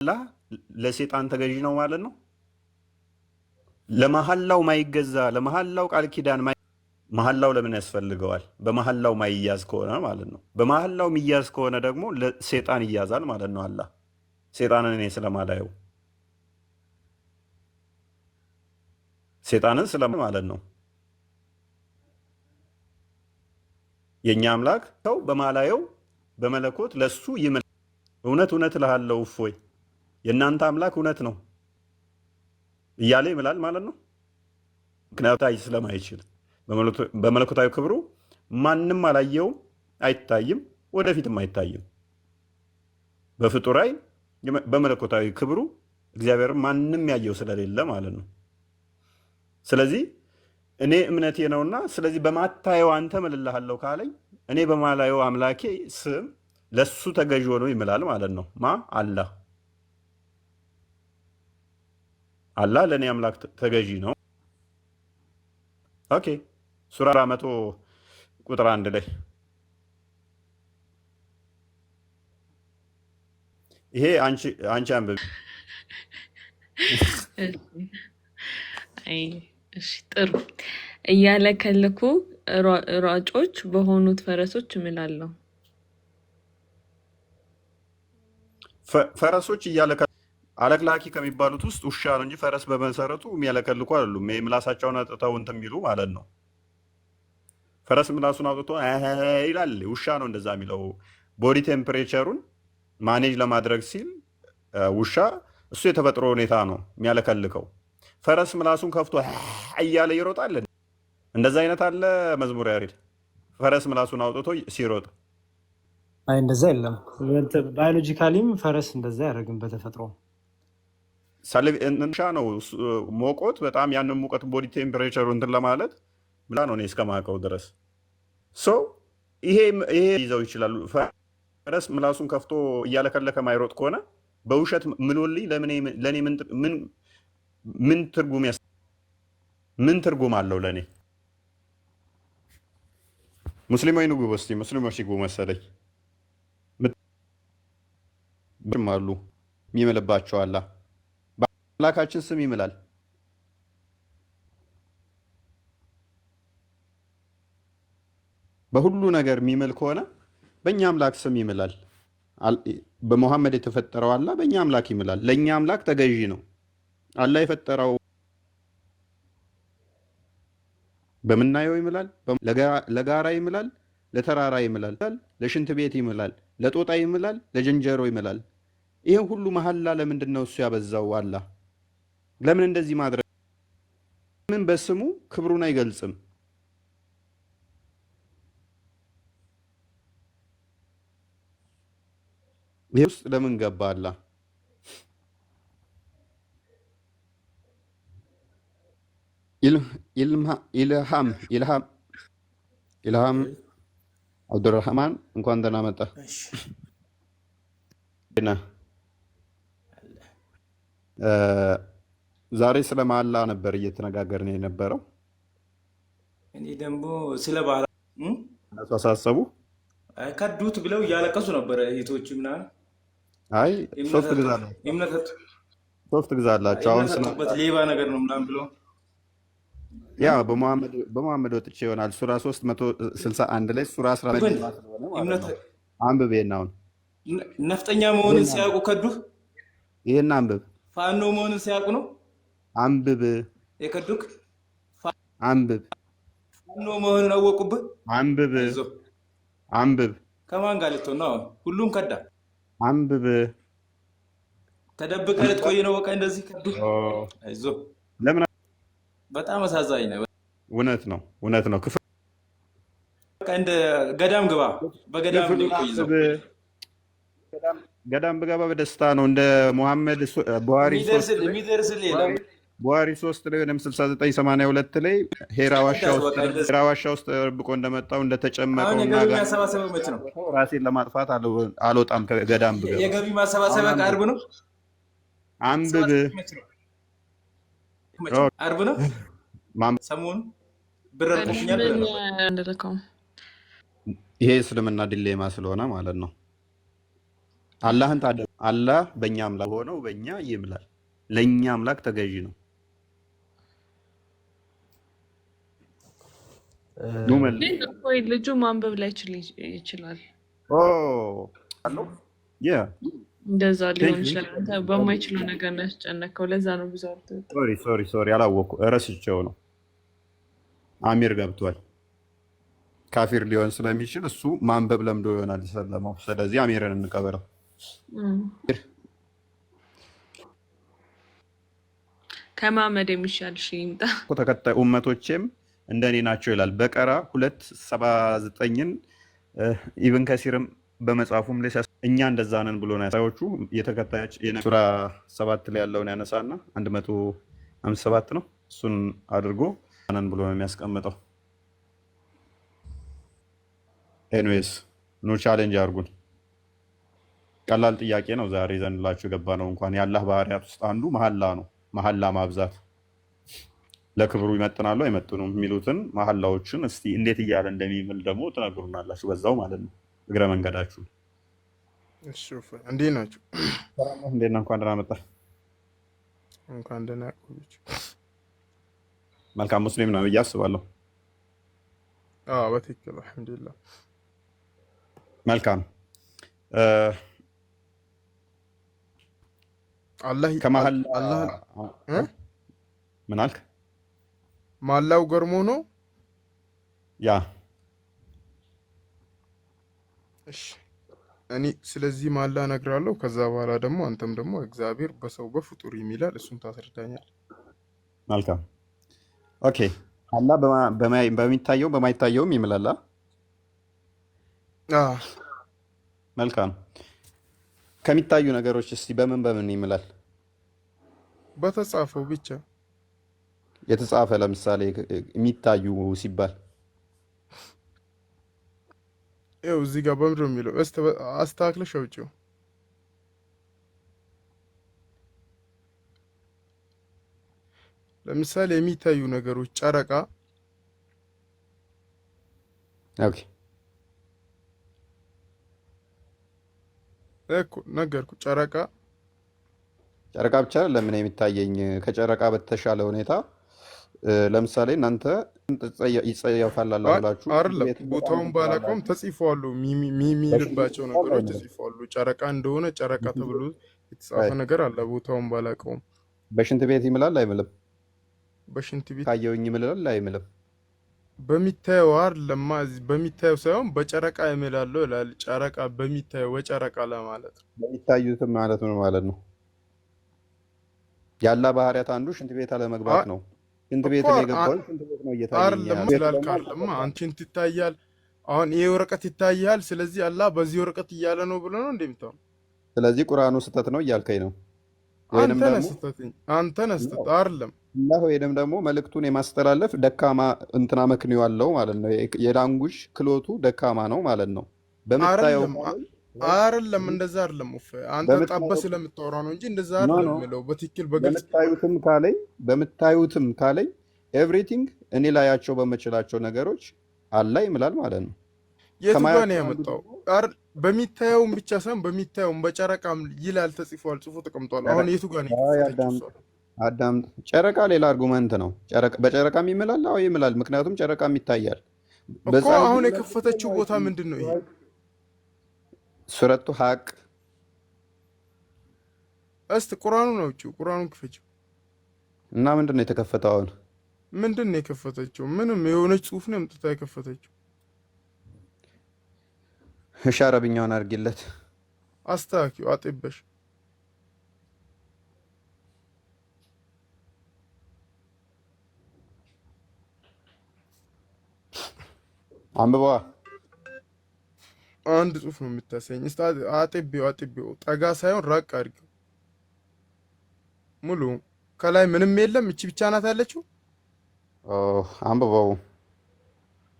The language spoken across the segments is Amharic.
አላህ ለሰይጣን ተገዢ ነው ማለት ነው። ለመሐላው ማይገዛ ለመሐላው ቃል ኪዳን መሐላው ለምን ያስፈልገዋል? በመሐላው ማይያዝ ከሆነ ማለት ነው። በመሐላው የሚያዝ ከሆነ ደግሞ ለሰይጣን ይያዛል ማለት ነው። አላህ ሰይጣንን እኔ ስለማላየው ሰይጣንን ማለት ነው። የኛ አምላክ ሰው በማላየው በመለኮት ለሱ ይምላል። እውነት እውነት እልሃለሁ እፎይ የእናንተ አምላክ እውነት ነው እያለ ይምላል ማለት ነው። ምክንያቱም ስለማይችል በመለኮታዊ ክብሩ ማንም አላየውም፣ አይታይም፣ ወደፊትም አይታይም። በፍጡራይ በመለኮታዊ ክብሩ እግዚአብሔር ማንም ያየው ስለሌለ ማለት ነው። ስለዚህ እኔ እምነቴ ነውና ስለዚህ በማታየው አንተ እምልልሃለሁ ካለኝ እኔ በማላየው አምላኬ ስም ለሱ ተገዥ ሆኖ ይምላል ማለት ነው። አላህ አላህ ለእኔ አምላክ ተገዢ ነው። ኦኬ ሱራ 100 ቁጥር 1 ላይ ይሄ አንቺ አንብቢ። እሺ ጥሩ። እያለከለኩ ሯጮች በሆኑት ፈረሶች እምላለሁ። ፈረሶች አለክላኪ ከሚባሉት ውስጥ ውሻ ነው እንጂ ፈረስ በመሰረቱ የሚያለከልኩ አይደሉም። ምላሳቸውን አጥተው እንትን የሚሉ ማለት ነው። ፈረስ ምላሱን አውጥቶ ይላል። ውሻ ነው እንደዛ የሚለው። ቦዲ ቴምፕሬቸሩን ማኔጅ ለማድረግ ሲል ውሻ እሱ የተፈጥሮ ሁኔታ ነው የሚያለከልከው። ፈረስ ምላሱን ከፍቶ እያለ ይሮጣል። እንደዛ አይነት አለ መዝሙር ያሬድ። ፈረስ ምላሱን አውጥቶ ሲሮጥ አይ እንደዛ የለም። ባዮሎጂካሊም ፈረስ እንደዛ ያደርግም በተፈጥሮ ሳልሻ ነው ሞቆት በጣም ያንን ሙቀት ቦዲ ቴምፕሬቸሩ እንትን ለማለት ብላ ነው እኔ እስከማውቀው ድረስ ይሄ ይዘው ይችላሉ። ፈረስ ምላሱን ከፍቶ እያለከለከ ማይሮጥ ከሆነ በውሸት ምሎልኝ ለእኔ ምን ትርጉም አለው ለእኔ? ሙስሊሞች ንጉ እስኪ ሙስሊሞች ይግቡ መሰለኝ አሉ የሚምልባቸው አላ በአምላካችን ስም ይምላል። በሁሉ ነገር የሚምል ከሆነ በእኛ አምላክ ስም ይምላል። በሙሐመድ የተፈጠረው አላ በእኛ አምላክ ይምላል። ለእኛ አምላክ ተገዢ ነው። አላ የፈጠረው በምናየው ይምላል። ለጋራ ይምላል፣ ለተራራ ይምላል፣ ለሽንት ቤት ይምላል፣ ለጦጣ ይምላል፣ ለጀንጀሮ ይምላል። ይሄን ሁሉ መሐላ ለምንድን ነው እሱ ያበዛው? አላህ ለምን እንደዚህ ማድረግ? ምን በስሙ ክብሩን አይገልጽም? ይሄ ውስጥ ለምን ገባ? አላህ ኢልሃም አብዱራህማን እንኳን ደህና መጣ። ዛሬ ስለ መሐላ ነበር እየተነጋገርን የነበረው። እኔ ደግሞ ስለ ባህላ አሳሰቡ ከዱት ብለው እያለቀሱ ነበረ እህቶች ምናምን። አይ ሶፍት ግዛላቸው አሁን ስለበት ሌባ ነገር ነው ምናምን ብለው ያ በመሐመድ ወጥቼ ይሆናል ሱራ 361 ላይ ሱራ 11 አንብቤና አሁን ነፍጠኛ መሆንን ሲያውቁ ከዱህ። ይሄን አንብብ። ፋኖ መሆንን ሲያውቁ ነው አንብብ። የከዱክ አንብብ። ፋኖ መሆንን አወቁብህ። አንብብ። ከማን ጋር ልትሆን ነው? ሁሉም ከዳ። አንብብ። ተደብቀህ ልትቆይ ነው? በቃ እንደዚህ ከዱህ። አይዞህ። ለምን? በጣም አሳዛኝ ነው። እውነት ነው። ክፍል በቃ እንደ ገዳም ግባ። በገዳም ልቆይ ዘው ገዳም ብገባ በደስታ ነው። እንደ ሙሐመድ ቡሃሪ 3 ላይ ወይም 6982 ላይ ሄራ ዋሻ ውስጥ ተደብቆ እንደመጣው እንደተጨመቀው እና ራሴን ለማጥፋት አልወጣም ከገዳም ብገባ። የገቢ ማሰባሰቢያ አርብ ነው። አንብብ። አርብ ነው። ሰሞኑን ብር ይሄ እስልምና ዲሌማ ስለሆነ ማለት ነው። አላህን ታደ አላህ በእኛ አምላክ ሆነው በእኛ ይምላል። ለእኛ አምላክ ተገዢ ነው። ኑ መልሱ። ግን እፎይ ልጁ ማንበብ ላይችል ይችላል። እንደዛ ሊሆን ይችላል። አንተ በማይችለው ነገር ነው ያስጨነቀው። ለዛ ነው ብዙ ሶሪ አላወኩ፣ እረስቸው ነው። አሚር ገብቷል። ካፊር ሊሆን ስለሚችል እሱ ማንበብ ለምዶ ይሆናል ሰለማው። ስለዚህ አሚርን እንቀበለው። ከማመድ የሚሻል ይምጣ። ተከታይ ኡመቶቼም እንደኔ ናቸው ይላል በቀራ 279ን ኢብን ከሲርም በመጽሐፉም ላይ እኛ እንደዛ ነን ብሎ ነው ያሳዮቹ የተከታዮች ሱራ 7 ላይ ያለውን ያነሳና 157 ነው እሱን አድርጎ ነን ብሎ ነው የሚያስቀምጠው። ኤኒዌይስ ኖ ቻሌንጅ አድርጉን። ቀላል ጥያቄ ነው ዛሬ ዘንላችሁ የገባ ነው። እንኳን የአላህ ባህሪያት ውስጥ አንዱ መሐላ ነው። መሐላ ማብዛት ለክብሩ ይመጥናሉ አይመጥኑም የሚሉትን መሐላዎችን እስቲ እንዴት እያለ እንደሚምል ደግሞ ትነግሩናላችሁ በዛው ማለት ነው እግረ መንገዳችሁ። እሺ እንዴት ናችሁ? እንዴት ነው? እንኳን ደህና መጣ። እንኳን ደህና ቆያችሁ። መልካም ሙስሊም ነው ብዬ አስባለሁ። በትክክል አልሐምዱሊላህ። መልካም አላህ ምን አልክ? ማላው ገርሞ ነው ያ። እሺ እኔ ስለዚህ ማላ እነግራለሁ። ከዛ በኋላ ደግሞ አንተም ደግሞ እግዚአብሔር በሰው በፍጡር ይሚላል እሱን ታስረዳኛል። መልካም ኦኬ። አላህ በሚታየው በማይታየውም ይምላል። መልካም ከሚታዩ ነገሮች እስቲ በምን ይምላል? በተጻፈው ብቻ። የተጻፈ ለምሳሌ የሚታዩ ሲባል ይኸው እዚህ ጋር በምንድን ነው የሚለው? አስተካክለሽ አውጪው። ለምሳሌ የሚታዩ ነገሮች ጨረቃ። ኦኬ እኮ ነገርኩ። ጨረቃ ብቻ ለምን የሚታየኝ ከጨረቃ በተሻለ ሁኔታ ለምሳሌ እናንተ ይጸየፋል አላችሁ አይደለም? ቦታውን ባላውቀውም ተጽፈዋል። የሚልባቸው ነገሮች ተጽፈዋል። ጨረቃ እንደሆነ ጨረቃ ተብሎ የተጻፈ ነገር አለ። ቦታውን ባላውቀውም በሽንት ቤት ይምላል አይምልም? በሽንት ቤት ካየውኝ ይምላል አይምልም? በሚታየው አይደለም፣ በሚታየው ሳይሆን በጨረቃ ይምላለው ይላል። ጨረቃ በሚታየው በጨረቃ ለማለት ነው። በሚታዩትም ማለት ምን ማለት ነው? ያላ ባህሪያት አንዱ ሽንት ቤት አለመግባት ነው። ሽንት ቤት ላይ ገባው ሽንት ቤት ነው እየታየኝ አይደለም ስላልካለማ አንቺን ትታያል። አሁን ይሄ ወረቀት ይታያል። ስለዚህ አላህ በዚህ ወረቀት እያለ ነው ብሎ ነው እንደምታው። ስለዚህ ቁርአኑ ስህተት ነው እያልከኝ ነው? ወይንም ደግሞ አንተ ነህ ስህተት አይደለም አላህ ወይንም ደግሞ መልእክቱን የማስተላለፍ ደካማ እንትና መክንዮ ያለው ማለት ነው። የላንጉጅ ክሎቱ ደካማ ነው ማለት ነው። በምታየው አይደለም እንደዛ አይደለም። አንተ ጣበ ስለምታወራ ነው እንጂ እንደዛ አይደለም የሚለው በትክክል በግልጽ በምታዩትም ካለኝ ኤቭሪቲንግ እኔ ላያቸው በምችላቸው ነገሮች አላህ ይምላል ማለት ነው። የቱ ጋር ነው ያመጣው? በሚታየውም ብቻ ሳይሆን በሚታየውም በጨረቃም ይላል ተጽፏል። ጽፎ ተቀምጧል። አሁን የቱ ጋር ነው? አዳምጥ። ጨረቃ ሌላ አርጉመንት ነው። በጨረቃም ይምላል። አዎ ይምላል። ምክንያቱም ጨረቃም ይታያል እኮ። አሁን የከፈተችው ቦታ ምንድን ነው? ይሄ ሱረቱ ሀቅ። እስቲ ቁርአኑን አውጪው፣ ቁርአኑን ክፈችው እና ምንድን ነው የተከፈተው? አሁን ምንድን ነው የከፈተችው? ምንም የሆነች ጽሁፍ ነው አምጥታ የከፈተችው። እሺ አረብኛውን አድርጊለት። አስተካኪው አጥበሽ አንብባ። አንድ ጽሁፍ ነው የምታሰኝ። እስቲ አጥቤው ጠጋ ሳይሆን ራቅ አድርጊው። ሙሉ ከላይ ምንም የለም። እቺ ብቻ ናት ያለችው።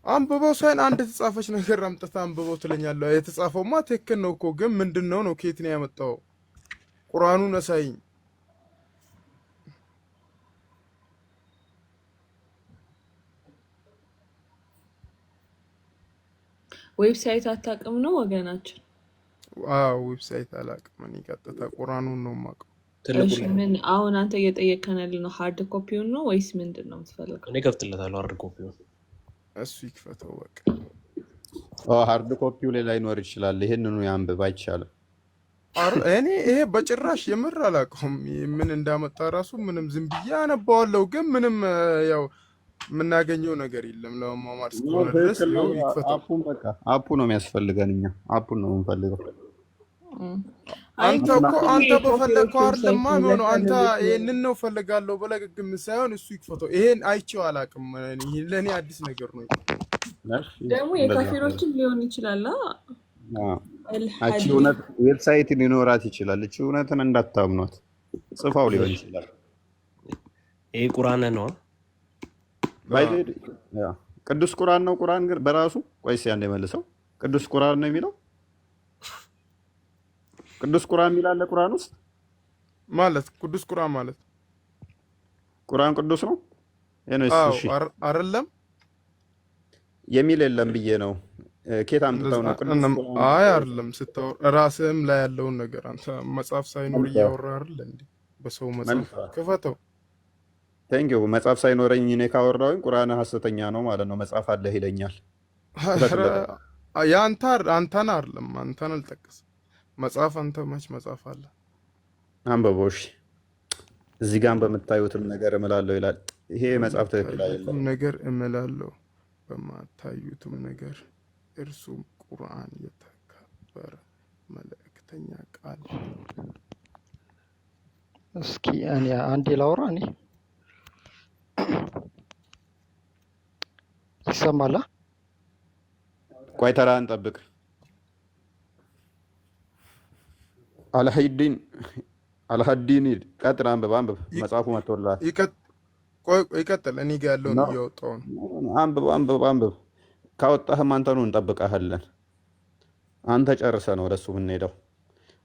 አንብበው ሳይሆን አንድ የተጻፈች ነገር አምጥታ አንብበው ትለኛለህ። የተጻፈውማ ትክክል ነው እኮ ግን ምንድነው ነው? ከየት ነው ያመጣው? ቁርአኑን አሳይኝ። ዌብሳይት አታውቅም ነው ወገናችን? ዌብሳይት አላውቅም። እኔ ቀጥታ ቁርአኑን ነው የማውቀው። እሺ ምን አሁን አንተ እየጠየከን ያለ ነው ሃርድ ኮፒውን ነው ወይስ ምንድን ነው የምትፈልገው? እኔ ከፍትለታለሁ ሃርድ ኮፒውን። እሱ ይክፈተው በቃ። ሃርድ ኮፒው ላይ ላይኖር ይችላል። ይሄንኑ ያንብብ አይቻልም። እኔ ይሄ በጭራሽ የምር አላውቀውም። ምን እንዳመጣ ራሱ ምንም ዝም ብዬ አነባዋለሁ፣ ግን ምንም ያው የምናገኘው ነገር የለም። ለመማማር እስከሆነ ድረስ ይክፈተው። አፑን በቃ አፑ ነው የሚያስፈልገን። እኛ አፑን ነው የምንፈልገው። አንተ እኮ አንተ በፈለግከው አይደለም የሚሆነው። አንተ ይሄንን ነው ፈልጋለሁ ብለህ ግም ሳይሆን እሱ ይክፈተው። ይሄን አይቼው አላውቅም። ይሄ ለኔ አዲስ ነገር ነው። ደግሞ የካፊሮችን ሊሆን ይችላል። እቺ እውነት ዌብሳይት ሊኖራት ይችላል። እቺ እውነትን እንዳታምኗት፣ ጽፋው ሊሆን ይችላል። ይሄ ቁርአን ነው ቅዱስ ቁርአን ነው። ቁርአን ግን በራሱ ቆይስ ያን መልሰው ቅዱስ ቁርአን ነው የሚለው ቅዱስ ቁርአን የሚላለ ቁርአን ውስጥ ማለት ቅዱስ ቁርአን ማለት ቁርአን ቅዱስ ነው እሺ አይደለም የሚል የለም ብዬ ነው። ኬት አምጥተው ነው ቅዱስ ቁርአን? አይ አይደለም። ስታወር ራስህም ላይ ያለውን ነገር አንተ መጽሐፍ ሳይኖር እያወራህ አይደል እንዴ? በሰው መጽሐፍ ክፈተው። ቴንክ ዩ። መጽሐፍ ሳይኖረኝ እኔ ካወራሁኝ ቁርአን ሐሰተኛ ነው ማለት ነው። መጽሐፍ አለህ ይለኛል። አንተን አይደለም አንተን አልጠቀስም። መጽሐፍ አንተ ማች መጽሐፍ አለ አንብበው። እሺ እዚህ ጋር በምታዩትም ነገር እምላለሁ ይላል። ይሄ መጽሐፍ ትክክል አይደለም። ነገር እምላለሁ በማታዩትም ነገር እርሱም ቁርአን የተከበረ መልእክተኛ ቃል። እስኪ እኔ አንዴ ላውራ። እኔ ይሰማላ? ቆይ ተራህን ጠብቅ። አልሀዲን ቀጥል። አንብብ። መጽሐፉ መጥቶልሃል። ይቀጥል። እኔ ጋ ያለውን እያወጣሁ ነው። አንብብ። ካወጣህም አንተኑ እንጠብቀሃለን። አንተ ጨርሰህ ነው ወደሱ የምንሄደው።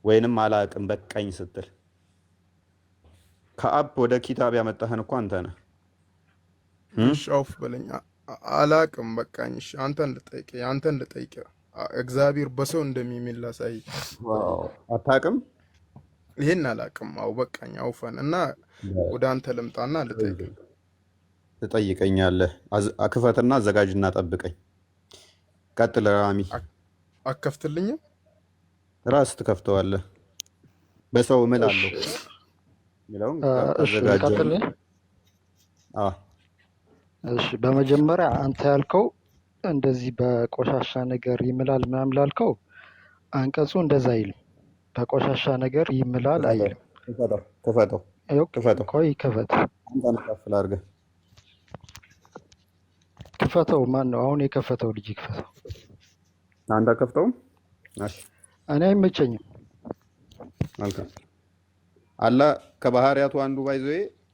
ወይንም አላቅም በቃኝ ስትል ከአብ ወደ ኪታብ ያመጣህን እኮ አንተ ነህ። ሻውፍ በለኝ። አላቅም በቃኝ። እሺ አንተን ልጠይቅ። እግዚአብሔር በሰው እንደሚምል ላሳይ። አታውቅም? ይሄን አላቅም። አው በቃኝ። አውፈን እና ወደ አንተ ልምጣና ልጠይቅ። ትጠይቀኛለህ። ክፈትና አዘጋጅና ጠብቀኝ። ቀጥል ራሚ። አከፍትልኝም? ራስህ ትከፍተዋለህ። በሰው እምላለሁ የሚለውን አዘጋጅልኝ። እሺ በመጀመሪያ አንተ ያልከው እንደዚህ በቆሻሻ ነገር ይምላል ምናምን ላልከው አንቀጹ እንደዛ አይልም። በቆሻሻ ነገር ይምላል አይልም። ክፈተው። ቆይ ክፈት። አንተን ከፍል አድርገህ ክፈተው። ማን ነው አሁን የከፈተው? ልጅ ክፈተው። አንተ ከፍተውም። እሺ እኔ አይመቸኝም። መልካም። አላህ ከባህሪያቱ አንዱ ባይዞ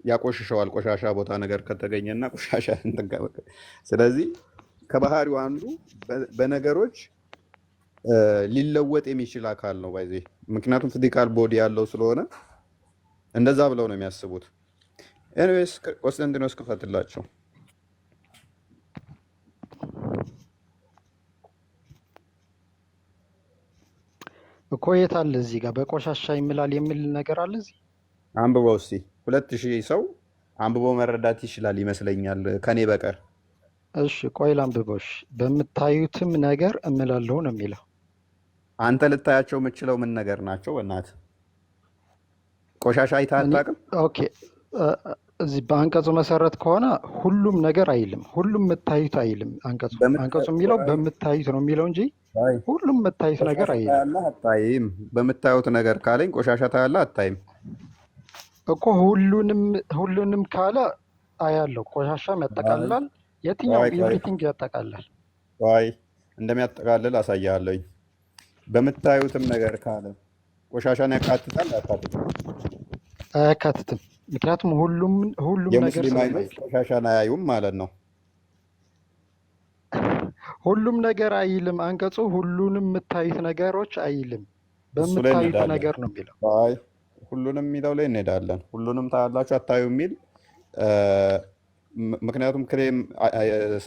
ያቆሽሸዋል። ቆሻሻ ቦታ ነገር ከተገኘና ቆሻሻ እንተጋበቀ። ስለዚህ ከባህሪው አንዱ በነገሮች ሊለወጥ የሚችል አካል ነው ባይዜ። ምክንያቱም ፊዚካል ቦዲ ያለው ስለሆነ እንደዛ ብለው ነው የሚያስቡት። ኤኒዌይስ ቆስጠንጢኖስ ክፈትላቸው። እኮ የት አለ? እዚህ ጋር በቆሻሻ ይምላል የሚል ነገር አለ። እዚህ አንብበው እስቲ። 2000 ሰው አንብቦ መረዳት ይችላል ይመስለኛል ከኔ በቀር። እሺ ቆይ ላንብበው። እሺ በምታዩትም ነገር እምላለሁ ነው የሚለው። አንተ ልታያቸው የምችለው ምን ነገር ናቸው? በእናትህ ቆሻሻ አይተህ አታውቅም? ኦኬ እዚህ በአንቀጹ መሰረት ከሆነ ሁሉም ነገር አይልም። ሁሉም የምታዩት አይልም። አንቀጹ የሚለው በምታዩት ነው የሚለው እንጂ ሁሉም የምታዩት ነገር አይልም። አታይም። በምታዩት ነገር ካለኝ ቆሻሻ ታያለህ አታይም እኮ። ሁሉንም ካለ አያለው። ቆሻሻም ያጠቃልላል። የትኛው ኤቭሪቲንግ ያጠቃልላል። አይ እንደሚያጠቃልል አሳያለሁኝ። በምታዩትም ነገር ካለ ቆሻሻን ያካትታል አያካትትም? አያካትትም። ምክንያቱም ሁሉም ነገር የሙስሊም አይነት ቆሻሻን አያዩም ማለት ነው። ሁሉም ነገር አይልም አንቀጹ። ሁሉንም የምታዩት ነገሮች አይልም። በምታዩት ነገር ነው የሚለው። አይ ሁሉንም የሚለው ላይ እንሄዳለን። ሁሉንም ታያላችሁ አታዩ የሚል ምክንያቱም ክሌም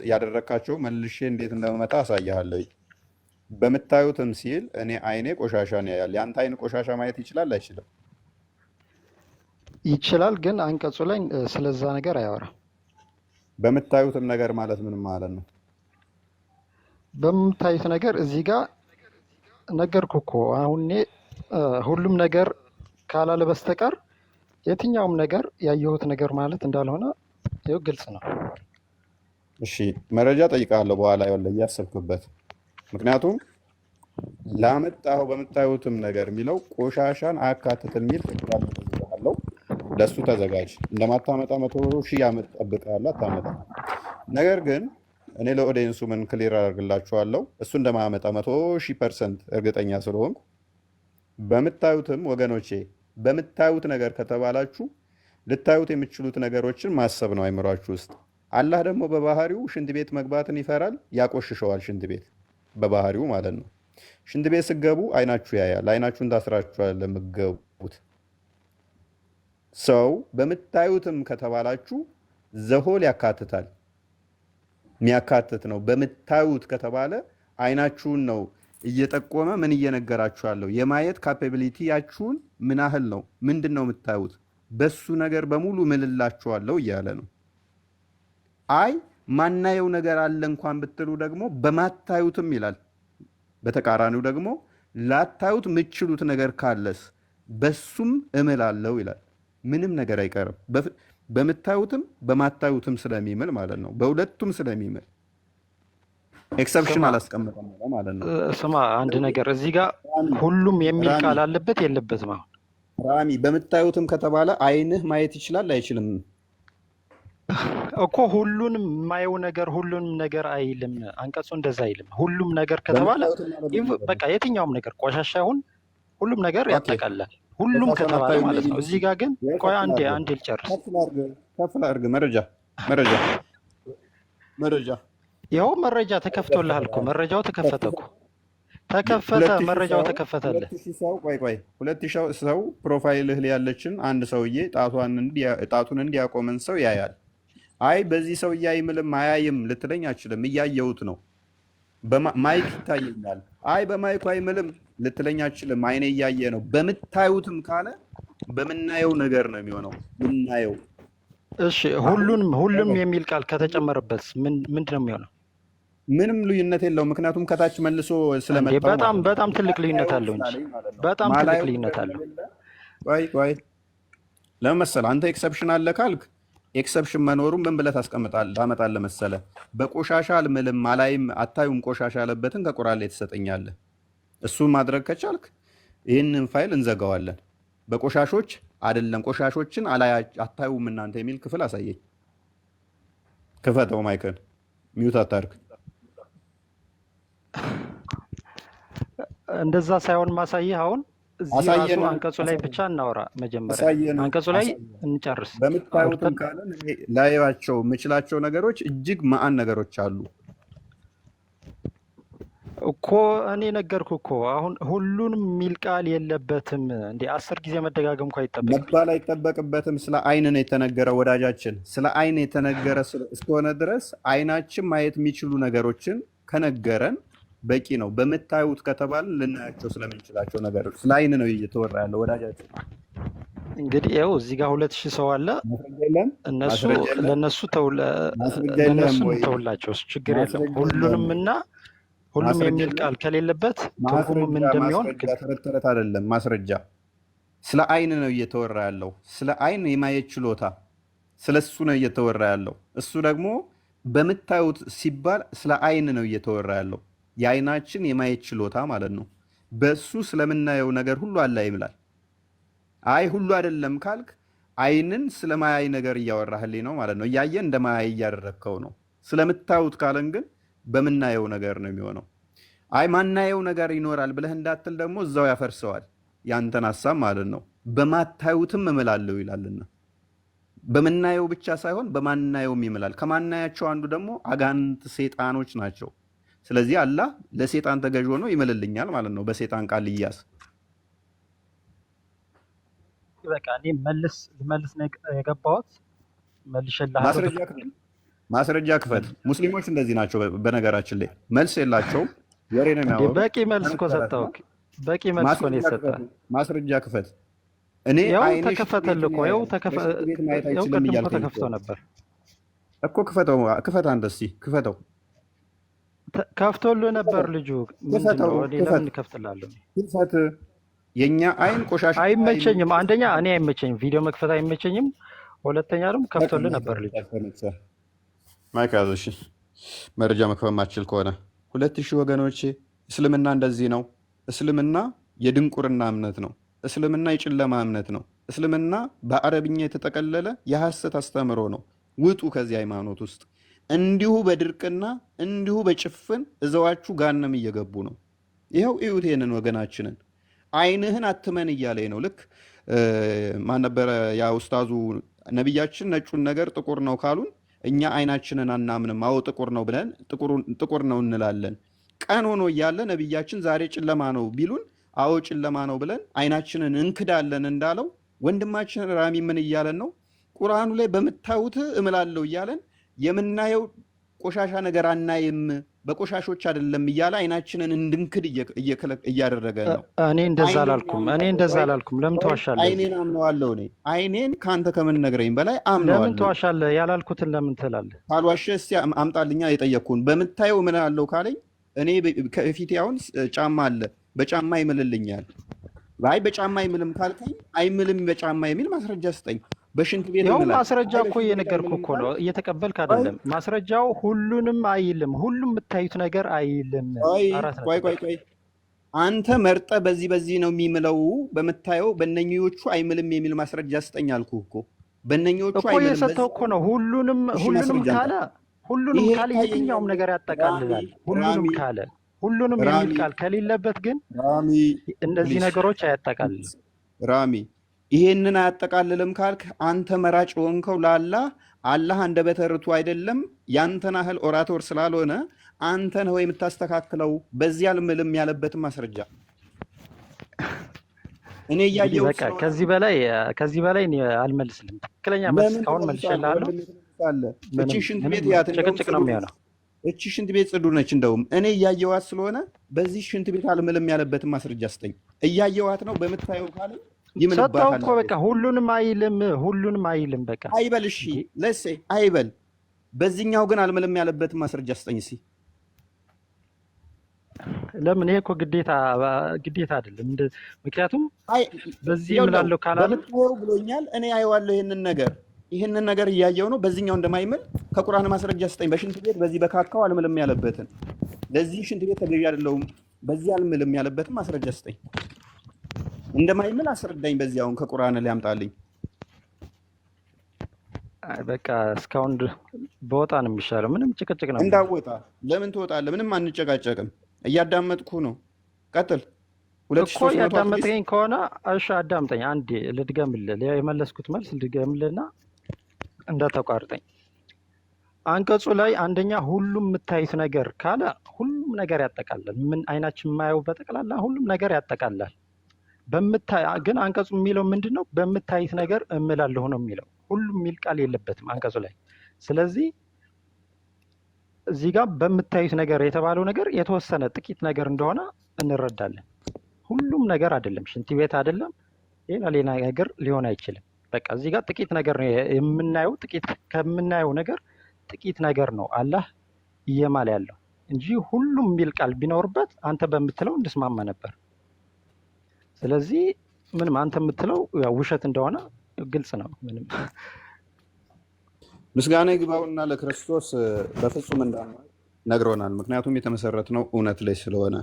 ያደረካቸው መልሼ እንዴት እንደመመታ አሳያለሁ። በምታዩትም ሲል እኔ አይኔ ቆሻሻን ያያል። የአንተ አይን ቆሻሻ ማየት ይችላል አይችልም? ይችላል፣ ግን አንቀጹ ላይ ስለዛ ነገር አያወራም። በምታዩትም ነገር ማለት ምን ማለት ነው? በምታዩት ነገር እዚህ ጋር ነገርኩ እኮ አሁን እኔ ሁሉም ነገር ካላለ በስተቀር የትኛውም ነገር ያየሁት ነገር ማለት እንዳልሆነ ይኸው ግልጽ ነው። እሺ መረጃ ጠይቃለሁ በኋላ ያለ እያሰብክበት። ምክንያቱም ላመጣኸው በምታዩትም ነገር የሚለው ቆሻሻን አያካትትም የሚል ተቀባለው። ለሱ ተዘጋጅ። እንደማታመጣ 100,000 ዓመት ጠብቃለህ፣ አታመጣ። ነገር ግን እኔ ለኦዲየንሱ ምን ክሊር አደርግላችኋለሁ፣ እሱ እንደማያመጣ 100,000% እርግጠኛ ስለሆንኩ በምታዩትም ወገኖቼ በምታዩት ነገር ከተባላችሁ ልታዩት የምትችሉት ነገሮችን ማሰብ ነው አይምሯችሁ ውስጥ። አላህ ደግሞ በባህሪው ሽንት ቤት መግባትን ይፈራል፣ ያቆሽሸዋል። ሽንት ቤት በባህሪው ማለት ነው። ሽንት ቤት ስገቡ አይናችሁ ያያል። አይናችሁን ታስራችኋል ለምገቡት ሰው። በምታዩትም ከተባላችሁ ዘሆል ያካትታል፣ የሚያካትት ነው። በምታዩት ከተባለ አይናችሁን ነው እየጠቆመ ምን እየነገራችሁ ያለው? የማየት ካፓቢሊቲያችሁን ምን ያህል ነው? ምንድን ነው የምታዩት? በሱ ነገር በሙሉ ምልላችኋለሁ እያለ ነው። አይ ማናየው ነገር አለ እንኳን ብትሉ ደግሞ በማታዩትም ይላል። በተቃራኒው ደግሞ ላታዩት የምትችሉት ነገር ካለስ በሱም እምላለሁ ይላል። ምንም ነገር አይቀርም። በምታዩትም በማታዩትም ስለሚምል ማለት ነው። በሁለቱም ስለሚምል ኤክሰፕሽን አላስቀምጠም ማለት ነው። ስማ አንድ ነገር እዚህ ጋር ሁሉም የሚል ቃል አለበት የለበትም? አሁን ራሚ በምታዩትም ከተባለ አይንህ ማየት ይችላል አይችልም? እኮ ሁሉንም የማየው ነገር ሁሉንም ነገር አይልም። አንቀጹ እንደዛ አይልም። ሁሉም ነገር ከተባለ በቃ የትኛውም ነገር ቆሻሻ ይሁን ሁሉም ነገር ያጠቃላል። ሁሉም ከተባለ ማለት ነው። እዚህ ጋር ግን ቆይ አንዴ ልጨርስ። ከፍ ላድርግ። መረጃ ይኸው መረጃ ተከፍቶልሃል እኮ። መረጃው ተከፈተ እኮ ተከፈተ። መረጃው ተከፈተልህ። 2,000 ሰው ፕሮፋይልህ ላይ ያለችን አንድ ሰውዬ ጣቱን እንዲያቆመን ሰው ያያል። አይ በዚህ ሰው አይምልም አያይም ልትለኝ አችልም። እያየሁት ነው። ማይክ ይታየኛል። አይ በማይኩ አይምልም ልትለኝ አችልም። አይኔ እያየ ነው። በምታዩትም ካለ በምናየው ነገር ነው የሚሆነው። ምናየው። እሺ ሁሉም የሚል ቃል ከተጨመረበት ምንድን ነው የሚሆነው? ምንም ልዩነት የለውም። ምክንያቱም ከታች መልሶ ስለመጣ በጣም ትልቅ ልዩነት አለው እንጂ በጣም ትልቅ ልዩነት አለው። ቆይ ለምን መሰለህ አንተ ኤክሰፕሽን አለ ካልክ ኤክሰፕሽን መኖሩን ምን ብለህ ታመጣለህ መሰለህ? በቆሻሻ አልምልም አላይም አታዩም ቆሻሻ ያለበትን ከቁርአን ላይ ትሰጠኛለህ። እሱን ማድረግ ከቻልክ ይህንን ፋይል እንዘጋዋለን። በቆሻሾች አይደለም ቆሻሾችን አታዩም እናንተ የሚል ክፍል አሳየኝ። ክፈተው ማይክን ሚውት አታርግ። እንደዛ ሳይሆን ማሳየህ አሁን እዚህ ራሱ አንቀጹ ላይ ብቻ እናወራ። መጀመሪያ አንቀጹ ላይ እንጨርስ። በምታዩትም ካለ ላያቸው የምችላቸው ነገሮች እጅግ መአን ነገሮች አሉ እኮ። እኔ ነገርኩ እኮ አሁን ሁሉንም የሚል ቃል የለበትም እንዴ? 10 ጊዜ መደጋገም እኮ መባል አይጠበቅበትም። ስለ አይን ነው የተነገረ ወዳጃችን። ስለ አይን የተነገረ እስከሆነ ድረስ አይናችን ማየት የሚችሉ ነገሮችን ከነገረን በቂ ነው። በምታዩት ከተባልን ልናያቸው ስለምንችላቸው ነገሮች ስለ አይን ነው እየተወራ ያለው ወዳጃችን። እንግዲህ ይኸው እዚህ ጋር 2,000 ሰው አለ። ለእነሱ ተውላቸው፣ ችግር የለም። ሁሉንም እና ሁሉም የሚል ቃል ከሌለበት ትርጉሙ ምን እንደሚሆን ተረት አይደለም። ማስረጃ ስለ አይን ነው እየተወራ ያለው። ስለ አይን የማየት ችሎታ ስለ እሱ ነው እየተወራ ያለው። እሱ ደግሞ በምታዩት ሲባል ስለ አይን ነው እየተወራ ያለው። የአይናችን የማየት ችሎታ ማለት ነው። በሱ ስለምናየው ነገር ሁሉ አለ ይምላል። አይ ሁሉ አይደለም ካልክ አይንን ስለማያይ ነገር እያወራህልኝ ነው ማለት ነው። እያየን እንደማያይ እያደረግከው ነው። ስለምታዩት ካለን ግን በምናየው ነገር ነው የሚሆነው። አይ ማናየው ነገር ይኖራል ብለህ እንዳትል ደግሞ እዛው ያፈርሰዋል ያንተን ሀሳብ ማለት ነው። በማታዩትም እምላለሁ ይላልና በምናየው ብቻ ሳይሆን በማናየውም ይምላል። ከማናያቸው አንዱ ደግሞ አጋንንት ሴጣኖች ናቸው። ስለዚህ አላህ ለሴጣን ተገዥ ሆኖ ይምልልኛል ማለት ነው። በሴጣን ቃል ይያዝ። በቃ እኔ ልመልስ የገባሁት መልሼልሃለሁ። ማስረጃ ክፈት። ሙስሊሞች እንደዚህ ናቸው። በነገራችን ላይ መልስ የላቸውም። ወሬ ነው የሚያወሩ። በቂ መልስ እኮ ሰጠው። በቂ መልስ እኮ ነው የሰጠው። ማስረጃ ክፈት። እኔ ያው አይኔ ተከፈተልህ እኮ ያው ቤት ማየት ያው አይችልም ቅድም እኮ እያልከኝ ተከፍቶ ነበር እኮ። ክፈተው፣ ክፈት አንተ እስኪ ክፈተው። ከፍቶልህ ነበር ልጁ። ክፈተው፣ ምንድነው? እኔ ለምን እከፍትላለሁ? ክፈት። የኛ አይን ቆሻሻ አይመቸኝም። አንደኛ እኔ አይመቸኝም፣ ቪዲዮ መክፈት አይመቸኝም። ሁለተኛ ደግሞ ከፍቶልህ ነበር ልጁ። ማይክ ያዝ። እሺ መረጃ መክፈት ማችል ከሆነ 2000 ወገኖቼ፣ እስልምና እንደዚህ ነው። እስልምና የድንቁርና እምነት ነው። እስልምና የጨለማ እምነት ነው። እስልምና በአረብኛ የተጠቀለለ የሐሰት አስተምሮ ነው። ውጡ ከዚህ ሃይማኖት ውስጥ። እንዲሁ በድርቅና እንዲሁ በጭፍን እዘዋችሁ ጋነም እየገቡ ነው። ይኸው እዩት ይሄንን ወገናችንን። አይንህን አትመን እያለኝ ነው። ልክ ማን ነበረ ያ ኡስታዙ? ነቢያችን ነጩን ነገር ጥቁር ነው ካሉን እኛ አይናችንን አናምንም። አዎ ጥቁር ነው ብለን ጥቁር ነው እንላለን። ቀን ሆኖ እያለ ነቢያችን ዛሬ ጨለማ ነው ቢሉን አዎ ጨለማ ነው ብለን አይናችንን እንክዳለን እንዳለው ወንድማችን ራሚ ምን እያለን ነው? ቁርአኑ ላይ በምታዩት እምላለሁ እያለን የምናየው ቆሻሻ ነገር አናይም፣ በቆሻሾች አይደለም እያለ አይናችንን እንድንክድ እያደረገ ነው። እኔ እንደዛ አላልኩም። ለምን ተዋሻለህ? አይኔን አምነዋለሁ። እኔ አይኔን ከአንተ ከምን ነግረኝ በላይ አምነዋለሁ። ለምን ተዋሻለህ? ያላልኩትን ለምን ትላለህ? ካልዋሸ እስኪ አምጣልኛ የጠየቅኩህን። በምታየው እምላለሁ ካለኝ እኔ ከፊቴ አሁን ጫማ አለ፣ በጫማ ይምልልኛል። አይ በጫማ አይምልም ካልከኝ አይምልም በጫማ የሚል ማስረጃ ስጠኝ። በሽንት ቤት ያው ማስረጃ እኮ እየነገርኩህ እኮ ነው፣ እየተቀበልክ አይደለም። ማስረጃው ሁሉንም አይልም፣ ሁሉም የምታዩት ነገር አይልም። ቆይ አንተ መርጠ በዚህ ነው የሚምለው በምታየው በእነኞቹ አይምልም የሚል ማስረጃ ስጠኝ አልኩህ እኮ። በእነኞቹ እኮ የሰጠው እኮ ነው። ሁሉንም ካለ የትኛውም ነገር ያጠቃልላል። ሁሉንም የሚል ቃል ከሌለበት ግን እነዚህ ነገሮች አያጠቃልልም። ራሚ ይሄንን አያጠቃልልም ካልክ አንተ መራጭ ሆንከው ለአላህ። አላህ አንደበተ ርቱዕ አይደለም፣ ያንተን ያህል ኦራቶር ስላልሆነ አንተ ነው የምታስተካክለው። በዚህ አልምልም ያለበትን ማስረጃ እኔ እያየሁ በቃ ከዚህ በላይ እኔ አልመልስልም። ትክክለኛ መልስ እስካሁን መልሼልሃለሁ። እቺ ሽንት ቤት ያት ጭቅጭቅ ነው የሚሆነው። እቺ ሽንት ቤት ጽዱ ነች። እንደውም እኔ እያየዋት ስለሆነ በዚህ ሽንት ቤት አልምልም ያለበትን ማስረጃ ስጠኝ። እያየዋት ነው በምታየው ካለ ሰጠው እኮ በቃ ሁሉንም አይልም። በቃ አይበል። እሺ ለሴ አይበል። በዚህኛው ግን አልምልም ያለበትን ማስረጃ ስጠኝ እስኪ። ለምን? ይሄ እኮ ግዴታ አይደለም። ምክንያቱም በዚህ እምላለሁ ካላለ ብሎኛል። እኔ አየዋለሁ ይህንን ነገር እያየው ነው። በዚህኛው እንደማይምል ከቁርአን ማስረጃ ስጠኝ። በሽንት ቤት በዚህ በካካው አልምልም ያለበትን፣ ለዚህ ሽንት ቤት ተገዢ አይደለሁም በዚህ አልምልም ያለበትን ማስረጃ ስጠኝ። እንደማይምል አስረዳኝ። በዚህ አሁን ከቁርአን ላይ አምጣልኝ። በቃ እስካሁን በወጣ ነው የሚሻለው። ምንም ጭቅጭቅ ነው። እንዳወጣ ለምን ትወጣለህ? ምንም አንጨቃጨቅም። እያዳመጥኩ ነው። ቀጥል። እኮ እያዳመጥከኝ ከሆነ እሺ አዳምጠኝ። አንዴ ልድገምልህ፣ የመለስኩት መልስ ልድገምልህና እንዳታቋርጠኝ። አንቀጹ ላይ አንደኛ ሁሉም የምታዩት ነገር ካለ ሁሉም ነገር ያጠቃልላል። ምን አይናችን የማየው በጠቅላላ ሁሉም ነገር ያጠቃልላል። ግን አንቀጹ የሚለው ምንድን ነው? በምታዩት ነገር እምላለሁ ነው የሚለው። ሁሉም የሚል ቃል የለበትም አንቀጹ ላይ። ስለዚህ እዚህ ጋር በምታዩት ነገር የተባለው ነገር የተወሰነ ጥቂት ነገር እንደሆነ እንረዳለን። ሁሉም ነገር አይደለም፣ ሽንት ቤት አይደለም፣ ሌላ ነገር ሊሆን አይችልም። በቃ እዚህ ጋር ጥቂት ነገር ነው የምናየው። ከምናየው ነገር ጥቂት ነገር ነው አላህ እየማለ ያለው እንጂ ሁሉም የሚል ቃል ቢኖርበት አንተ በምትለው እንድስማማ ነበር። ስለዚህ ምንም አንተ የምትለው ውሸት እንደሆነ ግልጽ ነው። ምንም ምስጋና ይግባውና ለክርስቶስ በፍጹም እንዳልሆነ ነግሮናል። ምክንያቱም የተመሰረት ነው እውነት ላይ ስለሆነ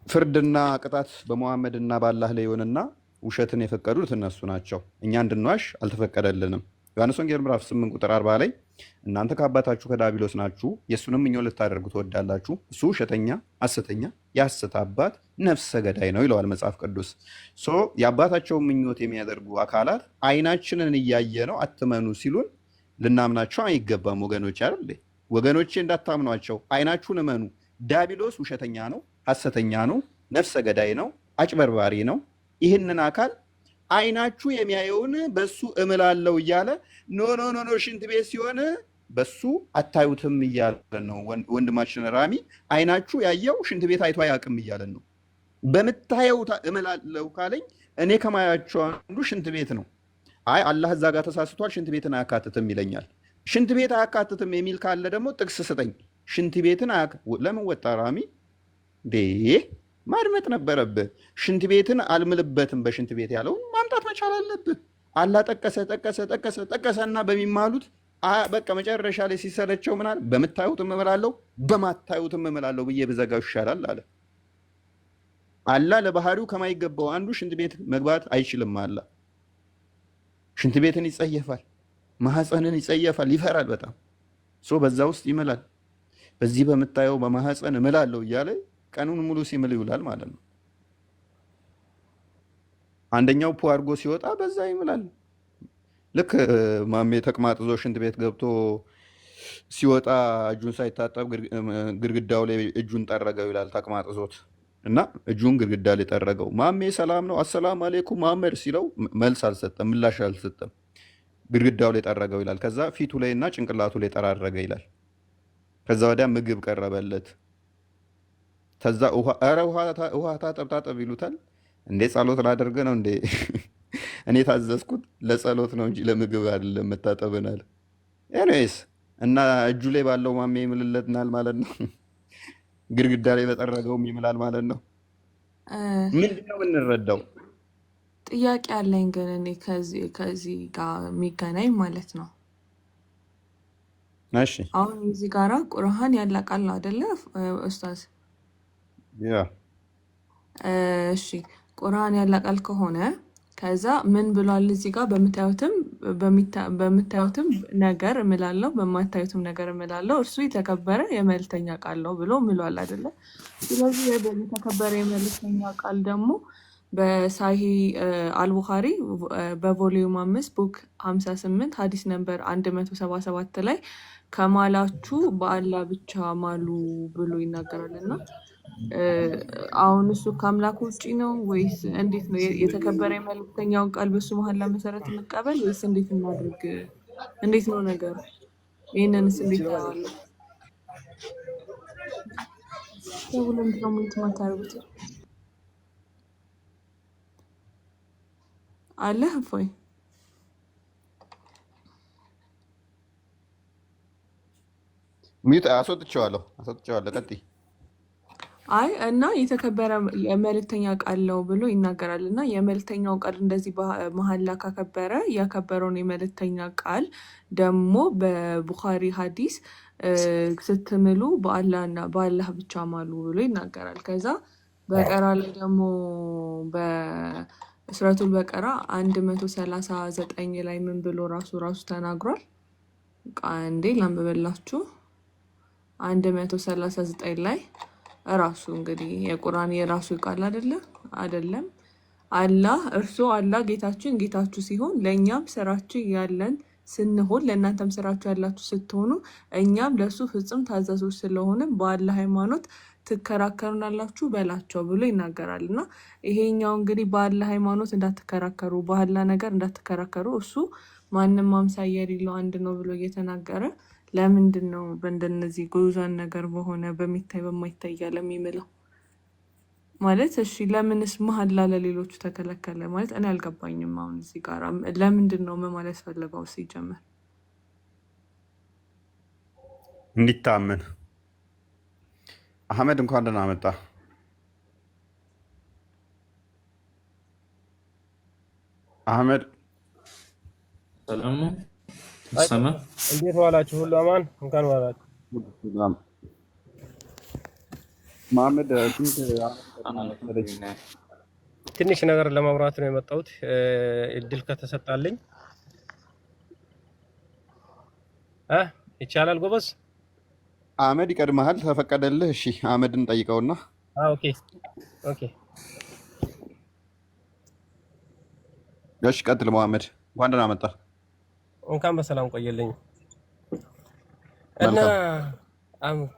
ፍርድና ቅጣት በመሐመድ እና በአላህ ላይ ይሆንና ውሸትን የፈቀዱት እነሱ ናቸው። እኛ እንድንዋሽ አልተፈቀደልንም። ዮሐንስ ወንጌል ምዕራፍ 8 ቁጥር 40 ላይ እናንተ ከአባታችሁ ከዲያብሎስ ናችሁ፣ የእሱንም ምኞት ልታደርጉ ትወዳላችሁ፣ እሱ ውሸተኛ፣ ሐሰተኛ፣ የሐሰት አባት፣ ነፍሰ ገዳይ ነው ይለዋል መጽሐፍ ቅዱስ። የአባታቸውን ምኞት የሚያደርጉ አካላት አይናችንን እያየ ነው አትመኑ ሲሉን ልናምናቸው አይገባም ወገኖች። አይደል ወገኖቼ? እንዳታምኗቸው፣ አይናችሁን እመኑ። ዲያብሎስ ውሸተኛ ነው፣ ሐሰተኛ ነው፣ ነፍሰ ገዳይ ነው፣ አጭበርባሪ ነው። ይህንን አካል አይናችሁ የሚያየውን በሱ እምላለው እያለ ኖ ሽንት ቤት ሲሆን በሱ አታዩትም እያለን ነው ወንድማችን ራሚ። አይናችሁ ያየው ሽንት ቤት አይቶ አያውቅም እያለን ነው። በምታየው እምላለሁ ካለኝ እኔ ከማያቸው አንዱ ሽንት ቤት ነው። አይ አላህ እዛ ጋር ተሳስቷል፣ ሽንት ቤትን አያካትትም ይለኛል። ሽንት ቤት አያካትትም የሚል ካለ ደግሞ ጥቅስ ስጠኝ። ሽንት ቤትን ለምን ወጣ ራሚ? ማድመጥ ነበረብህ። ሽንት ቤትን አልምልበትም በሽንት ቤት ያለውን ማምጣት መቻል አለብህ። አላህ ጠቀሰና በሚማሉት በቃ መጨረሻ ላይ ሲሰለቸው ምናል በምታዩትም እምላለሁ በማታዩትም እምላለሁ ብዬ ብዘጋው ይሻላል አለ። አላህ ለባህሪው ከማይገባው አንዱ ሽንት ቤት መግባት አይችልም። አላህ ሽንት ቤትን ይጸየፋል፣ ማህፀንን ይጸየፋል፣ ይፈራል በጣም በዛ ውስጥ ይምላል። በዚህ በምታየው በማህፀን እምላለሁ እያለ ቀኑን ሙሉ ሲምል ይውላል ማለት ነው። አንደኛው ፑ አድርጎ ሲወጣ በዛ ይምላል። ልክ ማሜ ተቅማጥዞ ሽንት ቤት ገብቶ ሲወጣ እጁን ሳይታጠብ ግድግዳው ላይ እጁን ጠረገው ይላል። ተቅማጥዞት እና እጁን ግድግዳ ላይ ጠረገው። ማሜ ሰላም ነው አሰላም አለይኩም መሐመድ ሲለው መልስ አልሰጠም፣ ምላሽ አልሰጠም። ግድግዳው ላይ ጠረገው ይላል። ከዛ ፊቱ ላይ እና ጭንቅላቱ ላይ ጠራረገ ይላል። ከዛ ወዲያ ምግብ ቀረበለት። ከዛ ውሃ ታጠብ ይሉታል። እንዴ ጸሎት ላደርግ ነው እንዴ? እኔ ታዘዝኩት ለጸሎት ነው እንጂ ለምግብ አይደለም መታጠብናል። ኤኒዌይስ እና እጁ ላይ ባለው ማሜ ይምልለትናል ማለት ነው። ግድግዳ ላይ በጠረገውም ይምላል ማለት ነው። ምንድን ነው የምንረዳው? ጥያቄ አለኝ ግን እኔ ከዚህ ጋር የሚገናኝ ማለት ነው። እሺ አሁን እዚህ ጋራ ቁርአን ያላቃል አይደለ ኡስታዝ? ያ እሺ ቁርአን ያላቃል ከሆነ ከዛ ምን ብሏል እዚህ ጋር? በምታዩትም ነገር እምላለሁ በማታዩትም ነገር እምላለሁ እርሱ የተከበረ የመልእክተኛ ቃል ነው ብሎ ምሏል አይደለ? ስለዚህ የተከበረ የመልእክተኛ ቃል ደግሞ በሳሂ አልቡኻሪ በቮሊዩም 5 ቡክ 58 ሀዲስ ነምበር 177 ላይ ከማላችሁ በአላህ ብቻ ማሉ ብሎ ይናገራል። እና አሁን እሱ ከአምላክ ውጭ ነው ወይስ እንዴት ነው? የተከበረ የመልእክተኛውን ቃል በሱ መሀል ለመሰረት እንቀበል ወይስ እንዴት እናድርግ? እንዴት ነው ነገሩ? ይህንንስ እንዴት ታዋለ? ሁሉም ደግሞ የትማታርጉት አለ እፎይ ሚዩት አስወጥቼዋለሁ። ቀጥይ። አይ እና የተከበረ የመልእክተኛ ቃል ነው ብሎ ይናገራል። እና የመልእክተኛው ቃል እንደዚህ መሀላ ካከበረ ያከበረውን የመልእክተኛ ቃል ደግሞ በቡኻሪ ሀዲስ ስትምሉ በአላህ ብቻ ማሉ ብሎ ይናገራል። ከዛ በቀራ ላይ ደግሞ በሱረቱል በቀራ 139 ላይ ምን ብሎ ራሱ ተናግሯል? እንዴ ላንብበላችሁ። 139 ላይ ራሱ እንግዲህ የቁርአን የራሱ ቃል አይደለም። አላህ ጌታችን ጌታችሁ ሲሆን ለእኛም ስራችን ያለን ስንሆን ለእናንተም ስራችሁ ያላችሁ ስትሆኑ እኛም ለእሱ ፍጹም ታዛዦች ስለሆነ በአላህ ሃይማኖት ትከራከሩናላችሁ በላቸው ብሎ ይናገራል። እና ይሄኛው እንግዲህ በአላህ ሃይማኖት እንዳትከራከሩ፣ በአላህ ነገር እንዳትከራከሩ እሱ ማንም አምሳያ የሌለው አንድ ነው ብሎ እየተናገረ ለምንድን ነው በእንደነዚህ ጉዟን ነገር በሆነ በሚታይ በማይታይ ያለ የሚምለው ማለት? እሺ ለምንስ መሀላ ለሌሎቹ ተከለከለ ማለት? እኔ አልገባኝም። አሁን እዚህ ጋር ለምንድን ነው ማለት ፈለገው? ሲጀመር እንዲታመን። አህመድ እንኳን ደህና መጣ። አህመድ ሰላም ነው። ሰላም እንዴት ዋላችሁ? ሁሉ አማን? እንኳን ዋላችሁ። መሐመድ ትንሽ ነገር ለማውራት ነው የመጣሁት እድል ከተሰጣልኝ። ይቻላል ጎበዝ? አህመድ ይቀድመሃል፣ ተፈቀደልህ? እሺ አህመድን ጠይቀውና። ኦኬ። እሺ ቀጥል መሐመድ። እንኳን ደህና መጣ። እንኳን በሰላም ቆየልኝ። እና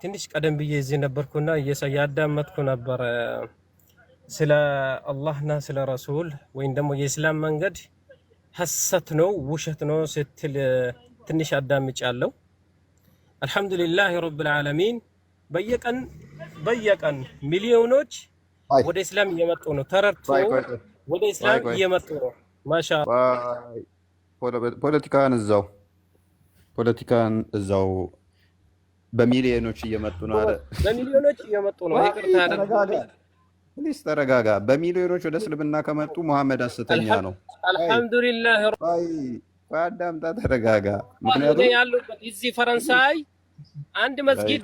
ትንሽ ቀደም ብዬ እዚህ ነበርኩና ያዳመጥኩ ነበር ስለ አላህና ስለ ረሱል ወይም ደግሞ የእስላም መንገድ ሐሰት ነው ውሸት ነው ስትል ትንሽ አዳምጫለሁ። አልሐምዱሊላህ ረብል ዓለሚን በየቀን ሚሊዮኖች ወደ እስላም እየመጡ ነው። ተረድቶ ወደ እስላም እየመጡ ነው። ማሻአላህ ፖለቲካን እዛው በሚሊዮኖች እየመጡ ነው አለ። በሚሊዮኖች እየመጡ ነው። ይቅርታ አድርጉልኝ። ፕሊስ ተረጋጋ። በሚሊዮኖች ወደ እስልምና ከመጡ መሐመድ ሐሰተኛ ነው። አልሐምዱሊላህ አዳምጣ፣ ተረጋጋ። ምክንያቱም ያሉበት እዚህ ፈረንሳይ አንድ መስጊድ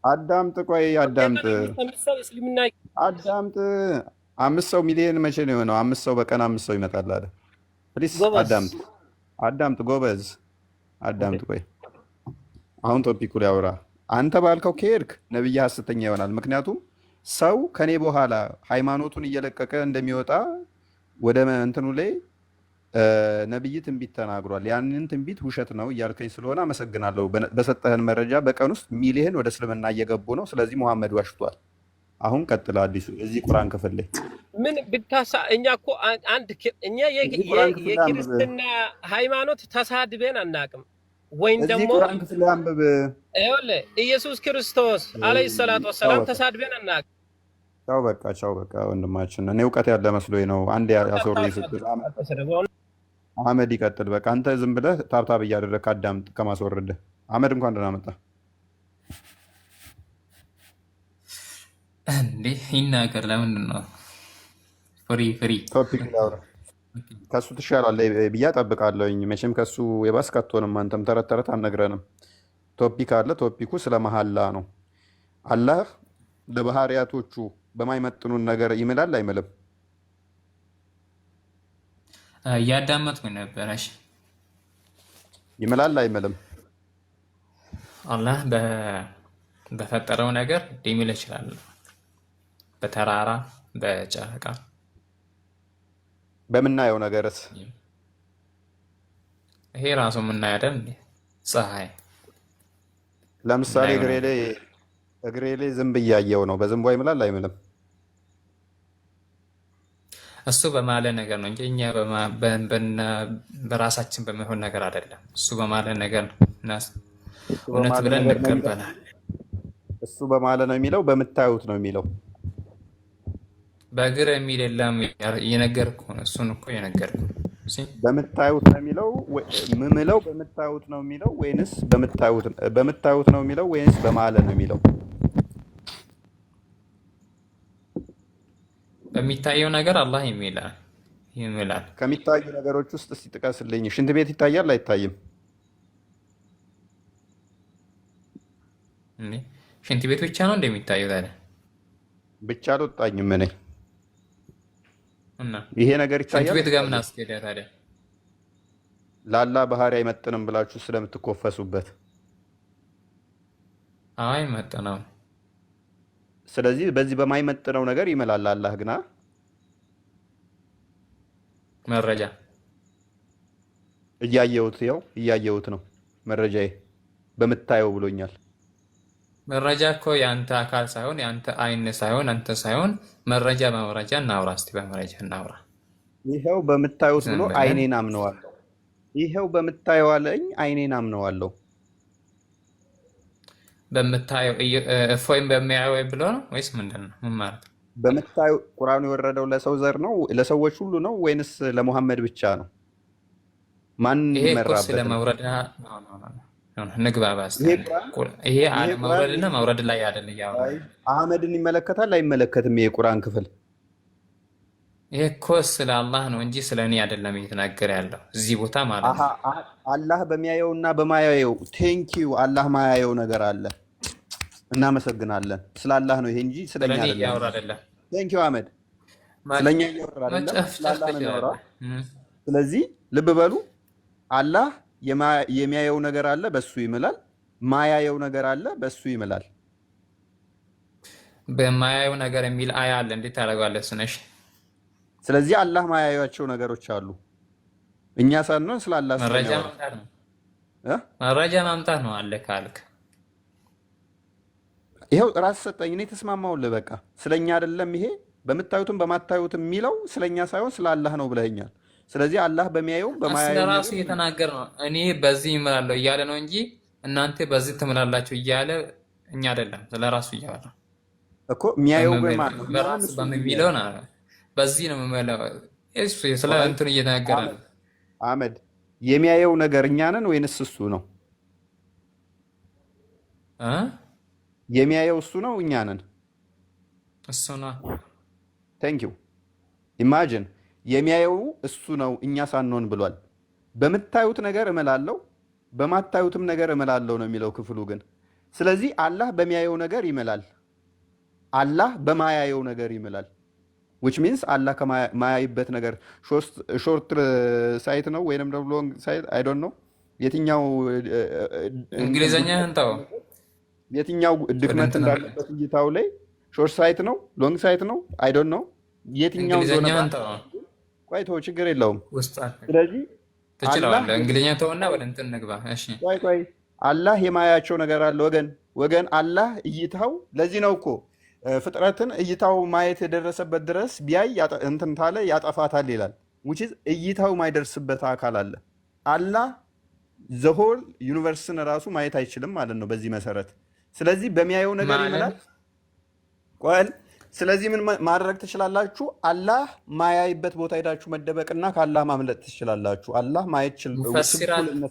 አዳምጥ፣ ቆይ አዳምጥ። 5 ሰው ሚሊዮን መቼ ነው የሆነው? 5 ሰው በቀን 5 ሰው ይመጣል አለ። ፕሊስ አዳምጥ ጎበዝ፣ አዳምጥ። ቆይ አሁን ቶፒኩ ላይ አውራ። አንተ ባልከው ከሄድክ ነብይ ሐሰተኛ ይሆናል። ምክንያቱም ሰው ከኔ በኋላ ሃይማኖቱን እየለቀቀ እንደሚወጣ ወደ እንትኑ ላይ ነብይ ትንቢት ተናግሯል። ያንን ትንቢት ውሸት ነው እያልከኝ ስለሆነ አመሰግናለሁ። በሰጠህን መረጃ በቀን ውስጥ ሚሊዮን ወደ እስልምና እየገቡ ነው። ስለዚህ መሐመድ ዋሽቷል። አሁን ቀጥል። አዲሱ እዚህ ቁርአን ክፍል ላይ ምን ብታሳ እኛ እኮ እኛ የክርስትና ሃይማኖት ተሳድበን አናቅም። ወይም ደግሞ ቁርአን ክፍል ላይ አንብብ። ይኸውልህ ኢየሱስ ክርስቶስ አለይሂ ሰላቱ ወሰላም ተሳድበን አናቅም። ቻው በቃ ወንድማችን፣ እኔ እውቀት ያለ መስሎኝ ነው። አንድ ያሶሩኝ ስትል አህመድ ይቀጥል። በቃ አንተ ዝም ብለህ ታብታብ እያደረግህ አዳምጥ ከማስወረድህ። አህመድ እንኳን ደህና መጣ። እንዴ ይናገር። ለምንድን ነው ፍሪ ቶፒክ ከሱ ትሻላለህ ብዬ እጠብቃለሁኝ። መቼም ከሱ የባስክ አትሆንም። አንተም ተረት ተረት አልነግረንም። ቶፒክ አለ። ቶፒኩ ስለ መሐላ ነው። አላህ ለባህሪያቶቹ በማይመጥኑን ነገር ይምላል አይምልም? እያዳመጥኩኝ ነበረሽ። ይምላል አይምልም? አላህ በፈጠረው ነገር ሊምል ይችላል። በተራራ በጨረቃ በምናየው ነገርስ? ይሄ ራሱ የምናየው አይደል? ፀሐይ ለምሳሌ እግሬ ላይ ዝንብ እያየው ነው። በዝንቧ ይምላል አይምልም? እሱ በማለ ነገር ነው እንጂ እኛ በራሳችን በሚሆን ነገር አይደለም። እሱ በማለ ነገር ነው። እውነት ብለን እንቀበላል። እሱ በማለ ነው የሚለው? በምታዩት ነው የሚለው? በእግር የሚል የለም። እየነገርኩ ነው። እሱን እኮ እየነገርኩ በምታዩት ነው የሚለው? ምምለው በምታዩት ነው የሚለው ወይንስ በምታዩት ነው የሚለው ወይንስ በማለ ነው የሚለው? በሚታየው ነገር አላህ ይምላል። ከሚታዩ ነገሮች ውስጥ እስቲ ጥቀስልኝ። ሽንት ቤት ይታያል አይታይም? ሽንት ቤት ብቻ ነው እንደሚታየው? ታዲያ ብቻ አልወጣኝም እኔ። ይሄ ነገር ይታያል? ሽንት ቤት ጋር ምን አስኬደ ታዲያ? ለአላህ ባህሪ አይመጥንም ብላችሁ ስለምትኮፈሱበት። አይመጥነውም። ስለዚህ በዚህ በማይመጥነው ነገር ይምላል አላህ ግና መረጃ እያየሁት ነው። መረጃዬ በምታየው ብሎኛል። መረጃ እኮ የአንተ አካል ሳይሆን የአንተ አይን ሳይሆን አንተ ሳይሆን መረጃ በመረጃ እናውራ። እስቲ በመረጃ እናውራ። ይኸው በምታዩት ብሎ አይኔን አምነዋለሁ። ይኸው በምታየው አለኝ፣ አይኔን አምነዋለሁ። በምታየው እፎይም በሚያየው ብሎ ነው ወይስ ምንድን ነው? ምን ማለት ነው? በምታየው ቁርአኑ የወረደው ለሰው ዘር ነው ለሰዎች ሁሉ ነው ወይንስ ለሙሐመድ ብቻ ነው? ማን ይመራበት? ስለ መውረድ ንግባባ። ይሄ መውረድና መውረድ ላይ አይደል? አህመድን ይመለከታል አይመለከትም? ይሄ ቁርአን ክፍል ይሄ እኮ ስለ አላህ ነው እንጂ ስለ እኔ አይደለም እየተናገረ ያለው እዚህ ቦታ ማለት ነው። አላህ በሚያየውና በማያየው ቴንኪው። አላህ ማያየው ነገር አለ። እናመሰግናለን። ስለ አላህ ነው ይሄ እንጂ ስለኛ አይደለም። ቴንኪው አህመድ። ስለኛ እያወራ አይደለም፣ ስለ አላህ ነው የሚያወራው። ስለዚህ ልብ በሉ። አላህ የሚያየው ነገር አለ፣ በሱ ይምላል። ማያየው ነገር አለ፣ በሱ ይምላል። በማያየው ነገር የሚል አያ አለ። እንዴት ታደርጋለህ ስነሽ? ስለዚህ አላህ ማያያቸው ነገሮች አሉ። እኛ ሳንሆን ስለ አላህ መረጃ ማምጣት ነው አለ ካልክ ይኸው ራስ ሰጠኝ። እኔ ተስማማሁልህ። በቃ ስለኛ አይደለም ይሄ በምታዩትም በማታዩትም የሚለው ስለኛ ሳይሆን ስለ አላህ ነው ብለኸኛል። ስለዚህ አላህ በሚያየው በማያየው ራሱ እየተናገር ነው። እኔ በዚህ ይምላለሁ እያለ ነው እንጂ እናንተ በዚህ ትምላላችሁ እያለ እኛ አይደለም ስለራሱ እያወራ እኮ የሚያየው ግን ማለት ነው። በራሱ በሚለው ነው። በዚህ ነው የምመለው። እሱ ስለ እንትን እየተናገረ ነው። አህመድ የሚያየው ነገር እኛ ነን ወይንስ እሱ ነው? የሚያየው እሱ ነው እኛ ነን? እሱ ነው። ቴንክ ዩ ኢማጂን የሚያየው እሱ ነው እኛ ሳንሆን ብሏል። በምታዩት ነገር እምላለሁ በማታዩትም ነገር እምላለሁ ነው የሚለው ክፍሉ ግን። ስለዚህ አላህ በሚያየው ነገር ይምላል፣ አላህ በማያየው ነገር ይምላል። which means አላህ ከማያይበት ነገር ሾርት ሳይት ነው ወይንም ደግሞ ሎንግ ሳይት አይ ዶንት ኖ የትኛው እንግሊዘኛ እንታው የትኛው ድክመት እንዳለበት እይታው ላይ ሾርት ሳይት ነው ሎንግ ሳይት ነው አይ ዶንት ኖ የትኛው እንግሊዘኛ እንታው ቆይቶ ችግር የለውም። ውስጣት ስለዚህ ትችላለህ። እንግሊዘኛ ተውና ወደ እንትን ንግባ። እሺ ቆይ አላህ የማያቸው ነገር አለ ወገን አላህ እይታው ለዚህ ነው እኮ ፍጥረትን እይታው ማየት የደረሰበት ድረስ ቢያይ እንትን ታለ ያጠፋታል ይላል። which is እይታው ማይደርስበት አካል አለ። አላህ ዘሆል ዩኒቨርስን ራሱ ማየት አይችልም ማለት ነው በዚህ መሰረት። ስለዚህ በሚያየው ነገር ይምላል። ቆል ስለዚህ ምን ማድረግ ትችላላችሁ? አላህ ማያይበት ቦታ ሄዳችሁ መደበቅና ከአላህ ማምለጥ ትችላላችሁ። አላህ ማየት ስንኩልነት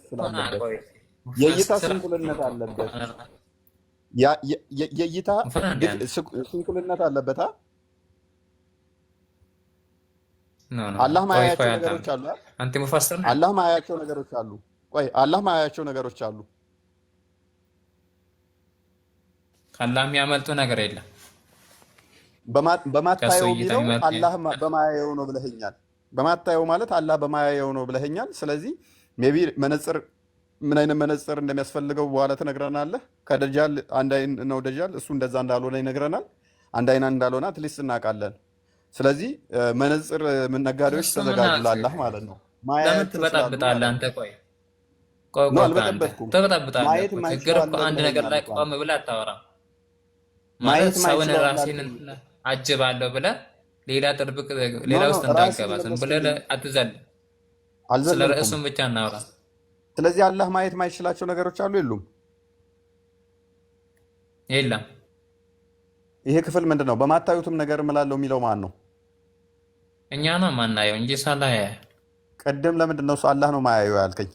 ስላለበት የእይታ ስንኩልነት አለበት። የእይታ ስንኩልነት አለበት። አላህ ማያያቸው ነገሮች አሉ። አላህ ማያያቸው ነገሮች አሉ። ቆይ አላህ ማያያቸው ነገሮች አሉ። ከአላህ የሚያመልጡ ነገር የለም። በማታየው የሚለው አላህ በማያየው ነው ብለኸኛል። በማታየው ማለት አላህ በማያየው ነው ብለኸኛል። ስለዚህ ሜቢ መነጽር ምን አይነት መነጽር እንደሚያስፈልገው በኋላ ትነግረናለህ። ከደጃል አንድ አይን ነው ደጃል፣ እሱ እንደዛ እንዳልሆነ ይነግረናል። አንድ አይና እንዳልሆነ አትሊስት እናውቃለን። ስለዚህ መነጽር ነጋዴዎች ተዘጋጁ ለአላህ ማለት ነው። ለምን ትበጣብጣለህ አንተ? ቆይ ትበጣብጣለህ። ችግር እኮ አንድ ነገር ላይ ቆም ብለህ አታወራም ማለት ሰውን ራሴን አጅባለሁ ብለህ ሌላ ጥብቅ ሌላ ውስጥ እንዳገባ ዝም ብለህ አትዘል። ስለ ርዕሱን ብቻ እናውራ። ስለዚህ አላህ ማየት ማይችላቸው ነገሮች አሉ የሉም? የለም። ይሄ ክፍል ምንድን ነው? በማታዩትም ነገር እምላለሁ የሚለው ማን ነው? እኛ ነው ማናየው እንጂ ሳላህ ያየ። ቅድም ለምንድን ነው አላህ ነው ማያየው ያልከኝ?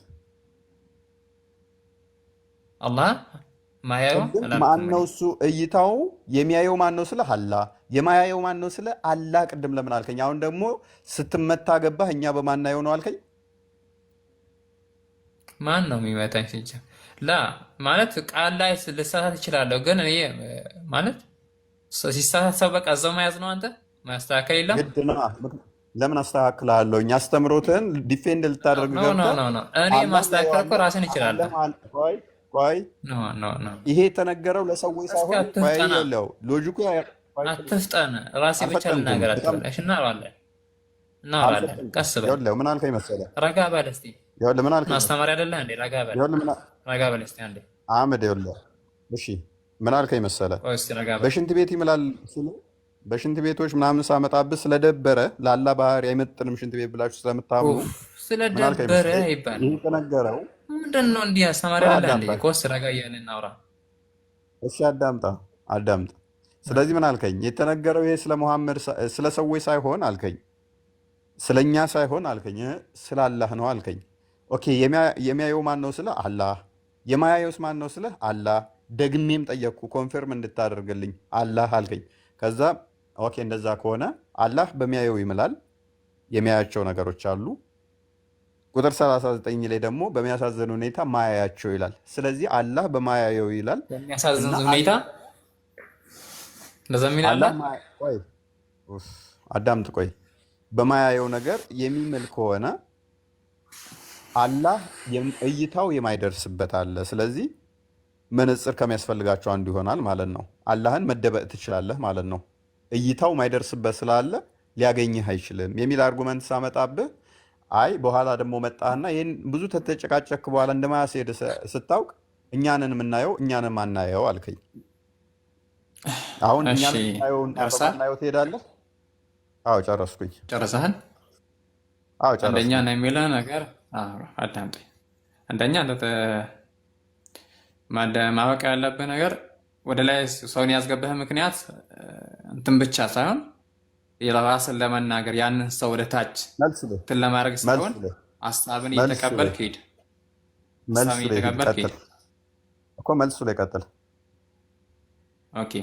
አላህ ማያየው ማን ነው? እሱ እይታው የሚያየው ማን ነው ስለ አላህ፣ የማያየው ማን ነው ስለ አላህ። ቅድም ለምን አልከኝ? አሁን ደግሞ ስትመታ ገባህ እኛ በማናየው ነው አልከኝ። ማን ነው የሚመታኝ? ሲጀ ላ ማለት ቃል ላይ ልሳሳት እችላለሁ፣ ግን እኔ ማለት ሲሳሳት ሰው በቃ እዛው መያዝ ነው። አንተ ማስተካከል የለም። ግድ ነው። ለምን አስተካክላለሁ? እኛ አስተምሮትን ዲፌንድ ልታደርግ ገብተህ እኔ ማስተካከል እኮ ራስን እችላለሁ። ቆይ ይሄ የተነገረው ለሰዎች ሳይሆን ሎጂኩ አትፍጠን። ራሴ ብቻ ልናገር አትበላሽ። እናወራለን ቀስ በል። ምን አልከኝ መሰለህ? ረጋ በል እስኪ። ማስተማሪ አይደለህ እንዴ? ረጋ በል እስኪ አንዴ አህመድ። እሺ ምን አልከኝ መሰለህ? በሽንት ቤት ይምላል ስለ በሽንት ቤቶች ምናምን ሳመጣብህ ስለደበረ ላላ ባህሪ አይመጥንም ሽንት ቤት ብላችሁ ስለምታምኑ ስለደበረ ይባላል። ይህ የተነገረው ምንድን ነው? እንዲህ አስተማሪ አይደለህ እንዴ? ኮስ ረጋ እያልን እናውራ። እሺ አዳምጣ። ስለዚህ ምን አልከኝ? የተነገረው ይሄ ስለ ሙሐመድ ስለ ሰዎች ሳይሆን አልከኝ፣ ስለኛ ሳይሆን አልከኝ፣ ስለ አላህ ነው አልከኝ። ኦኬ የሚያየው ማን ነው ስለ አላህ፣ የማያየውስ ማን ነው ስለ አላህ። ደግሜም ጠየቅኩ ኮንፈርም እንድታደርግልኝ አላህ አልከኝ። ከዛ ኦኬ እንደዛ ከሆነ አላህ በሚያየው ይምላል፣ የሚያያቸው ነገሮች አሉ። ቁጥር 39 ላይ ደግሞ በሚያሳዝን ሁኔታ ማያያቸው ይላል። ስለዚህ አላህ በማያየው ይላል። በሚያሳዝን ሁኔታ እንደዛ የሚል አለ። አዳምጥ ቆይ። በማያየው ነገር የሚምል ከሆነ አላህ እይታው የማይደርስበት አለ። ስለዚህ መነጽር ከሚያስፈልጋቸው አንዱ ይሆናል ማለት ነው። አላህን መደበቅ ትችላለህ ማለት ነው። እይታው ማይደርስበት ስላለ ሊያገኝህ አይችልም የሚል አርጉመንት ሳመጣብህ፣ አይ በኋላ ደግሞ መጣህና ይህን ብዙ ተጨቃጨክ በኋላ እንደማያስሄድ ስታውቅ እኛንን የምናየው እኛንን ማናየው አልከኝ። አሁን እኛንን የምናየው ትሄዳለህ። አዎ ጨረስኩኝ። ጨረሰሃል? አዎ ጨረስኩኝ። አንደኛ ነው የሚለው ነገር አዳምጠኝ። አንደኛ ማወቅ ያለብህ ነገር ወደ ላይ ሰውን ያስገባህ ምክንያት እንትን ብቻ ሳይሆን የራስን ለመናገር ያንን ሰው ወደ ታች እንትን ለማድረግ ሳይሆን ሀሳብን እየተቀበልክ ሂድ። ሀሳብን እየተቀበልክ ሂድ እኮ መልሱ ላይ ቀጥል። ኦኬ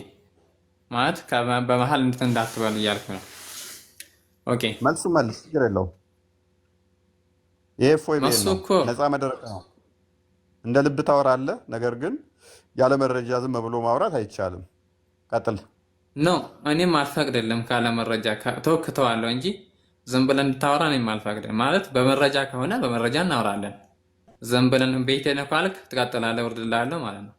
ማለት በመሀል እንትን እንዳትበል እያልኩ ነው። ኦኬ መልሱ መልስ፣ ችግር የለውም። ይሄ ፎይ ቤል ነው፣ ነፃ መድረክ ነው። እንደ ልብ ታወራለህ፣ ነገር ግን ያለ መረጃ ዝም ብሎ ማውራት አይቻልም። ቀጥል። ኖ እኔም አልፈቅድልም። ካለ መረጃ ተወክተዋለሁ እንጂ ዝም ብለን እንድታወራ እኔም አልፈቅድም። ማለት በመረጃ ከሆነ በመረጃ እናወራለን። ዝም ብለን ቤቴ ነው ካልክ ትቀጥላለህ፣ እወርድልሃለሁ ማለት ነው።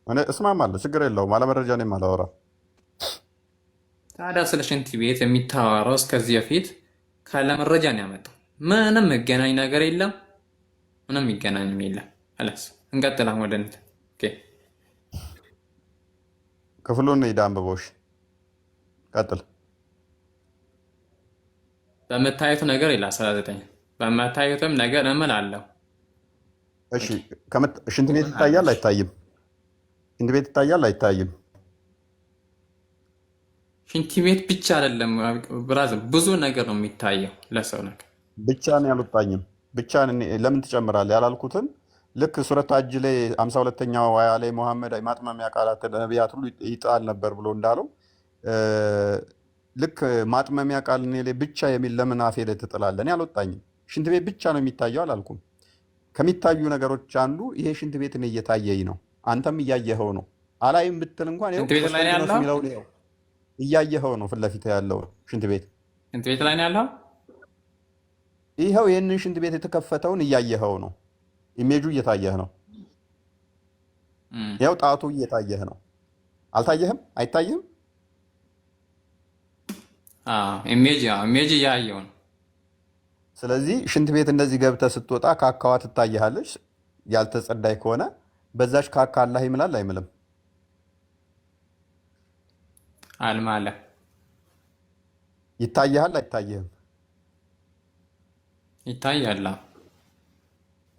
እኔ እስማማለሁ፣ ችግር የለውም። አለ መረጃ እኔም አላወራም። ታዲያ ስለ ሽንት ቤት የሚታወራው እስከዚህ በፊት ካለ መረጃ ነው ያመጣው። ምንም የሚገናኝ ነገር የለም፣ ምንም የሚገናኝም የለም። አለስ እንቀጥላለን ወደ እንትን። ኦኬ ክፍሉን ሂድ አንብቦሽ ቀጥል። በምታዩት ነገር ይላል 19 በምታዩትም ነገር እምላለሁ። እሺ ሽንት ቤት ይታያል አይታይም? ሽንት ቤት ይታያል አይታይም? ሽንት ቤት ብቻ አይደለም ብራዘር፣ ብዙ ነገር ነው የሚታየው ለሰው ነገር። ብቻን ያልወጣኝም ብቻን ለምን ትጨምራለህ? ያላልኩትን ልክ ሱረት ሀጅ ላይ 52ኛው አያ ላይ ሙሐመድ ማጥመሚያ ቃላት ነቢያት ሁሉ ይጣል ነበር ብሎ እንዳለው ልክ ማጥመሚያ ቃል እኔ ላይ ብቻ የሚል ለምን አፌ ላይ ትጥላለህ? እኔ አልወጣኝም። ሽንት ቤት ብቻ ነው የሚታየው አላልኩም። ከሚታዩ ነገሮች አንዱ ይሄ ሽንት ቤት እኔ እየታየኝ ነው፣ አንተም እያየኸው ነው። አላይም ብትል እንኳን እያየኸው ነው። ፊት ለፊት ያለው ሽንት ቤት ሽንት ቤት ላይ ነው ያለው። ይኸው ይህንን ሽንት ቤት የተከፈተውን እያየኸው ነው። ኢሜጁ እየታየህ ነው። ያው ጣቱ እየታየህ ነው። አልታየህም? አይታየህም? ኢሜጅ እያየው ነው። ስለዚህ ሽንት ቤት እንደዚህ ገብተህ ስትወጣ ካካዋ ትታይሃለች። ያልተጸዳይ ከሆነ በዛች ካካ አላህ ይምላል አይምልም? አልማለ ይታይሃል አይታይህም? ይታያል።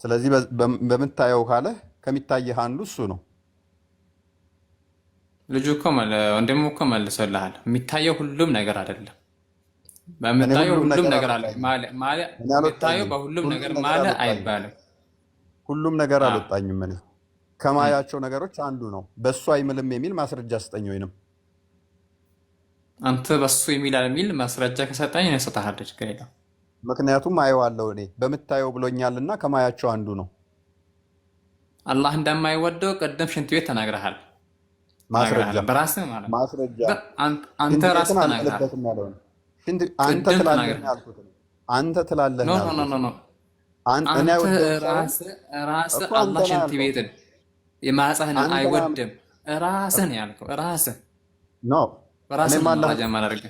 ስለዚህ በምታየው ካለ ከሚታየህ አንዱ እሱ ነው። ልጁ እኮ ወንድሙ እኮ መልሶልሃል። የሚታየው ሁሉም ነገር አይደለም። በምታየው ሁሉም ነገር አለ ማለት የምታየው በሁሉም ነገር ማለት አይባልም። ሁሉም ነገር አልወጣኝም። እኔ ከማያቸው ነገሮች አንዱ ነው። በሱ አይምልም የሚል ማስረጃ ስጠኝ። ወይንም አንተ በሱ የሚላል የሚል ማስረጃ ከሰጠኝ እኔ እሰጥሃለሁ፣ ችግር የለም። ምክንያቱም አየዋለሁ እኔ በምታየው ብሎኛልና ከማያቸው አንዱ ነው። አላህ እንደማይወደው ቅድም ሽንት ቤት ተናግረሃል። ማስረጃ በራስህ ማለት ነው። ማስረጃ አንተ ራስህ ተናግረሃል። አንተ ትላለህ። ራስህ አላህ ሽንት ቤትን የማህፀንን አይወድም። ራስህ ነው ያልከው። ራስህ ነው። ራስህ መረጃ ማድረግ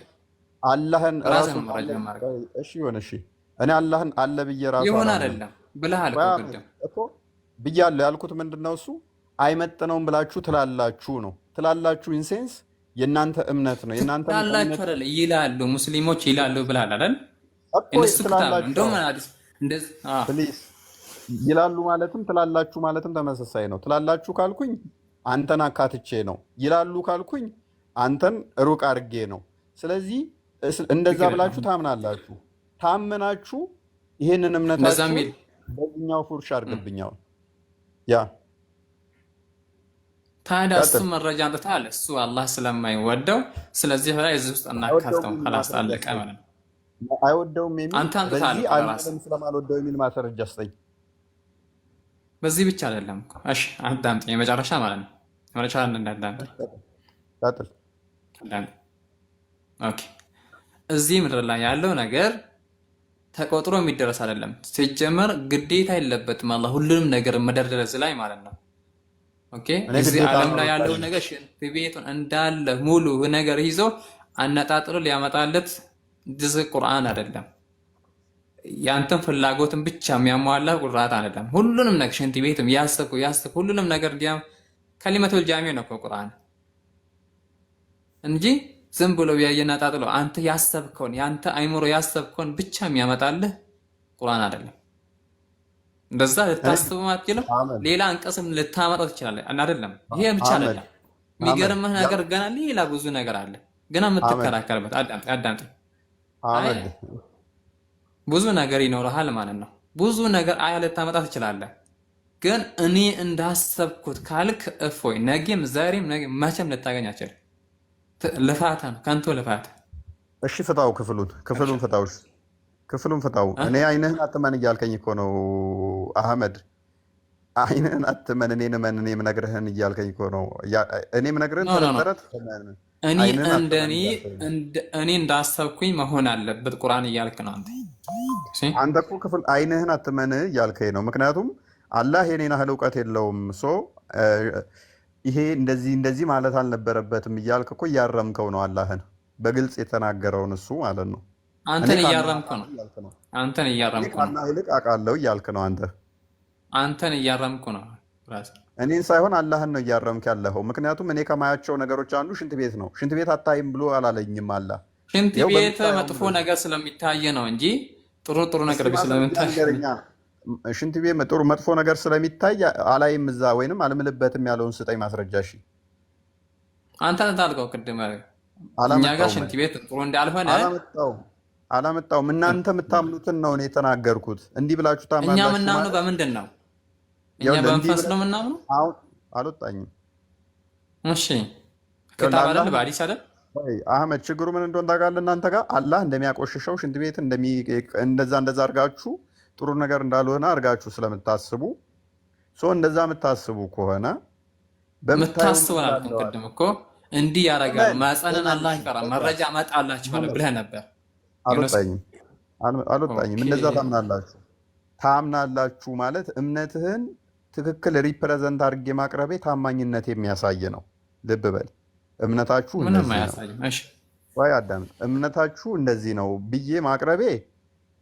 አላህን ራስህ መረጃ ማድረግ። እሺ ይሁን። እሺ እኔ አላህን አለ ብዬ ራሱ ይሁን አይደለም ብለሃል እኮ ብያለሁ። ያልኩት ምንድነው? እሱ አይመጥነውም ብላችሁ ትላላችሁ ነው። ትላላችሁ ኢንሴንስ የእናንተ እምነት ነው። የእናንተ ትላላችሁ አይደል? ይላሉ ሙስሊሞች ይላሉ ብለሃል አይደል? እነሱ ክታብ እንደውም ፕሊዝ ይላሉ ማለትም ትላላችሁ ማለትም ተመሳሳይ ነው። ትላላችሁ ካልኩኝ አንተን አካትቼ ነው። ይላሉ ካልኩኝ አንተን ሩቅ አድርጌ ነው። ስለዚህ እንደዛ ብላችሁ ታምናላችሁ። ታምናችሁ ይህንን እምነታችሁ በዚህኛው ፉርሽ አድርግብኛው። ያ ታዲያ እሱ መረጃ አንጥታል። እሱ አላህ ስለማይወደው ስለዚህ ላይ እዚህ ውስጥ እናካተው ካላስጣለቀ ማለት ነው። አይወደውም የሚል አንተ አንጥታል። ስለማልወደው የሚል ማስረጃ ስጠኝ። በዚህ ብቻ አይደለም እኮ። እሺ አዳምጥ፣ የመጨረሻ ማለት ነው። የመጨረሻ እንዳዳምጥ ቀጥል። ኦኬ እዚህ ምድር ላይ ያለው ነገር ተቆጥሮ የሚደረስ አይደለም። ሲጀመር ግዴታ የለበትም አላህ ሁሉንም ነገር መደርደረዝ ላይ ማለት ነው። ኦኬ እዚህ ዓለም ላይ ያለው ነገር ሽንት ቤቱን እንዳለ ሙሉ ነገር ይዞ አነጣጥሮ ሊያመጣለት ድዝቅ ቁርአን አይደለም። ያንተን ፍላጎትን ብቻ የሚያሟላ ቁርአን አይደለም። ሁሉንም ነገር ሽንት ቤትም ያስኩ ሁሉንም ነገር ከሊመቱል ጃሚ ነው ቁርአን እንጂ ዝም ብሎ ያየናጣጥሎ አንተ ያሰብከውን ያንተ አይምሮ ያሰብከውን ብቻ የሚያመጣልህ ቁርአን አይደለም። እንደዛ እኔ ልታስብም አትችልም። አህመድ ሌላ አንቀጽም ልታመጣ ትችላለህ። አይደለም ይሄ ብቻ አህመድ አይደለም። አህመድ የሚገርምህ ነገር ገና ሌላ ብዙ ነገር አለ። ገና አህመድ የምትከራከርበት አዳምጥ። አይ አህመድ ብዙ ነገር ይኖርሃል ማለት ነው። ብዙ ነገር አያ ልታመጣ ትችላለህ። ግን እኔ እንዳሰብኩት ካልክ እፎይ ነገም ዛሬም መቼም ልታገኝ አትችልም። ልፋታ ነው፣ ከንቱ ልፋት። እሺ ፍታው፣ ክፍሉን ፍታው፣ ክፍሉን ፍታው። እኔ አይንህን አትመን እያልከኝ እኮ ነው አህመድ። አይንህን አትመን፣ እኔን እመን፣ እኔ የምነግርህን እያልከኝ እኮ ነው። እኔ የምነግርህን ተረት እኔ አይንህን እንደኔ አትመን እያልከኝ እኔ እንዳሰብኩኝ መሆን አለበት ቁርአን እያልክ ነው አንተ። አንተ እኮ ክፍል አይንህን አትመን እያልከኝ ነው። ምክንያቱም አላህ የኔን ያህል እውቀት የለውም ይሄ እንደዚህ ማለት አልነበረበትም እያልክ እኮ እያረምከው ነው አላህን በግልጽ የተናገረውን እሱ ማለት ነው። አንተን እያረምኩ ነው። አንተን እያረምኩ ነው። ከአላህ ይልቅ አውቃለሁ እያልክ ነው አንተን እያረምኩ ነው። እኔን ሳይሆን አላህን ነው እያረምክ ያለኸው። ምክንያቱም እኔ ከማያቸው ነገሮች አንዱ ሽንት ቤት ነው። ሽንት ቤት አታይም ብሎ አላለኝም አላህ። ሽንት ቤት መጥፎ ነገር ስለሚታይ ነው እንጂ ጥሩ ነገር ስለሚታይ ሽንት ቤት መጥፎ ነገር ስለሚታይ አላይም እዛ ወይንም አልምልበትም ያለውን ስጠኝ ማስረጃ። እሺ አንተ ታልከው ቅድም እኛ ጋር ሽንት ቤት ጥሩ እንዳልሆነ አላመጣውም። እናንተ የምታምኑትን ነው እኔ የተናገርኩት። እንዲህ ብላችሁ ታምናላችሁ። እኛ የምናምነው በምንድን ነው? እኛ በመንፈስ ነው የምናምነው። አሁን አልወጣኝም። እሺ ክታብ አይደል በሐዲስ አይደል? አህመድ ችግሩ ምን እንደሆነ ታውቃለህ? እናንተ ጋር አላህ እንደሚያቆሽሸው ሽንት ቤት እንደዛ አድርጋችሁ ጥሩ ነገር እንዳልሆነ አድርጋችሁ ስለምታስቡ እንደዛ የምታስቡ ከሆነ በምታስቡ አልኩኝ። ቅድም እኮ እንዲህ ያደርጋል ማጸንን አላህ ይቀራል መረጃ አመጣላችኋለሁ ብለህ ነበር። አልወጣኝም። እንደዛ ታምናላችሁ ማለት እምነትህን ትክክል ሪፕሬዘንት አድርጌ ማቅረቤ ታማኝነት የሚያሳይ ነው። ልብ በል እምነታችሁ ወይ አዳምጥ፣ እምነታችሁ እንደዚህ ነው ብዬ ማቅረቤ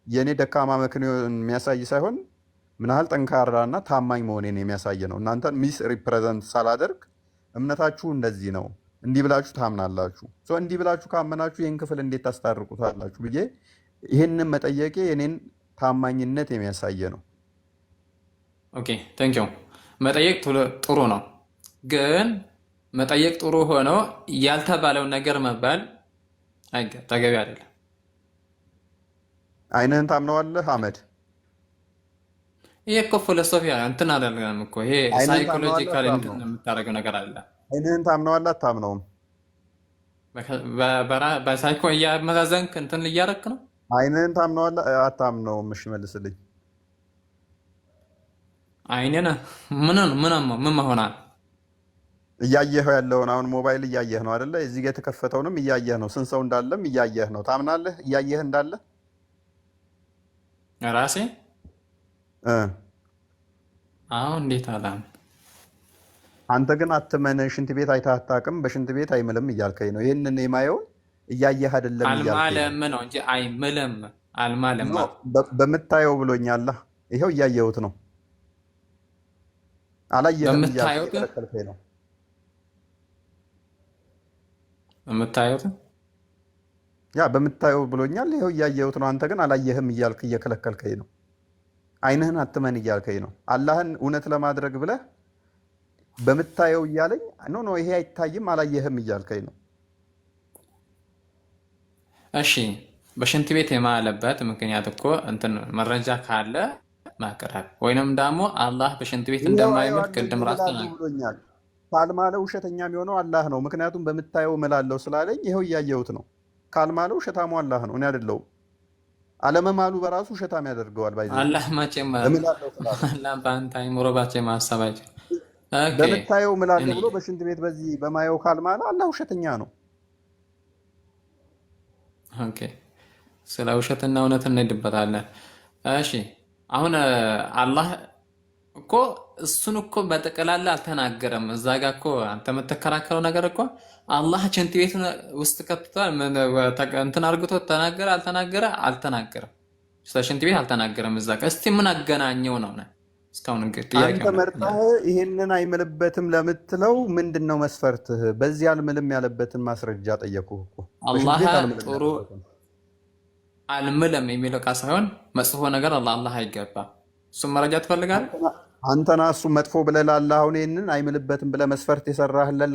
የእኔ ደካማ መክንዮን የሚያሳይ ሳይሆን ምን ያህል ጠንካራና ታማኝ መሆኔን የሚያሳይ ነው። እናንተን ሚስ ሪፕሬዘንት ሳላደርግ እምነታችሁ እንደዚህ ነው እንዲህ ብላችሁ ታምናላችሁ። እንዲህ ብላችሁ ካመናችሁ ይህን ክፍል እንዴት ታስታርቁታላችሁ ብዬ ይህንን መጠየቄ የኔን ታማኝነት የሚያሳይ ነው። ኦኬ ቴንክ ዩ። መጠየቅ ጥሩ ነው፣ ግን መጠየቅ ጥሩ ሆኖ ያልተባለው ነገር መባል ተገቢ አይደለም። አይንህን ታምነዋለህ አህመድ? ይሄ እኮ ፊሎሶፊያ እንትን አይደለም እኮ ይሄ ሳይኮሎጂካል የምታደርገው ነገር አለ። አይንህን ታምነዋለህ አታምነውም? በሳይኮ እያመዛዘንክ እንትን እያደረክ ነው። አይንህን ታምነዋለህ አታምነውም? እሺ መልስልኝ። አይንን ምን መሆናል? እያየኸው ያለውን አሁን ሞባይል እያየህ ነው አይደለ? እዚህ ጋር የተከፈተውንም እያየህ ነው። ስንት ሰው እንዳለም እያየህ ነው። ታምናለህ እያየህ እንዳለ ራሴ አሁን እንዴት አላም? አንተ ግን አትመን። ሽንት ቤት አይተህ አታውቅም፣ በሽንት ቤት አይምልም እያልከኝ ነው። ይህንን የማየውን እያየህ አይደለም አልማለም ነው እንጂ አይምልም። አልማለም በምታየው ብሎኛል። ይኸው እያየሁት ነው። አላየህም እያልከኝ ነው። በምታዩት በምታየው ብሎኛል። ይኸው እያየሁት ነው። አንተ ግን አላየህም እያልክ እየከለከልከኝ ነው። አይንህን አትመን እያልከኝ ነው። አላህን እውነት ለማድረግ ብለህ በምታየው እያለኝ ኖ ይሄ አይታይም አላየህም እያልከኝ ነው። እሺ በሽንት ቤት የማለበት ምክንያት እኮ እንትን መረጃ ካለ ማቅረብ ወይንም ደግሞ አላህ በሽንት ቤት እንደማይምል ቅድም ራስ ብሎኛል። ካልማለ ውሸተኛ የሚሆነው አላህ ነው። ምክንያቱም በምታየው እምላለሁ ስላለኝ ይኸው እያየሁት ነው። ካልማለ ውሸታሙ አላህ ነው፣ እኔ አይደለሁም። አለመማሉ በራሱ ውሸታም ያደርገዋል። አላህ መቼም አላህ በአንተ አይምሮ ባቼ ማሰባቸው በምታየው እምላለሁ ብሎ በሽንት ቤት በዚህ በማየው ካልማለ አላህ ውሸተኛ ነው። ኦኬ ስለ ውሸትና እውነት እንሄድበታለን። እሺ አሁን አላህ እኮ እሱን እኮ በጠቅላላ አልተናገረም። እዛ ጋ እኮ አንተ የምትከራከረው ነገር እኮ አላህ ሽንት ቤት ውስጥ ከትቷል እንትን አርግቶ ተናገረ አልተናገረም። ስለ ሽንት ቤት አልተናገረም እዛ ጋ። እስቲ ምን አገናኘው ነው እስካሁን ጥያቄ። አንተ መርጠህ ይሄንን አይምልበትም ለምትለው ምንድን ነው መስፈርትህ? በዚህ አልምልም ያለበትን ማስረጃ ጠየቁህ እኮ። አላህ ጥሩ አልምልም የሚለው ቃል ሳይሆን መጥፎ ነገር አላህ አይገባም። እሱም መረጃ ትፈልጋለህ? አንተና እሱ መጥፎ ብለህ ላላህ አሁን ይህንን አይምልበትም ብለህ መስፈርት የሰራህለት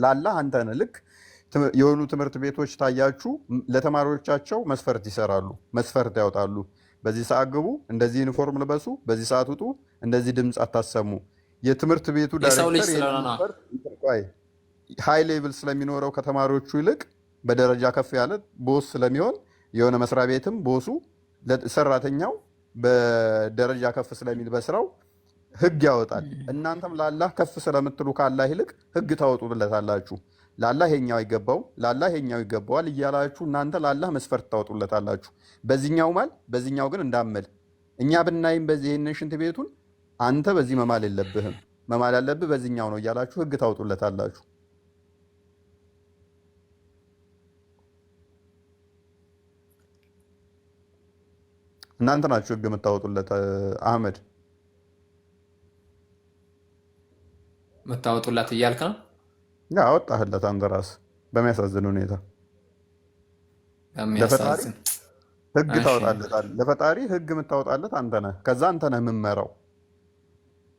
ላላህ አንተ ነህ። ልክ የሆኑ ትምህርት ቤቶች ታያችሁ ለተማሪዎቻቸው መስፈርት ይሰራሉ፣ መስፈርት ያወጣሉ። በዚህ ሰዓት ግቡ፣ እንደዚህ ዩኒፎርም ልበሱ፣ በዚህ ሰዓት ውጡ፣ እንደዚህ ድምፅ አታሰሙ። የትምህርት ቤቱ የሰው ልጅ ዳይሬክተር ስለሆነ ነው። ሃይ ሌቭል ስለሚኖረው ከተማሪዎቹ ይልቅ በደረጃ ከፍ ያለ ቦስ ስለሚሆን የሆነ መስሪያ ቤትም ቦሱ ሰራተኛው በደረጃ ከፍ ስለሚል በስራው ህግ ያወጣል። እናንተም ላላህ ከፍ ስለምትሉ ካላህ ይልቅ ህግ ታወጡለታላችሁ። ላላህ ይሄኛው አይገባውም፣ ላላህ ይሄኛው ይገባዋል እያላችሁ እናንተ ላላህ መስፈርት ታወጡለታላችሁ። በዚህኛው ማል፣ በዚህኛው ግን እንዳመል። እኛ ብናይም በዚህ ይህንን ሽንት ቤቱን አንተ በዚህ መማል የለብህም፣ መማል ያለብህ በዚህኛው ነው እያላችሁ ህግ ታወጡለታላችሁ። እናንተ ናችሁ ህግ የምታወጡለት። አህመድ የምታወጡላት እያልክ ነው? አወጣህለት አንተ ራስህ። በሚያሳዝን ሁኔታ ለፈጣሪ የሚያሳዝን። ህግ እሺ ታወጣለታል። ለፈጣሪ ህግ የምታወጣለት አንተ ነህ። ከዛ አንተ ነህ የምመራው።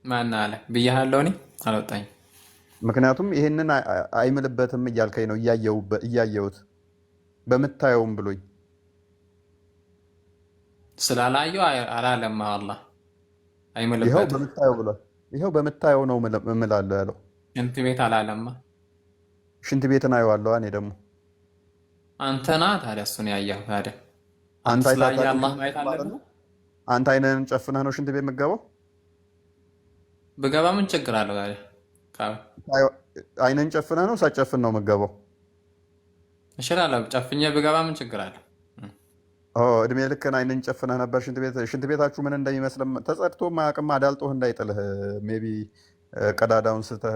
ማን አለ ብያለሁ? እኔ አልወጣኝም። ምክንያቱም ይሄንን አይምልበትም እያልከኝ ነው እያየሁት በምታየውም ብሎኝ ስላላየው አላለም አላህ ይኸው አይምልበትም። በምታየው ብሏል። ይኸው በምታየው ነው እምላለሁ ያለው። ሽንት ቤት አላለማ። ሽንት ቤትን አየዋለሁ። እኔ ደግሞ አንተና ታዲያ እሱን ያየው ታዲያ አንተ አንተ ስላየ አይታታል አላህ ማየት ማለት አለበት? ነው። አንተ አይንህን ጨፍነህ ነው ሽንት ቤት የምትገባው? ብገባ ምን ችግር አለው ታዲያ? አይንህን ጨፍነህ ነው ሳጨፍን ነው የምትገባው? እችላለሁ ጨፍኜ ብገባ ምን ችግር አለው? እድሜ ልክን አይንን ጨፍነህ ነበር ሽንት ቤት። ሽንት ቤታችሁ ምን እንደሚመስል ተጸድቶ ማያውቅም። አዳልጦህ እንዳይጥልህ ሜይ ቢ ቀዳዳውን ስተህ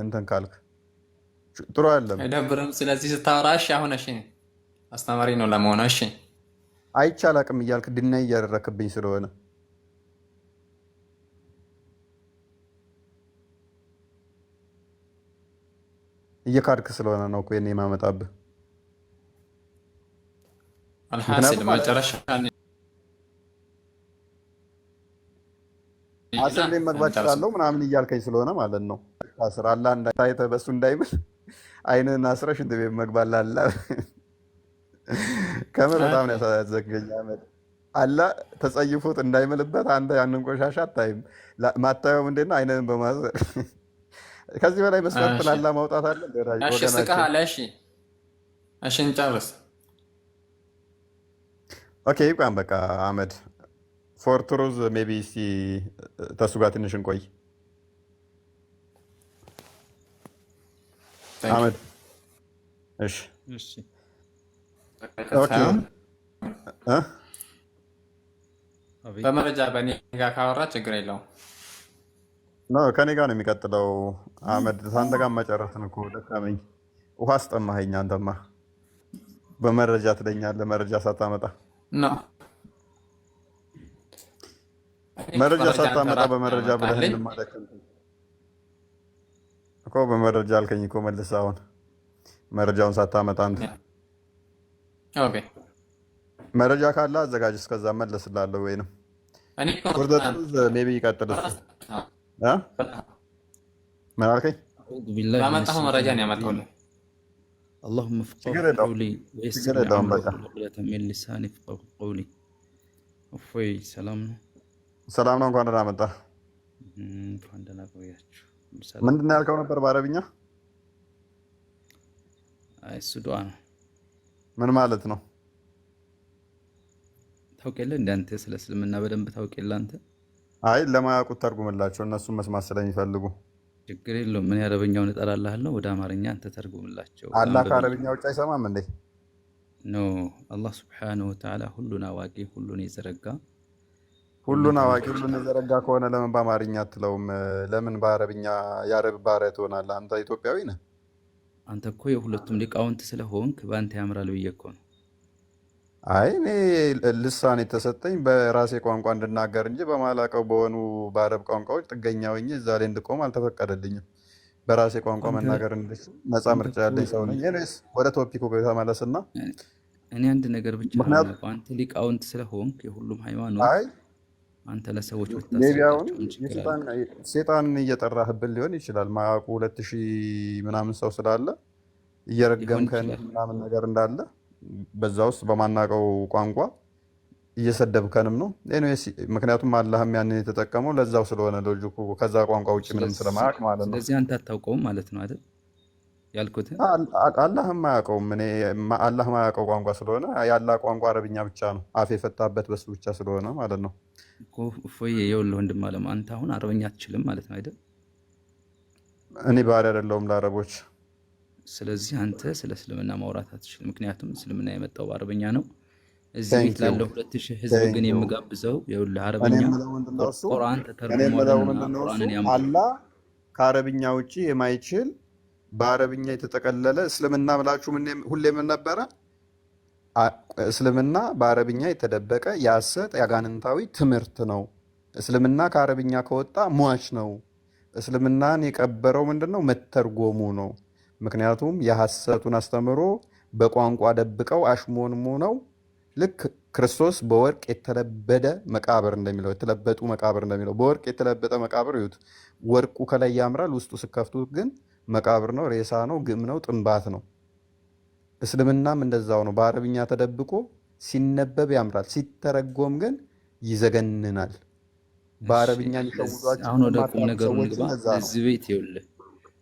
እንትን ካልክ ጥሩ አይደለም። አይደብርም? ስለዚህ ስታወራ እሺ፣ አሁን እሺ፣ አስተማሪ ነው ለመሆኑ እሺ፣ አይቻል አቅም እያልክ ድናይ እያደረክብኝ ስለሆነ እየካድክ ስለሆነ ነው እኮ የኔ የማመጣብህ። አልሐሲል መጨረሻ አስር ላይ መግባት እችላለሁ ምናምን እያልከኝ ስለሆነ ማለት ነው። አስር አላህ እንዳይተ በሱ እንዳይምል አይንን አስረህ ሽንት ቤት መግባት ላላ ከምር በጣም ነው ያዘገኝ። አመድ አላህ ተጸይፎት እንዳይምልበት አንተ ያንን ቆሻሻ አታይም። ማታየው ምንድን ነው? አይንህን በማሰር ከዚህ በላይ መስፈርት ላላ ማውጣት አለ? እሺ ስቀሃል። እሺ እሺ እንጨርስ። ኦኬ ይቋም በቃ አህመድ ፎር ትሩዝ ሜይ ቢ እስኪ ተሱ ጋር ትንሽ እንቆይ። አህመድ እሺ ኦኬ በመረጃ በእኔ ጋር ካወራ ችግር የለውም። ከኔ ጋር ነው የሚቀጥለው። አህመድ አንተ ጋር መጨረስን እኮ ደካመኝ። ውሃ አስጠማኸኝ። አንተማ በመረጃ ትለኛለህ፣ መረጃ ሳታመጣ መረጃ ሳታመጣ በመረጃ ብለህ ማለት እኮ በመረጃ አልከኝ እኮ መልስ። አሁን መረጃውን ሳታመጣ አንተ መረጃ ካለ አዘጋጅ፣ እስከዛ መለስላለሁ። ወይንም ሜይ ቢ ይቀጥል እሱ። ምን አልከኝ? ባመጣኸው መረጃ ነው ያመጣሁልህ። اللهم افقه قولي ويسر لي امري عقدة من لساني افقه قولي. እፎይ ሰላም ነው? ሰላም ነው። እንኳን ደህና መጣህ። እንኳን ደህና ቆያችሁ። ምንድን ነው ያልከው ነበር በአረብኛ? አይ እሱ ዱዓ ነው። ምን ማለት ነው? ታውቂያለህ እንደ አንተ ስለ እስልምና በደንብ ታውቂያለህ አንተ? አይ ለማያውቁት ተርጉምላቸው፣ እነሱም መስማት ስለሚፈልጉ። ችግር የለውም። ምን አረበኛውን እጠራልሃለሁ፣ ወደ አማርኛ አንተ ተርጉምላቸው። አላህ ከአረብኛ ውጭ አይሰማም እንዴ? ኖ አላህ ሱብሓነሁ ወተዓላ ሁሉን አዋቂ፣ ሁሉን የዘረጋ ሁሉን አዋቂ፣ ሁሉን የዘረጋ ከሆነ ለምን በአማርኛ አትለውም? ለምን በአረብኛ የአረብ ባሪያ ትሆናለህ? አንተ ኢትዮጵያዊ ነህ። አንተ እኮ የሁለቱም ሊቃውንት ስለሆንክ በአንተ ያምራል ብዬ እኮ ነው። አይ እኔ ልሳን የተሰጠኝ በራሴ ቋንቋ እንድናገር እንጂ በማላውቀው በሆኑ በአረብ ቋንቋዎች ጥገኛ ሆኜ እዛ ላይ እንድቆም አልተፈቀደልኝም። በራሴ ቋንቋ መናገር እንድችል ነፃ ምርጫ ያለኝ ሰው ነኝ። እኔስ ወደ ቶፒኩ ተመለስና እኔ አንድ ነገር ብቻ ነው። አንተ ሊቃውንት ስለሆንክ የሁሉም ሃይማኖት አንተ ለሰዎች ሌቢያውን ብታስረዳቸው ምን ችግር አለ? ሴጣንን እየጠራህብን ሊሆን ይችላል። ማያውቁ 2000 ምናምን ሰው ስላለ ሊሆን እየረገምከን ይችላል። ምናምን ነገር እንዳለ በዛ ውስጥ በማናውቀው ቋንቋ እየሰደብከንም ነው። ኤኒዌይስ ምክንያቱም አላህም ያንን የተጠቀመው ለዛው ስለሆነ ሎጂኩ ከዛ ቋንቋ ውጭ ምንም ስለማያውቅ ማለት ነው። ስለዚህ አንተ አታውቀውም ማለት ነው አይደል? ያልኩትን አላህም አያውቀውም። አላህ ማያውቀው ቋንቋ ስለሆነ ያላ ቋንቋ አረብኛ ብቻ ነው። አፍ የፈታበት በሱ ብቻ ስለሆነ ማለት ነው። እኮ እፎይ፣ የወለ ወንድም አለም አንተ አሁን አረበኛ አትችልም ማለት ነው አይደል? እኔ ባሪያ አይደለሁም ለአረቦች። ስለዚህ አንተ ስለ እስልምና ማውራት አትችልም። ምክንያቱም እስልምና የመጣው በአረበኛ ነው። እዚህ ቤት ላለው 2000 ህዝብ ግን የምጋብዘው የውልህ አረበኛ ቁርአን ተተርጉሟልና ቁርአንን ያምጡ። አላህ ከአረብኛ ውጭ የማይችል በአረብኛ የተጠቀለለ እስልምና ብላችሁ ሁሌ ምን ነበረ? እስልምና በአረብኛ የተደበቀ የሐሰት ያጋንንታዊ ትምህርት ነው። እስልምና ከአረብኛ ከወጣ ሟች ነው። እስልምናን የቀበረው ምንድነው? መተርጎሙ ነው። ምክንያቱም የሐሰቱን አስተምሮ በቋንቋ ደብቀው አሽሞንሙ ነው። ልክ ክርስቶስ በወርቅ የተለበደ መቃብር እንደሚለው የተለበጡ መቃብር እንደሚለው በወርቅ የተለበጠ መቃብር ይዩት። ወርቁ ከላይ ያምራል፣ ውስጡ ስከፍቱት ግን መቃብር ነው፣ ሬሳ ነው፣ ግም ነው፣ ጥንባት ነው። እስልምናም እንደዛው ነው። በአረብኛ ተደብቆ ሲነበብ ያምራል፣ ሲተረጎም ግን ይዘገንናል። በአረብኛ አሁን ወደ ቁም ነገሩ እንግባ። እዚህ ቤት ይኸውልህ፣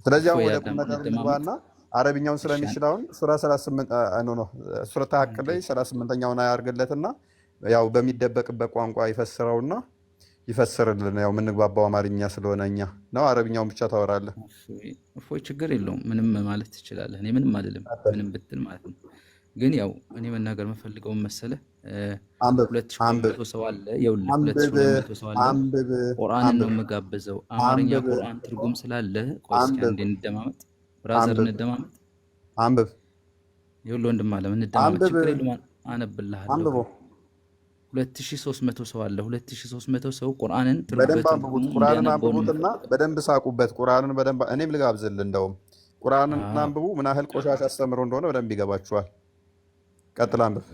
ስለዚህ አሁን ወደ ቁም ነገሩ እንግባና አረብኛውን ስለሚችል አሁን ሱራ 38 ሱራ ተሐቅቅ ላይ 38ኛውን አያርግለትና ያው በሚደበቅበት ቋንቋ ይፈስረውና ይፈስርልን። ያው የምንግባባው አማርኛ ስለሆነ እኛ ነው። አረብኛውን ብቻ ታወራለህ። እፎይ፣ ችግር የለውም። ምንም ማለት ትችላለህ። እኔ ምንም አይደለም፣ ምንም ብትል ማለት ነው። ግን ያው እኔ መናገር የምፈልገው መሰለህ 2200 ሰው አለ። ይኸውልህ 2200 ሰው አለ። ቁርአንን ነው የምጋብዘው። አማርኛ ቁርአን ትርጉም ስላለ ቆይ እስኪ አንዴ እንደማመጥ ብራዘር፣ እንደማመጥ አንብብ። ይኸውልህ ወንድም አለ እንደማመጥ፣ ችግር የለውም አነብልሃለሁ። 2300 ሰው አለ። 2300 ሰው ቁርአንን በደንብ አንብቡት። ቁርአንን አንብቡትና በደንብ ሳቁበት። ቁርአንን በደንብ እኔም ልጋብዝልህ። እንደውም ቁርአንን አንብቡ። ምን ያህል ቆሻሻ አስተምሮ እንደሆነ በደንብ ይገባችኋል። ቀጥል፣ አንብብ።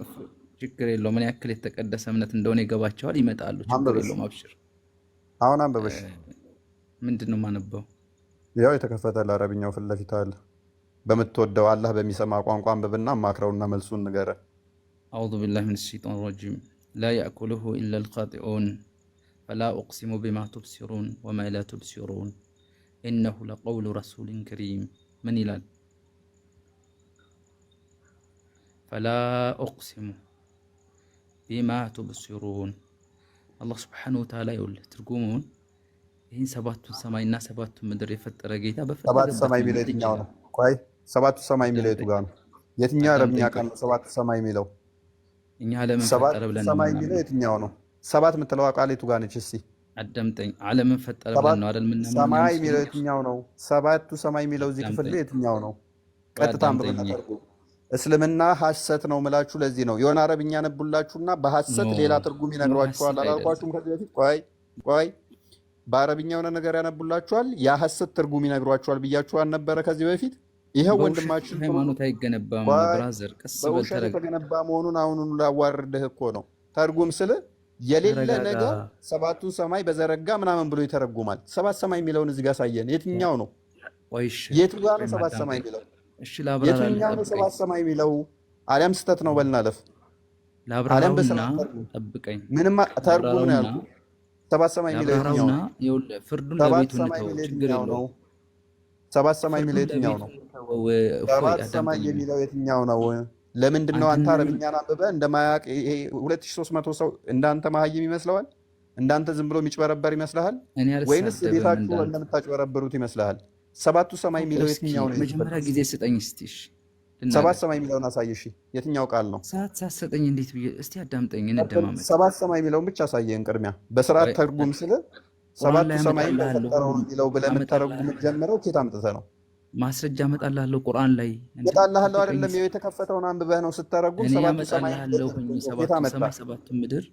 ችግር የለውም። ምን ያክል የተቀደሰ እምነት እንደሆነ ይገባቸዋል፣ ይመጣሉ። ችግር የለውም፣ አብሽር። አሁን አንብብሽ። ምንድን ነው የማነበው? ያው የተከፈተ ለአረብኛው ፊት ለፊት አለ። በምትወደው አላህ በሚሰማ ቋንቋ አንብብና ማክረውና መልሱን ንገረን። አዑዙ ቢላሂ ሚነ ሸይጣኒ ረጂም ላ ያእኩሉሁ ኢላ ልኻጢኡን ፈላ ኡቅሲሙ ቢማ ቱብሲሩን ወማ ላ ቱብሲሩን ኢነሁ ለቀውሉ ረሱሊን ከሪም። ምን ይላል? ፈላ ኡቅሲሙ ቢማ ቱብሲሩን። አላህ ስብሓነሁ ወተዓላ ይኸውልህ ትርጉሙን ይህን ሰባቱን ሰማይና ሰባቱን ምድር የፈጠረ ጌታ ሰባቱ ሰማይ የሚለው የትኛው ነው? ቆይ ሰባቱ ሰማይ የሚለው የቱ ጋር ነው? የትኛው አረብኛ ቃል ነው ሰባቱ ሰማይ የሚለው? እኛ ዓለምን ፈጠረ ብለን ሰማይ የሚለው የትኛው ነው? ሰባት የምትለው ቃል የቱ ጋር ነች? እስኪ አዳምጠኝ። ዓለምን ፈጠረ ብለን ነው አይደል? ምናምን ሰማይ የሚለው የትኛው ነው? ሰባቱ ሰማይ የሚለው እዚህ ክፍል ላይ የትኛው ነው? ቀጥታ እስልምና ሐሰት ነው ምላችሁ ለዚህ ነው። የሆነ አረብኛ ነቡላችሁና በሐሰት ሌላ ትርጉም ይነግሯችኋል። አላልኳችሁም ከዚህ በፊት? ቆይ በአረብኛ የሆነ ነገር ያነቡላችኋል፣ የሐሰት ትርጉም ይነግሯችኋል ብያችሁ አልነበረ ከዚህ በፊት? ይሄው ወንድማችን ሃይማኖት አይገነባም ብራዘር፣ ቀስ በል በውሸት የተገነባ መሆኑን አሁኑን ላዋርድህ እኮ ነው። ተርጉም ስል የሌለ ነገር ሰባቱን ሰማይ በዘረጋ ምናምን ብሎ ይተረጉማል። ሰባት ሰማይ የሚለውን እዚህ ጋር ሳየን የትኛው ነው? የቱ ጋር ነው ሰባት ሰማይ የሚለው? የትኛው ነው ሰባት ሰማይ የሚለው? አሊያም ስህተት ነው በልናለፍ። አሊያም በሰማይ ጠብቀኝ፣ ምንም ተርጉም ነው ያልኩት። ሰባት ሰማይ የሚለው የትኛው ነው? ፍርዱን ሰባት ለቤቱ ሰማይ እንተው፣ የሚለው ችግር የትኛው ነው? የለውም። ሰባት ሰማይ የሚለው የትኛው ነው? ሰባት ሰማይ የሚለው የትኛው ነው? ለምንድን ነው አንተ አረብኛን አንብበህ እንደማያውቅ 2300 ሰው እንዳንተ መሀይም ይመስለዋል? እንዳንተ ዝም ብሎ የሚጭበረበር ይመስልሃል? ወይንስ ቤታችሁ እንደምታጭበረብሩት ይመስልሃል? ሰባቱ ሰማይ የሚለው የትኛው ነው? መጀመሪያ ጊዜ ስጠኝ እስቲ። ሰባት ሰማይ የሚለውን አሳይ። እሺ የትኛው ቃል ነው? ሳትሰጠኝ እንዴት ብዬ እስቲ አዳምጠኝ፣ እንደማመጥ። ሰባት ሰማይ የሚለውን ብቻ አሳየን ቅድሚያ። በስርዓት ተርጉም ስል ሰባቱ ሰማይ ፈጠረው የሚለው ብለህ የምትተረጉም ጀምረው ኬት አምጥተህ ነው? ማስረጃ እመጣልሃለሁ ቁርአን ላይ እመጣልሃለሁ አይደለም? የተከፈተውን አንብበህ ነው ስተረጉም። ሰባቱ ሰማይ ሰባቱ ምድር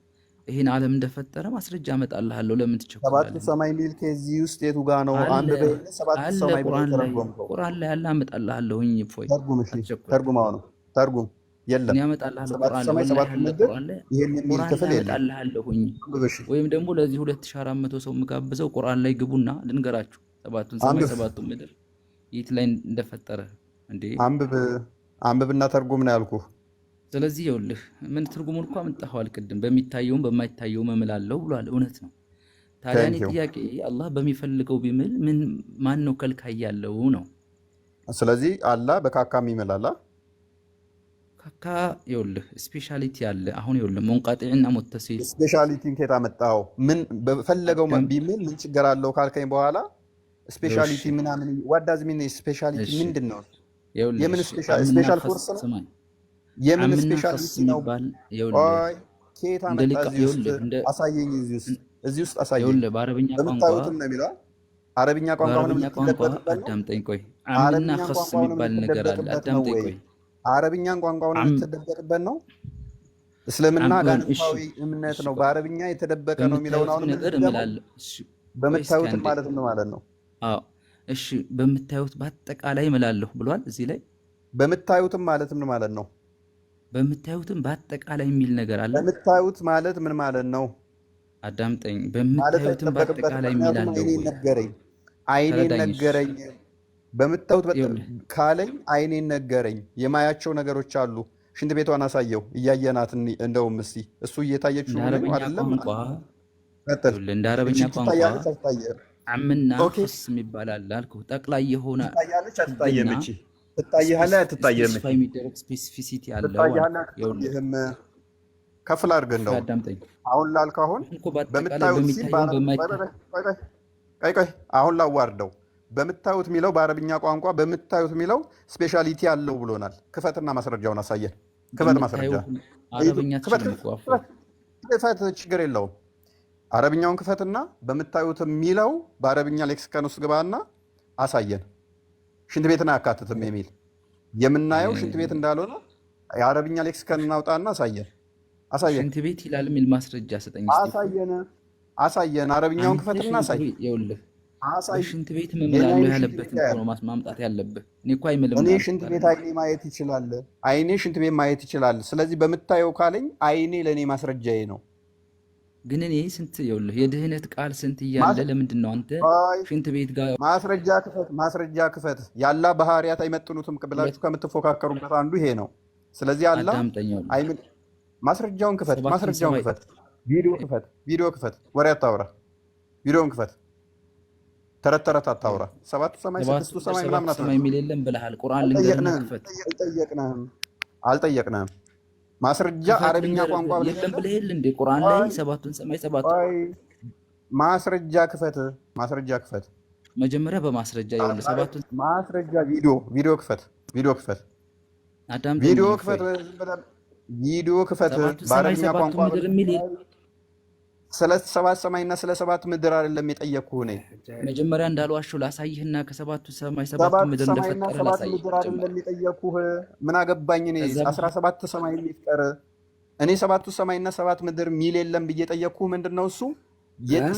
ይህን ዓለም እንደፈጠረ ማስረጃ እመጣልሃለሁ። ለምን ትቸኩላለህ? ሰባቱ ሰማይ ሚል ከዚህ ውስጥ የቱ ጋር ነው? አንብበህ ሰባቱ ሰማይ ብለህ ተረጉም። ቁርአን ላይ ያለ እመጣልሃለሁ። እፎይ ተርጉም። እሺ ተርጉም። አሁን ተርጉም። የለም። እኔ አመጣልሃለሁ ሰባት ቁርአን ላይ ሰማይ ወላሂ ሰባት አለ ምድር ቁርአን ላይ ይሄን የሚል ቁርአን ላይ ክፍል የለም። አመጣልሃለሁኝ። አንብበሽ ወይም ደግሞ ለዚህ 2400 ሰው የምጋብዘው ቁርአን ላይ ግቡና ልንገራችሁ ሰባቱን ሰማይ አንብብ ሰባቱን ምድር የት ላይ እንደፈጠረ እንዴ። አንብብና ተርጉም ነው ያልኩህ። ስለዚህ ይኸውልህ ምን ትርጉሙን እኮ አመጣኸዋል ቅድም። በሚታየውም በማይታየውም እምላለሁ ብሏል። እውነት ነው። ታዲያ እኔ ጥያቄ አላህ በሚፈልገው ቢምል ምን ማን ነው ከልካይ ያለው ነው? ስለዚህ አላህ በካካም ይምላል። ካካ ይኸውልህ ስፔሻሊቲ አለ። አሁን ይኸውልህ ሙንቀጢዕና ሙተሲል ስፔሻሊቲን ከየት አመጣኸው? ምን በፈለገው ቢምል ምን ችግር አለው ካልከኝ በኋላ ስፔሻሊቲ ምናምን ዋዳዝ ሚን ስፔሻሊቲ ምንድን ነው? የምን ስፔሻል ኮርስ ነው? የምን ስፔሻሊቲ ነው? ቆይ ከየት አመጣ? አሳየኝ። እዚህ ውስጥ አሳየኝ። ይኸውልህ በአረብኛ ቋንቋ ነው የሚለው። አረብኛ ቋንቋ አዳምጠኝ ቆይ። አምና ኸስ የሚባል ነገር አለ። አዳምጠኝ ቆይ። አረብኛን ቋንቋውን የምትደበቅበት ነው። እስልምና ጋንፋዊ እምነት ነው፣ በአረብኛ የተደበቀ ነው የሚለውን አሁን ነገር እምላለሁ። በምታዩት ማለት ነው ማለት ነው። አዎ እሺ፣ በምታዩት በአጠቃላይ እምላለሁ ብሏል እዚህ ላይ። በምታዩትም ማለት ምን ማለት ነው? በምታዩትም በአጠቃላይ የሚል ነገር አለ። በምታዩት ማለት ምን ማለት ነው? አዳምጠኝ። በምታዩትም በአጠቃላይ የሚል አለ። አይኔን ነገረኝ። በምታዩት ካለኝ አይኔን ነገረኝ። የማያቸው ነገሮች አሉ። ሽንት ቤቷን አሳየው፣ እያየናት እንደውም እስኪ እሱ እየታየችው ነው አይደለም? እንደ አረበኛ ቋንቋ አምና ኸስ የሚባል አለ አልኩህ። ጠቅላይ የሆነ ትታያለች አትታየም? እቺ ትታያለች አትታየም? የሚደረግ ስፔሲፊሲቲ አለው። ይህም ከፍል አድርገህ እንደው አሁን ላልከው አሁን በምታዩት አሁን ላዋርደው በምታዩት የሚለው በአረብኛ ቋንቋ በምታዩት የሚለው ስፔሻሊቲ አለው ብሎናል። ክፈትና ማስረጃውን አሳየን። ክፈት ማስረጃ። ክፈት፣ ችግር የለውም። አረብኛውን ክፈትና በምታዩት የሚለው በአረብኛ ሌክሲከን ውስጥ ግባና አሳየን። ሽንት ቤትን አያካትትም የሚል የምናየው ሽንት ቤት እንዳልሆነ የአረብኛ ሌክሲከን እናውጣና አሳየን። ሽንት ቤት ይላል የሚል ማስረጃ ሰጠኝ። አሳየን። አረብኛውን ክፈትና አሳየን። ይኸውልህ ሽንት ቤት መምላለሁ ያለበትን ነው ማምጣት ያለብህ። እኔ እኮ አይምልም። እኔ ሽንት ቤት አይኔ ማየት ይችላል። አይኔ ሽንት ቤት ማየት ይችላል። ስለዚህ በምታየው ካለኝ አይኔ ለእኔ ማስረጃዬ ነው። ግን እኔ ስንት ይኸውልህ የድህነት ቃል ስንት እያለ ለምንድን ነው አንተ ሽንት ቤት ጋር ማስረጃ ክፈት። ያላ ባህሪያት አይመጥኑትም ብላችሁ ከምትፎካከሩበት አንዱ ይሄ ነው። ስለዚህ አላ ማስረጃውን ክፈት። ቪዲዮ ክፈት። ወሬ አታውራ። ቪዲዮውን ክፈት። ተረት አታውራ። ሰባቱ ሰማይ ስድስቱ ሰማይ ምናምን ሰማይ የሚል የለም ብለሃል። ቁርአን ልንገርህ ክፈት። አልጠየቅንህም። ማስረጃ አረብኛ ቋንቋ የለም ብለህ እንደ ቁርአን ላይ ሰባቱን ሰማይ ማስረጃ ክፈት። መጀመሪያ በማስረጃ ይኸውልህ ሰባቱን ማስረጃ ቪዲዮ ክፈት። ቪዲዮ ክፈት። በአረብኛ ቋንቋ ስለ ሰባት ሰማይና ስለ ሰባት ምድር አይደለም የጠየቅኩህ። እኔ መጀመሪያ እንዳልዋሸው ላሳይህና ከሰባቱ ሰማይ ሰባቱ ምድር እንደፈጠረ ላሳይህ አይደለም የጠየቅኩህ። ምን አገባኝ እኔ 17 ሰማይ የሚፍጠር እኔ ሰባቱ ሰማይና ሰባት ምድር ሚል የለም ብዬ ጠየቅኩህ። ምንድነው እሱ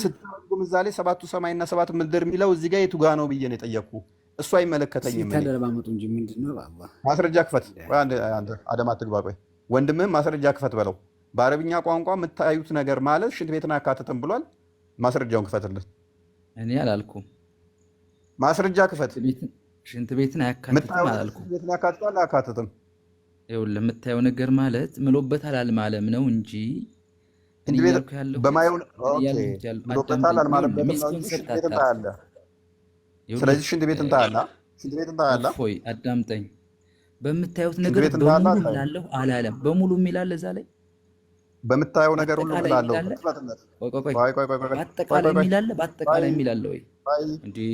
ስትተረጉም እዛ ላይ ሰባቱ ሰማይና ሰባት ምድር የሚለው እዚህ ጋር የቱ ጋ ነው ብዬ ነው የጠየቅኩህ። እሱ አይመለከተኝም። ማስረጃ ክፈት። አደም አትግባ። ቆይ ወንድምህም ማስረጃ ክፈት በለው። በአረብኛ ቋንቋ የምታዩት ነገር ማለት ሽንት ቤትን አያካትትም ብሏል። ማስረጃውን ክፈትልን። እኔ አላልኩም። ማስረጃ ክፈት። ሽንት ቤትን አያካትትም አላልኩም። ቤትን ያካትታል አያካትትም? ይኸውልህ የምታየው ነገር ማለት ምሎበታል አልማለም ነው እንጂ ምሎበታል አልማለበትም ነው እንጂ ሽንት ቤትን ታያለህ። ስለዚህ ሽንት ቤትን ታያለህ። ፎይ አዳምጠኝ። በምታዩት ነገር በሙሉ እላለሁ አላለም። በሙሉ የሚላል እዛ ላይ በምታየው ነገር ሁሉ እላለሁ በአጠቃላይ የሚላለ ወይ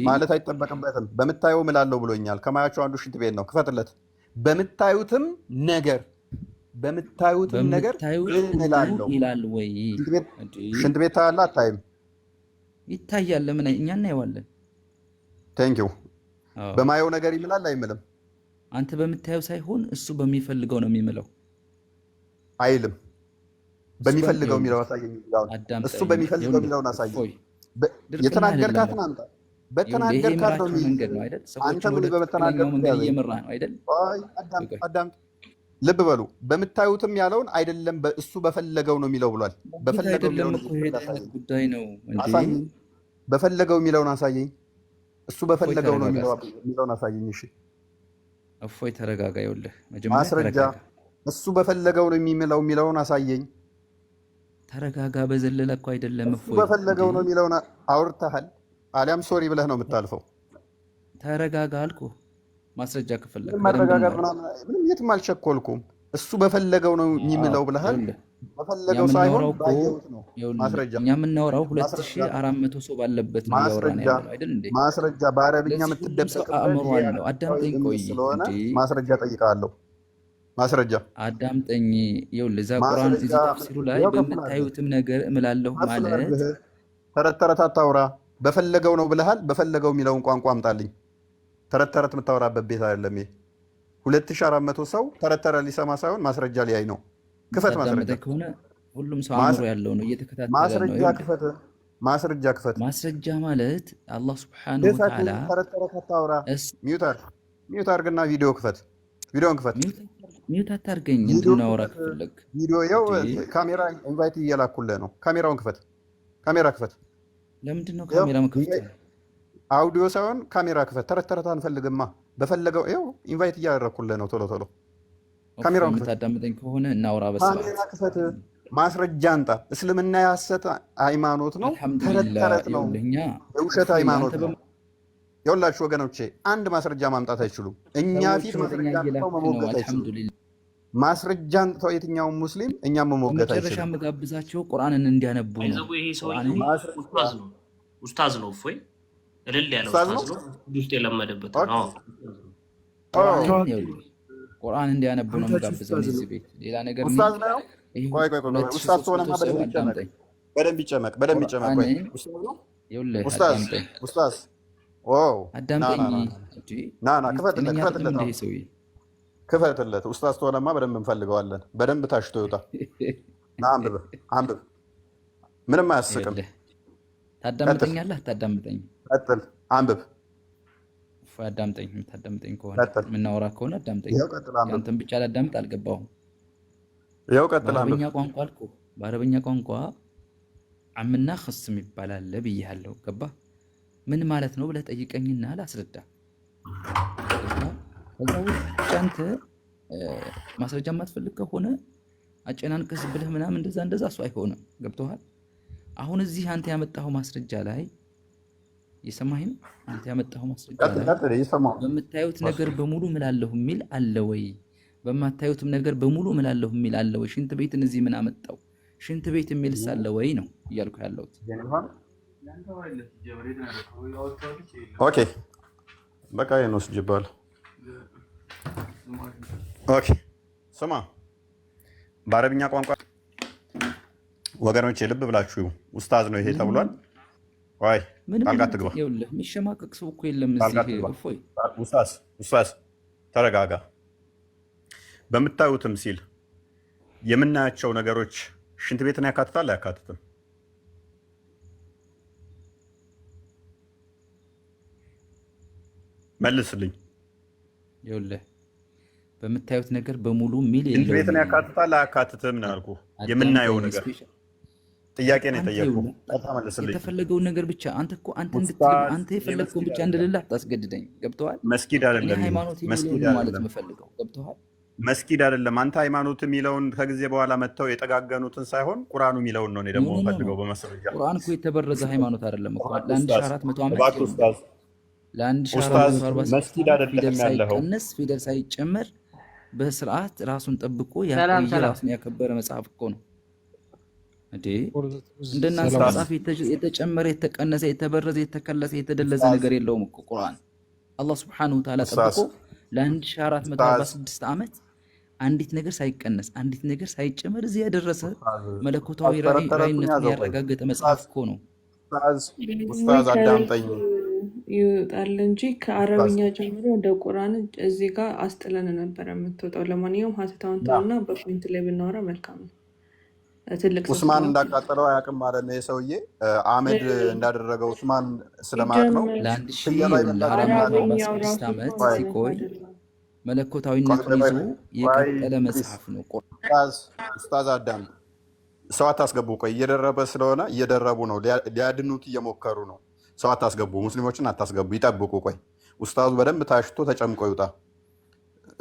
ማለት አይጠበቅበትም። በምታየው እላለሁ ብሎኛል። ከማያቸው አንዱ ሽንት ቤት ነው። ክፈትለት። በምታዩትም ነገር እላለሁ ይላል ወይ? ሽንት ቤት ታያለህ አታይም? ይታያል። ለምን እኛ እናየዋለን። ቴንኪው። በማየው ነገር ይምላል አይምልም? አንተ በምታየው ሳይሆን እሱ በሚፈልገው ነው የሚምለው። አይልም። በሚፈልገው የሚለው አሳየኝ። እሱ በሚፈልገው የሚለውን አሳየኝ። የተናገርካትን አምጣ። በተናገርካት ነው መንገድ ነው አይደል? አንተ ምን በመተናገር መንገድ እየመራህ ነው አይደል? አዳምጥ። ልብ በሉ። በምታዩትም ያለውን አይደለም እሱ በፈለገው ነው የሚለው ብሏል። በፈለገው አይደለም እኮ ይሄ አይነት ጉዳይ ነው እንዴ? በፈለገው የሚለውን አሳየኝ። እሱ በፈለገው ነው የሚለውን አሳየኝ። እሺ እፎይ ተረጋጋ። ይኸውልህ መጀመሪያ ማስረጃ እሱ በፈለገው ነው የሚለውን አሳየኝ። ተረጋጋ። በዘለለ እኮ አይደለም እሱ በፈለገው ነው የሚለውን አውርተሃል። አሊያም ሶሪ ብለህ ነው የምታልፈው። ተረጋጋ አልኩህ። ማስረጃ ከፈለክ መረጋጋት ምንም የትም አልቸኮልኩም። እሱ በፈለገው ነው የሚምለው ብለሃል። በፈለገው ሳይሆን ባየሁት ነው ማስረጃ። እኛ የምናወራው 2400 ሰው ባለበት ነው ያወራን ያለው አይደል እንዴ? ማስረጃ በአረብኛ የምትደብቀው አእምሮ አለው። አዳምጠኝ ቆይ ስለሆነ ማስረጃ ጠይቃለሁ። ማስረጃ አዳምጠኝ። ይኸውልህ እዛ ቁርአን እዚህ ተፍሲሩ ላይ በምታዩትም ነገር እምላለሁ ማለት ተረት ተረት አታውራ። በፈለገው ነው ብለሃል። በፈለገው የሚለውን ቋንቋ አምጣልኝ። ተረት ተረት የምታወራበት ቤት አይደለም ይሄ። 2400 ሰው ተረት ተረት ሊሰማ ሳይሆን ማስረጃ ሊያይ ነው። ክፈት ማስረጃ ከሆነ ሁሉም ሰው አእምሮ ያለው ነው እየተከታተለ ነው። ማስረጃ ክፈት። ማስረጃ ክፈት። ማስረጃ ማለት አላህ Subhanahu Wa Ta'ala ተረት ተረት አታውራ። ሚውት አድርግና ቪዲዮ ክፈት። ቪዲዮን ክፈት። ሚውት አታርገኝ። እንድናወራ ከፈለክ ቪዲዮ ያው ካሜራ ኢንቫይት እየላኩልህ ነው። ካሜራውን ክፈት። ካሜራ ክፈት። ለምንድን ነው ካሜራ መክፈት? አውዲዮ ሳይሆን ካሜራ ክፈት። ተረት ተረት አንፈልግማ። በፈለገው ይኸው ኢንቫይት እያደረኩልህ ነው። ቶሎ ቶሎ ካሜራውን ክፈት። የምታዳምጠኝ ከሆነ እናውራ። በስርዓት ካሜራ ክፈት። ማስረጃ አንጣ። እስልምና የሐሰት ሃይማኖት ነው። ተረት ተረት ነው። የውሸት ሃይማኖት ነው። የሁላችሁ ወገኖቼ አንድ ማስረጃ ማምጣት አይችሉም። እኛ ፊት ማስረጃ አንጥተው መሞገት አይችሉም። ማስረጃ አንጥተው የትኛውን ሙስሊም እኛም መሞገት አይችሉም። መጨረሻ የምጋብዛቸው ቁርአንን እንዲያነቡ ነው። ይሄ ሰው ኡስታዝ ነው። እፎይ እልል ያለው ኡስታዝ ነው። ውስጥ የለመደበት ነው። ቁርአን እንዲያነቡ ነው የምጋብዘው እዚህ ቤት። ሌላ ነገር ኡስታዝ ነው። ቆይ ኡስታዝ ሆነማ በደንብ ይጨመቅ። ቆይ ኡስታዝ አዳምጠኝ። ክፈትለት። ኡስታዝ ተሆነማ በደንብ እንፈልገዋለን። በደንብ ታሽቶ ይውጣ። አንብብ። ምንም አያስቅም። ታዳምጠኛለህ? አታዳምጠኝ? ቀጥል። አንብብ። አዳምጠኝ። የምታዳምጠኝ ከሆነ የምናወራ ከሆነ አዳምጠኝ። ያንተን ብቻ ላዳምጥ አልገባሁም። ይኸው ቀጥል። በአረበኛ ቋንቋ አልኩህ። በአረበኛ ቋንቋ አምና ክስም ይባላል ብያለሁ። ገባህ? ምን ማለት ነው ብለህ ጠይቀኝና ላስረዳ። ከዛ ውጭ አንተ ማስረጃ የማትፈልግ ከሆነ አጨናንቀስ ብለህ ምናምን እንደዛ እሱ አይሆንም። ገብቶሃል? አሁን እዚህ አንተ ያመጣኸው ማስረጃ ላይ የሰማኸኝ ነው። አንተ ያመጣኸው ማስረጃ ላይ በምታዩት ነገር በሙሉ እምላለሁ የሚል አለ ወይ? በማታዩትም ነገር በሙሉ እምላለሁ የሚል አለ ወይ? ሽንት ቤትን እዚህ ምን አመጣው? ሽንት ቤት የሚልስ አለ ወይ ነው እያልኩ ያለሁት። ኦኬ በቃ ይሄን ወስጅባለሁ። ኦኬ ስማ፣ በአረብኛ ቋንቋ ወገኖቼ ልብ ብላችሁ ኡስታዝ ነው ይሄ ተብሏል። ወይ ጣልቃ ትግባ። ይኸውልህ የሚሸማቀቅ ሰው እኮ የለም እዚህ። እፎይ ኡስታዝ ተረጋጋ። በምታዩትም ሲል የምናያቸው ነገሮች ሽንት ቤትን ያካትታል አያካትትም? መልስልኝ። ይኸውልህ በምታዩት ነገር በሙሉ ሚል የለውም። ሽንት ቤትን ያካትታል አያካትትም ነው ያልኩህ። የምናየው ነገር ጥያቄ ነው የጠየቅኩህ። መልስልኝ። የተፈለገውን ነገር ብቻ አንተ የፈለግከውን ብቻ እንድልልህ አታስገድደኝ። ገብቶሃል? መስጊድ አይደለም ሃይማኖት ማለት የምፈልገው። ገብቶሃል? መስጊድ አይደለም። አንተ ሃይማኖት የሚለውን ከጊዜ በኋላ መጥተው የጠጋገኑትን ሳይሆን ቁርአኑ የሚለውን ነው እኔ ደግሞ የምፈልገው በመስረጃ። ቁርአን እኮ የተበረዘ ሃይማኖት አይደለም እኮ ለ1400 ዓመት መስጊድ አይደለም ያለው ፊደል ሳይጨመር በስርዓት ራሱን ጠብቆ ያቆየ ራሱን ያከበረ መጽሐፍ እኮ ነው እንዴ። እንደናንተ መጽሐፍ የተጨመረ የተቀነሰ የተበረዘ የተከለሰ የተደለዘ ነገር የለውም እኮ ቁርአን። አላህ Subhanahu Wa Ta'ala ጠብቆ ለ1446 ዓመት አንዲት ነገር ሳይቀነስ አንዲት ነገር ሳይጨመር እዚህ ያደረሰ መለኮታዊ ራዕይነቱን ያረጋገጠ መጽሐፍ እኮ ነው። ኡስታዝ አዳምጠኝ ይወጣል እንጂ ከአረብኛ ጀምሮ እንደ ቁርአን እዚህ ጋር አስጥለን ነበር የምትወጣው። ለማንኛውም ሀተታውን ተውና በፖይንት ላይ ብናወራ መልካም ነው። ትልቅ ኡስማን እንዳቃጠለው አያውቅም ማለት ነው የሰውዬ። አህመድ እንዳደረገው ኡስማን ስለማያውቅ ነው። ለ1446 ዓመት ሲቆይ መለኮታዊነቱን ይዞ የቀጠለ መጽሐፍ ነው። ኡስታዝ አዳም ሰው አታስገቡ። ቆይ እየደረበ ስለሆነ እየደረቡ ነው፣ ሊያድኑት እየሞከሩ ነው። ሰው አታስገቡ፣ ሙስሊሞችን አታስገቡ፣ ይጠብቁ። ቆይ ኡስታዙ በደንብ ታሽቶ ተጨምቆ ይውጣ።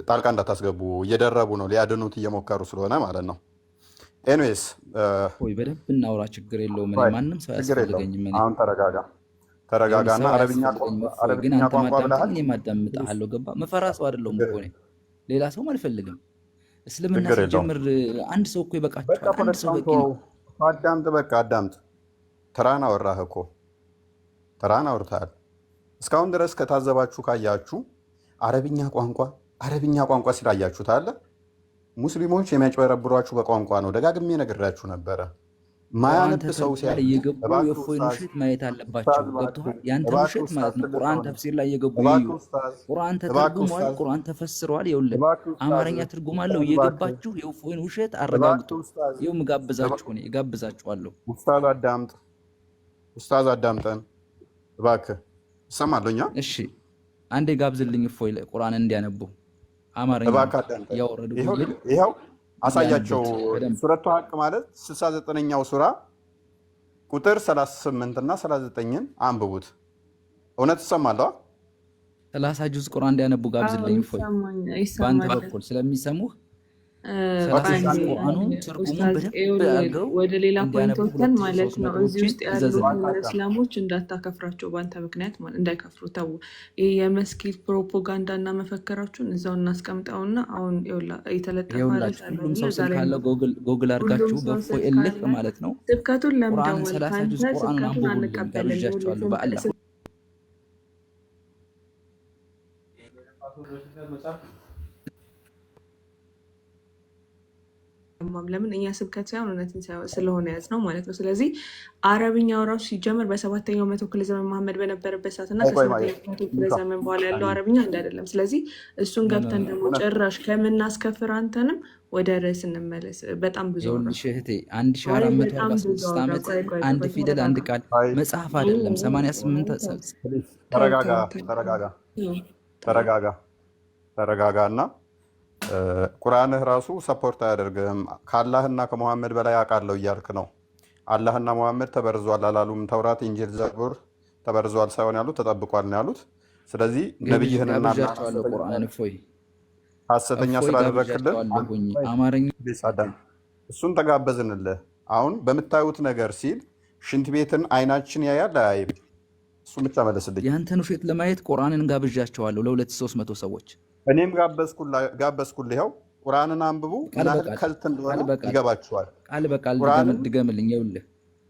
ጣልቃ እንዳታስገቡ፣ እየደረቡ ነው፣ ሊያድኑት እየሞከሩ ስለሆነ ማለት ነው። ኤኒዌይስ ወይ በደንብ እናውራ፣ ችግር የለውም። ማንም ሰው ያስፈልገኝም። አሁን ተረጋጋና አረብኛ ቋንቋ ብለሃል። እኔ ማዳምጥሃለሁ። ገባ? መፈራ ሰው አይደለሁም እኮ እኔ፣ ሌላ ሰውም አልፈልግም። እስልምና ሲጀምር አንድ ሰው እኮ ይበቃችኋል። አንድ ሰው በቂ ነው። አዳምጥ፣ በቃ አዳምጥ። ተራን አወራህ እኮ ተራን አውርተሃል። እስካሁን ድረስ ከታዘባችሁ ካያችሁ አረብኛ ቋንቋ ሲላያችሁት አለ። ሙስሊሞች የሚያጭበረብሯችሁ በቋንቋ ነው። ደጋግሜ ነግራችሁ ነበረ። ማያነብ ሰው ሲያይ የእፎይን ውሸት ማየት አለባቸው። ገብቶሃል? ያንተ ውሸት ማለት ነው። ቁርአን ተፍሲር ላይ የገቡ ቁርአን ተተርጉሟል፣ ቁርአን ተፈስረዋል። ይኸውልህ አማርኛ ትርጉም አለው። እየገባችሁ የእፎይን ውሸት አረጋግጡ። ይኸው ምጋብዛችሁ ነው፣ እጋብዛችኋለሁ። ኡስታዝ አዳምጠን እባክህ። እሰማለሁ እኛ። እሺ አንዴ ጋብዝልኝ እፎይ ቁርአን እንዲያነቡ አማርኛ ያወረዱ። ይኸው አሳያቸው። ሱረቱ ሀቅ ማለት 69ኛው ሱራ ቁጥር 38 እና 39ን አንብቡት። እውነት ትሰማለህ? 30 ጁዝ ቁርአን እንዲያነቡ ጋብዝልኝ እፎይ፣ በአንተ በኩል ስለሚሰሙህ 30 ቁርአኑን ትርጉሙን በደንብ አድርገው ወደ ሌላ ፖይንት ወጥተን ማለት ነው። እዚህ ውስጥ ያሉ እስላሞች እንዳታከፍራቸው፣ በአንተ ምክንያት ማለት እንዳይከፍሩ ተው። ይሄ የመስጊድ ፕሮፓጋንዳ እና መፈከራችሁን እዛው እናስቀምጠውና አሁን የተለጠፈ ሁሉም ሰው ካለ ጎግል አድርጋችሁ በእፎይ እልህ ማለት ነው ስብከቱን ለምደዋል። ቁርአን 30 ጁዝ ቁርአኑን አንብቡልኝ ጋብዣቸዋለሁ። በአላህ ለምን እኛ ስብከት ሳይሆን እውነትን ስለሆነ ያዝ ነው ማለት ነው። ስለዚህ አረብኛው ራሱ ሲጀመር በ7ኛው መቶ ክፍለ ዘመን መሐመድ በነበረበት ሰዓት እና ከ8ኛው መቶ ክፍለ ዘመን በኋላ ያለው አረብኛ አንድ አይደለም። ስለዚህ እሱን ገብተን ደግሞ ጭራሽ ከምናስከፍር አንተንም ወደ ርዕስ እንመለስ። በጣም ብዙ እህቴ 1443 ዓመት አንድ ፊደል አንድ ቃል መጽሐፍ አይደለም 88 ተረጋጋና ቁርአንህ ራሱ ሰፖርት አያደርግህም። ከአላህና ከሙሐመድ በላይ አውቃለሁ እያልክ ነው። አላህና ሙሐመድ ተበርዟል አላሉም። ተውራት፣ ኢንጂል፣ ዘቡር ተበርዟል ሳይሆን ያሉት ተጠብቋል ነው ያሉት። ስለዚህ ነብይህንና ቁርአን እፎይ ሐሰተኛ ስላደረግክልን እሱን ተጋበዝንልህ። አሁን በምታዩት ነገር ሲል ሽንት ቤትን አይናችን ያያል አያይም? እሱን ብቻ መለስልኝ። ያንተን ውሸት ለማየት ቁርአንን ጋብዣቸዋለሁ ለ2300 ሰዎች። እኔም ጋበዝኩልህ። ይኸው ቁርአንን አንብቡ። ምን ያህል ከልት እንደሆነ ይገባችኋል። ቃል በቃል ድገምልኝ። ይኸውልህ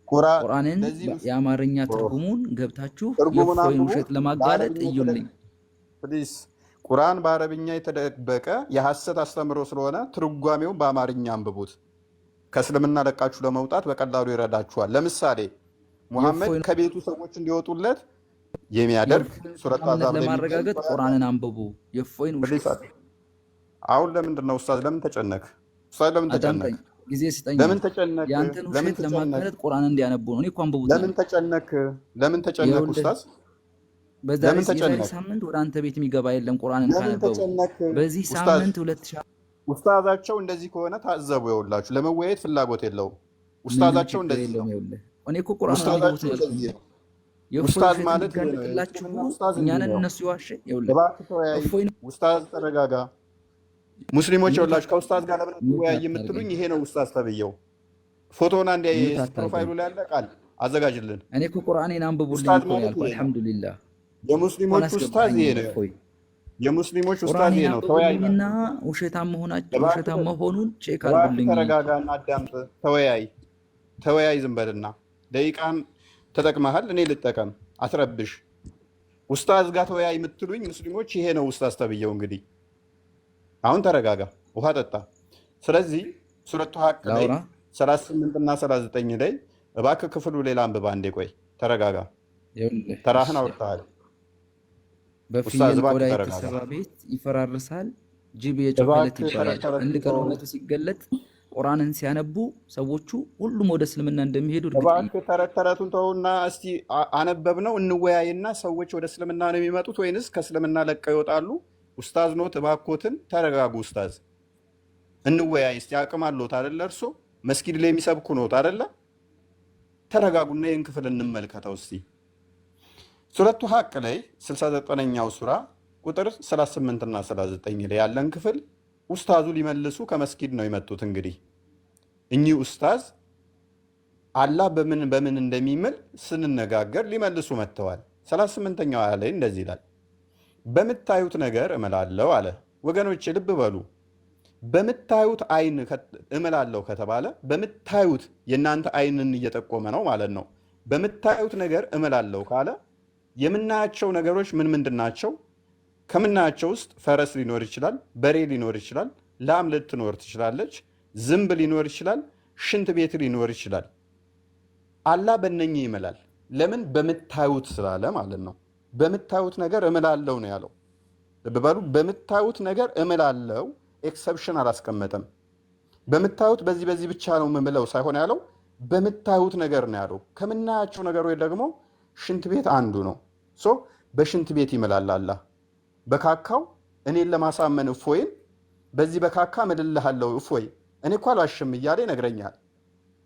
ቁርአንን የአማርኛ ትርጉሙን ገብታችሁ የእፎይን ውሸት ለማጋለጥ እዩልኝ ፕሊዝ። ቁርአን በአረብኛ የተደበቀ የሐሰት አስተምሮ ስለሆነ ትርጓሜውን በአማርኛ አንብቡት። ከእስልምና ለቃችሁ ለመውጣት በቀላሉ ይረዳችኋል። ለምሳሌ ሙሐመድ ከቤቱ ሰዎች እንዲወጡለት የሚያደርግ ሱረቱ አዛብ ለማረጋገጥ ቁርአንን አንብቡ። የእፎይን ውሸት አሁን ለምንድን ነው ኡስታዝ? ለምን ተጨነክ? ኡስታዝ ለምን ተጨነክ? ጊዜ ስጠኝ። ለምን ተጨነክ? ያንተን ውሸት ለማጋለጥ ቁርአን እንዲያነቡ ነው። እኔ እኮ አንብቡት። ለምን ተጨነክ? ኡስታዝ? በዛሬ ሳምንት ወደ አንተ ቤት የሚገባ የለም ቁርአንን ካነበቡ። በዚህ ሳምንት 2000 ኡስታዛቸው እንደዚህ ከሆነ ታዘቡ። ይኸውላችሁ ለመወያየት ፍላጎት የለውም ኡስታዛቸው እንደዚህ ነው። እኔ እኮ ቁርአን አንብቡት ነው። ኡስታዝ ማለት እኛንን እነሱ ይዋሽ። ኡስታዝ ተረጋጋ። ሙስሊሞች ይኸውላችሁ ከኡስታዝ ጋር ለምን ወያይ የምትሉኝ ይሄ ነው ኡስታዝ ተብየው። ፎቶና እንደ ፕሮፋይሉ ላይ ያለ ቃል አዘጋጅልን። እኔ እኮ ቁርአኔን አንብቡልኝ እኮ ያልኩ። አልሐምዱሊላህ የሙስሊሞች ኡስታዝ ይሄ ነው። የሙስሊሞች ኡስታዝ ይሄ ነው። ተወያይና ውሸታም መሆኑን ቼክ አድርጉልኝ። ተረጋጋና አዳምጥ። ተወያይ ዝም በልና ደቂቃን ተጠቅመሃል። እኔ ልጠቀም፣ አትረብሽ። ኡስታዝ ጋር ተወያይ የምትሉኝ ሙስሊሞች ይሄ ነው ኡስታዝ ተብየው። እንግዲህ አሁን ተረጋጋ፣ ውሃ ጠጣ። ስለዚህ ሱረቱ ሀቅ ላይ 38 እና 39 ላይ እባክህ ክፍሉ ሌላ አንብባ። እንዴ ቆይ ተረጋጋ። ተራህን አውርተሃል። በፍየል ቆዳ የተሰራ ቤት ይፈራርሳል፣ ጅብ የጮኸለት ይባላል። እንድ ቀርነቱ ሲገለጥ ቁርአንን ሲያነቡ ሰዎቹ ሁሉም ወደ እስልምና እንደሚሄዱ እባክህ ተረት ተረቱን ተውና እስቲ አነበብነው እንወያይና ሰዎች ወደ እስልምና ነው የሚመጡት ወይንስ ከእስልምና ለቀው ይወጣሉ? ኡስታዝ ኖት፣ እባክዎትን ተረጋጉ። ኡስታዝ እንወያይ እስቲ። አቅም አለዎት አይደለ? እርሶ መስጊድ ላይ የሚሰብኩ ኖት አይደለ? ተረጋጉና ይህን ክፍል እንመልከተው እስቲ። ሱረቱ ሐቅ ላይ 69ኛው ሱራ ቁጥር 38 እና 39 ላይ ያለን ክፍል ኡስታዙ ሊመልሱ ከመስጊድ ነው የመጡት። እንግዲህ እኚህ ኡስታዝ አላህ በምን እንደሚምል ስንነጋገር ሊመልሱ መጥተዋል። 38ኛው አያ ላይ እንደዚህ ይላል፣ በምታዩት ነገር እምላለሁ አለ። ወገኖች ልብ በሉ፣ በምታዩት አይን እምላለሁ ከተባለ በምታዩት የእናንተ አይንን እየጠቆመ ነው ማለት ነው። በምታዩት ነገር እምላለሁ ካለ የምናያቸው ነገሮች ምን ምንድን ናቸው? ከምናያቸው ውስጥ ፈረስ ሊኖር ይችላል፣ በሬ ሊኖር ይችላል፣ ላም ልትኖር ትችላለች፣ ዝንብ ሊኖር ይችላል፣ ሽንት ቤት ሊኖር ይችላል። አላህ በእነኚህ ይምላል። ለምን? በምታዩት ስላለ ማለት ነው። በምታዩት ነገር እምላለሁ ነው ያለው። ልብ በሉ፣ በምታዩት ነገር እምላለሁ፣ ኤክሰፕሽን አላስቀመጠም። በምታዩት በዚህ ብቻ ነው የምምለው ሳይሆን ያለው በምታዩት ነገር ነው ያለው። ከምናያቸው ነገሮች ደግሞ ሽንት ቤት አንዱ ነው። በሽንት ቤት ይምላል አላህ። በካካው እኔን ለማሳመን እፎይን በዚህ በካካ ምልልሃለሁ እፎይ እኔ እኮ አልዋሽም እያለ ይነግረኛል።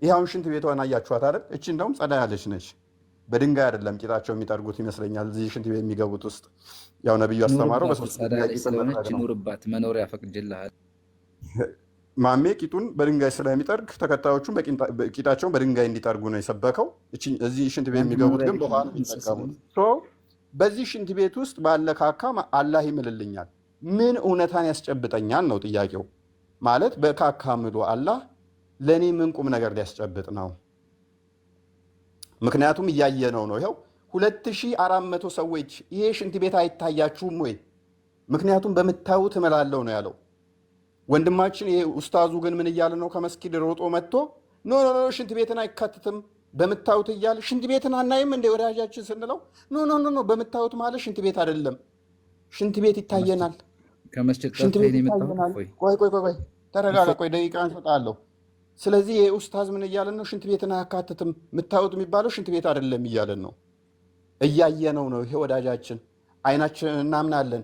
ይኸውን ሽንት ቤቷን አያችኋት አይደል? እቺ እንደውም ጸዳ ያለች ነች። በድንጋይ አይደለም ቂጣቸው የሚጠርጉት ይመስለኛል እዚህ ሽንት ቤት የሚገቡት ውስጥ። ያው ነብዩ አስተማረው ስለሆነች ኑርባት፣ መኖሪያ ፈቅጅልሃል። ማሜ ቂጡን በድንጋይ ስለሚጠርግ ተከታዮቹን ቂጣቸውን በድንጋይ እንዲጠርጉ ነው የሰበከው። እዚህ ሽንት ቤት የሚገቡት ግን በኋላ የሚጠቀሙት። በዚህ ሽንት ቤት ውስጥ ባለ ካካ አላህ ይምልልኛል። ምን እውነታን ያስጨብጠኛል ነው ጥያቄው። ማለት በካካ ምሎ አላህ ለእኔ ምን ቁም ነገር ሊያስጨብጥ ነው? ምክንያቱም እያየነው ነው። ይኸው 2400 ሰዎች ይሄ ሽንት ቤት አይታያችሁም ወይ? ምክንያቱም በምታዩት እምላለሁ ነው ያለው ወንድማችን። ይሄ ኡስታዙ ግን ምን እያለ ነው? ከመስጊድ ሮጦ መጥቶ ኖ ሽንት ቤትን አይካትትም በምታዩት እያለ ሽንት ቤትን አናይም እንደ ወዳጃችን ስንለው ኖ በምታዩት ማለት ሽንት ቤት አይደለም፣ ሽንት ቤት ይታየናል። ሽንት ቤት ይታየናል። ቆይ ተረጋጋ፣ ቆይ ደቂቃ እንሰጣለሁ። ስለዚህ ይሄ ኡስታዝ ምን እያለን ነው? ሽንት ቤትን አያካትትም፣ የምታዩት የሚባለው ሽንት ቤት አይደለም እያለን ነው። እያየነው ነው። ይሄ ወዳጃችን አይናችን እናምናለን።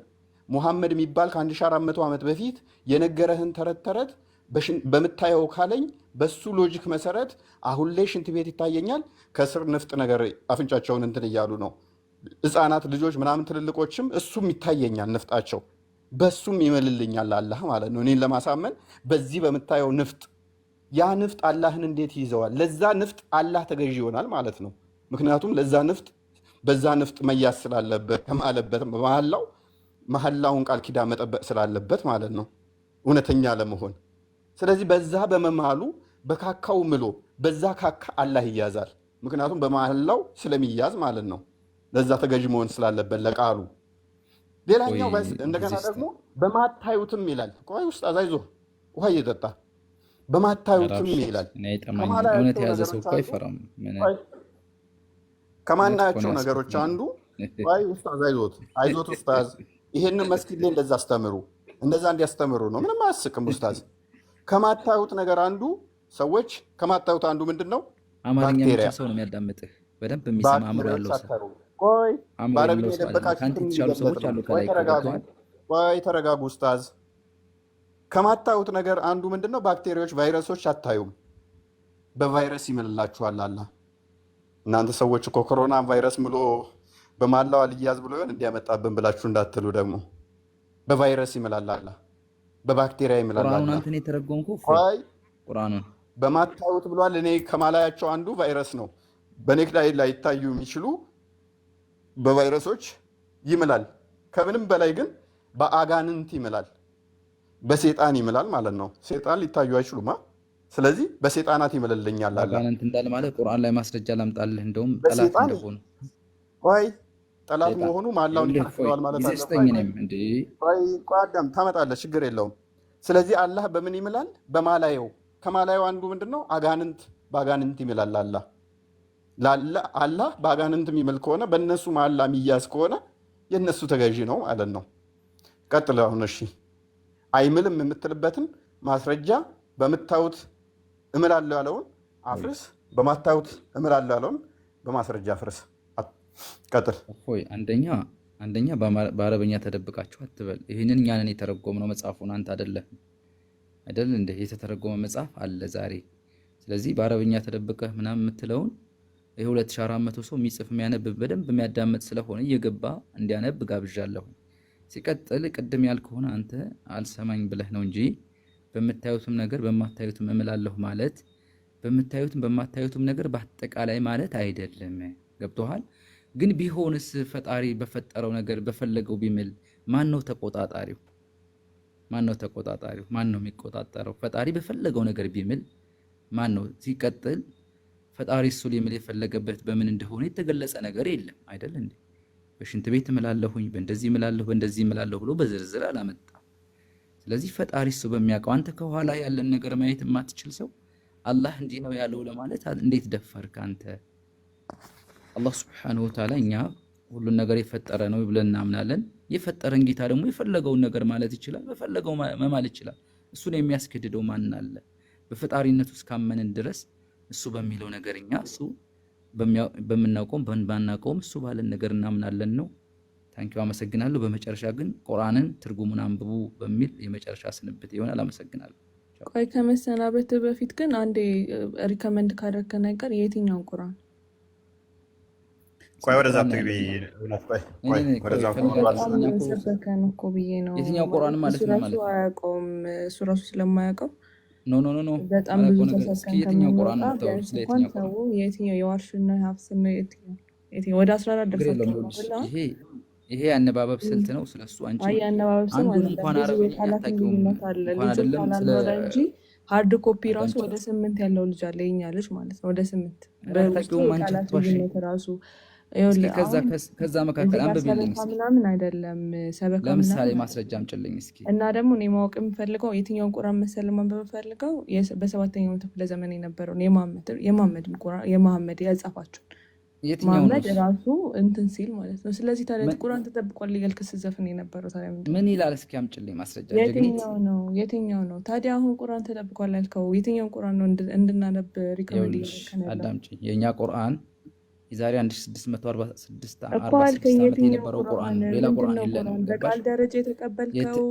ሙሐመድ የሚባል ከ1400 ዓመት በፊት የነገረህን ተረት በምታየው ካለኝ በሱ ሎጂክ መሰረት አሁን ላይ ሽንት ቤት ይታየኛል። ከስር ንፍጥ ነገር አፍንጫቸውን እንትን እያሉ ነው ህፃናት ልጆች ምናምን፣ ትልልቆችም እሱም ይታየኛል ንፍጣቸው፣ በሱም ይመልልኛል አላህ ማለት ነው እኔን ለማሳመን። በዚህ በምታየው ንፍጥ ያ ንፍጥ አላህን እንዴት ይይዘዋል? ለዛ ንፍጥ አላህ ተገዥ ይሆናል ማለት ነው። ምክንያቱም ለዛ ንፍጥ በዛ ንፍጥ መያዝ ስላለበት ከማለበት መሐላውን ቃል ኪዳን መጠበቅ ስላለበት ማለት ነው እውነተኛ ለመሆን። ስለዚህ በዛ በመማሉ በካካው ምሎ በዛ ካካ አላህ ይያዛል። ምክንያቱም በመሐላው ስለሚያዝ ማለት ነው። ለዛ ተገዥ መሆን ስላለበት ለቃሉ። ሌላኛው እንደገና ደግሞ በማታዩትም ይላል። ቆይ ውስጥ አዛይዞ ውሃ እየጠጣ በማታዩትም ይላል። እውነት የያዘ ሰው እኮ አይፈራም። ከማናያቸው ነገሮች አንዱ ቆይ ኡስታዝ አይዞት ኡስታዝ ይሄንን መስጊድ ላይ እንደዛ አስተምሩ፣ እንደዛ እንዲያስተምሩ ነው። ምንም አያስቅም ኡስታዝ። ከማታዩት ነገር አንዱ ሰዎች ከማታዩት አንዱ ምንድን ነው? አማርኛ የሚችል ሰው ነው የሚያዳምጥህ በደንብ የሚሰማ አእምሮ ያለው ሰው። ቆይ በአረብኛ የደበቃችሁ የተሻሉ ሰዎች አሉ ከላይ ገብተዋል። ቆይ ተረጋጉ ኡስታዝ። ከማታዩት ነገር አንዱ ምንድን ነው? ባክቴሪያዎች፣ ቫይረሶች አታዩም። በቫይረስ ይምልላችኋል አላህ። እናንተ ሰዎች እኮ ኮሮና ቫይረስ ምሎ በማላው አልያዝ ብሎ ይሆን እንዲያመጣብን ብላችሁ እንዳትሉ ደግሞ በቫይረስ ይምላል አላህ፣ በባክቴሪያ ይምላል አላህ። ቁርአኑን አንተ ነው የተረጎምኩ ቁርአኑን በማታዩት ብሏል። እኔ ከማላያቸው አንዱ ቫይረስ ነው። በኔክ ላይ ላይታዩ የሚችሉ በቫይረሶች ይምላል። ከምንም በላይ ግን በአጋንንት ይምላል፣ በሴጣን ይምላል ማለት ነው። ሴጣን ሊታዩ አይችሉማ። ስለዚህ በሴጣናት ይምልልኛል አላህ። አጋንንት እንዳለ ማለት ቁርአን ላይ ማስረጃ ላምጣልህ። እንደውም ጠላት እንደሆኑ ቆይ ጠላት መሆኑ ማላውን ይፈቅደዋል ማለት አለ። ቆይ አዳም ታመጣለህ፣ ችግር የለውም። ስለዚህ አላህ በምን ይምላል? በማላየው። ከማላየው አንዱ ምንድነው? አጋንንት። በአጋንንት ይምላል አላህ። አላህ በአጋንንት የሚምል ከሆነ በእነሱ ማላ የሚያዝ ከሆነ የእነሱ ተገዢ ነው ማለት ነው። ቀጥል አሁን። እሺ አይምልም የምትልበትን ማስረጃ በምታዩት እምላለሁ ያለውን አፍርስ፣ በማታዩት እምላለሁ ያለውን በማስረጃ አፍርስ። ቀጥል። እፎይ አንደኛ አንደኛ በአረበኛ ተደብቃችሁ አትበል። ይህንን እኛ ነን የተረጎምነው መጽሐፉን፣ አንተ አይደል እንደ የተተረጎመ መጽሐፍ አለ ዛሬ። ስለዚህ በአረበኛ ተደብቀህ ምናምን የምትለውን ይሄ 2400 ሰው የሚጽፍ የሚያነብ በደንብ የሚያዳምጥ ስለሆነ እየገባ እንዲያነብ ጋብዣለሁ። ሲቀጥል ቅድም ያልከሆነ አንተ አልሰማኝ ብለህ ነው እንጂ በምታዩትም ነገር በማታዩትም እምላለሁ ማለት በምታዩትም በማታዩትም ነገር በአጠቃላይ ማለት አይደለም። ገብቶሃል? ግን ቢሆንስ ፈጣሪ በፈጠረው ነገር በፈለገው ቢምል ማን ነው ተቆጣጣሪው? ማን ነው የሚቆጣጠረው? ፈጣሪ በፈለገው ነገር ቢምል ማን ነው? ሲቀጥል ፈጣሪ እሱ ሊምል የፈለገበት በምን እንደሆነ የተገለጸ ነገር የለም አይደል እንዴ? በሽንት ቤት እምላለሁኝ፣ በእንደዚህ እምላለሁ ብሎ በዝርዝር አላመጣም። ስለዚህ ፈጣሪ እሱ በሚያውቀው፣ አንተ ከኋላ ያለን ነገር ማየት የማትችል ሰው አላህ እንዲህ ነው ያለው ለማለት እንዴት ደፈርክ አንተ? አላህ ሱብሓነሁ ወተዓላ እኛ ሁሉን ነገር የፈጠረ ነው ብለን እናምናለን። የፈጠረን ጌታ ደግሞ የፈለገውን ነገር ማለት ይችላል፣ በፈለገው መማል ይችላል። እሱን የሚያስገድደው ማን አለ? በፈጣሪነቱ እስካመንን ድረስ እሱ በሚለው ነገር እኛ እሱ በምናውቀውም ባናውቀውም እሱ ባለን ነገር እናምናለን ነው። ታንኪው አመሰግናለሁ። በመጨረሻ ግን ቁርአንን ትርጉሙን አንብቡ በሚል የመጨረሻ ስንብት ይሆናል። አመሰግናለሁ። ቆይ ከመሰናበት በፊት ግን አንዴ ሪከመንድ ካደረከ ነገር የትኛውን ቁርአን? ቆይ ወደዛ ትግቢ። ሰበከን እኮ ብዬ ነው። የትኛው ቁርአን ማለት ነው? ማለት አያውቀውም እሱ ራሱ ስለማያውቀው ኖ በጣም ብዙ ተሰብከን ሰው የትኛው የዋርሽና የሀፍስና የትኛው ወደ 14 ደርሳችሁ ይሄ አነባበብ ስልት ነው። ስለሱ አንቺ አነባበብ ስልት አንዱን እንኳን አረበኛ አታውቂውም እንጂ ሃርድ ኮፒ ራሱ ወደ 8 ያለው ልጅ አለ፣ የኛ ልጅ ማለት ነው። ወደ 8 በታውቂውም አንቺ ትዋሽ ራሱ ከዛ መካከል አንብቢልኝ ምናምን አይደለም ሰበካ ለምሳሌ ማስረጃ አምጪልኝ እስኪ። እና ደግሞ እኔ ማወቅ የምፈልገው የትኛውን ቁርአን መሰለህ ማንበብ የምፈልገው በ7ኛው መቶ ክፍለ ዘመን የነበረውን የመሐመድ ያጻፋቸውን መሐመድ ራሱ እንትን ሲል ማለት ነው። ስለዚህ ታዲያ ቁርአን ተጠብቋል እያልክ ስትዘፍን የነበረው ታዲያ ምን ይላል? እስኪ አምጪልኝ ማስረጃ። የትኛው ነው ታዲያ አሁን ቁርአን ተጠብቋል ያልከው? የትኛውን ቁርአን ነው እንድናነብ ሪኮመንድ እያደረግን ያለው? አዳምጪኝ። የኛ ቁርአን የዛሬ 1646 ዓመት የነበረው ቁርአን ነው። ሌላ ቁርአን የለንም። በቃል ደረጃ የተቀበልከው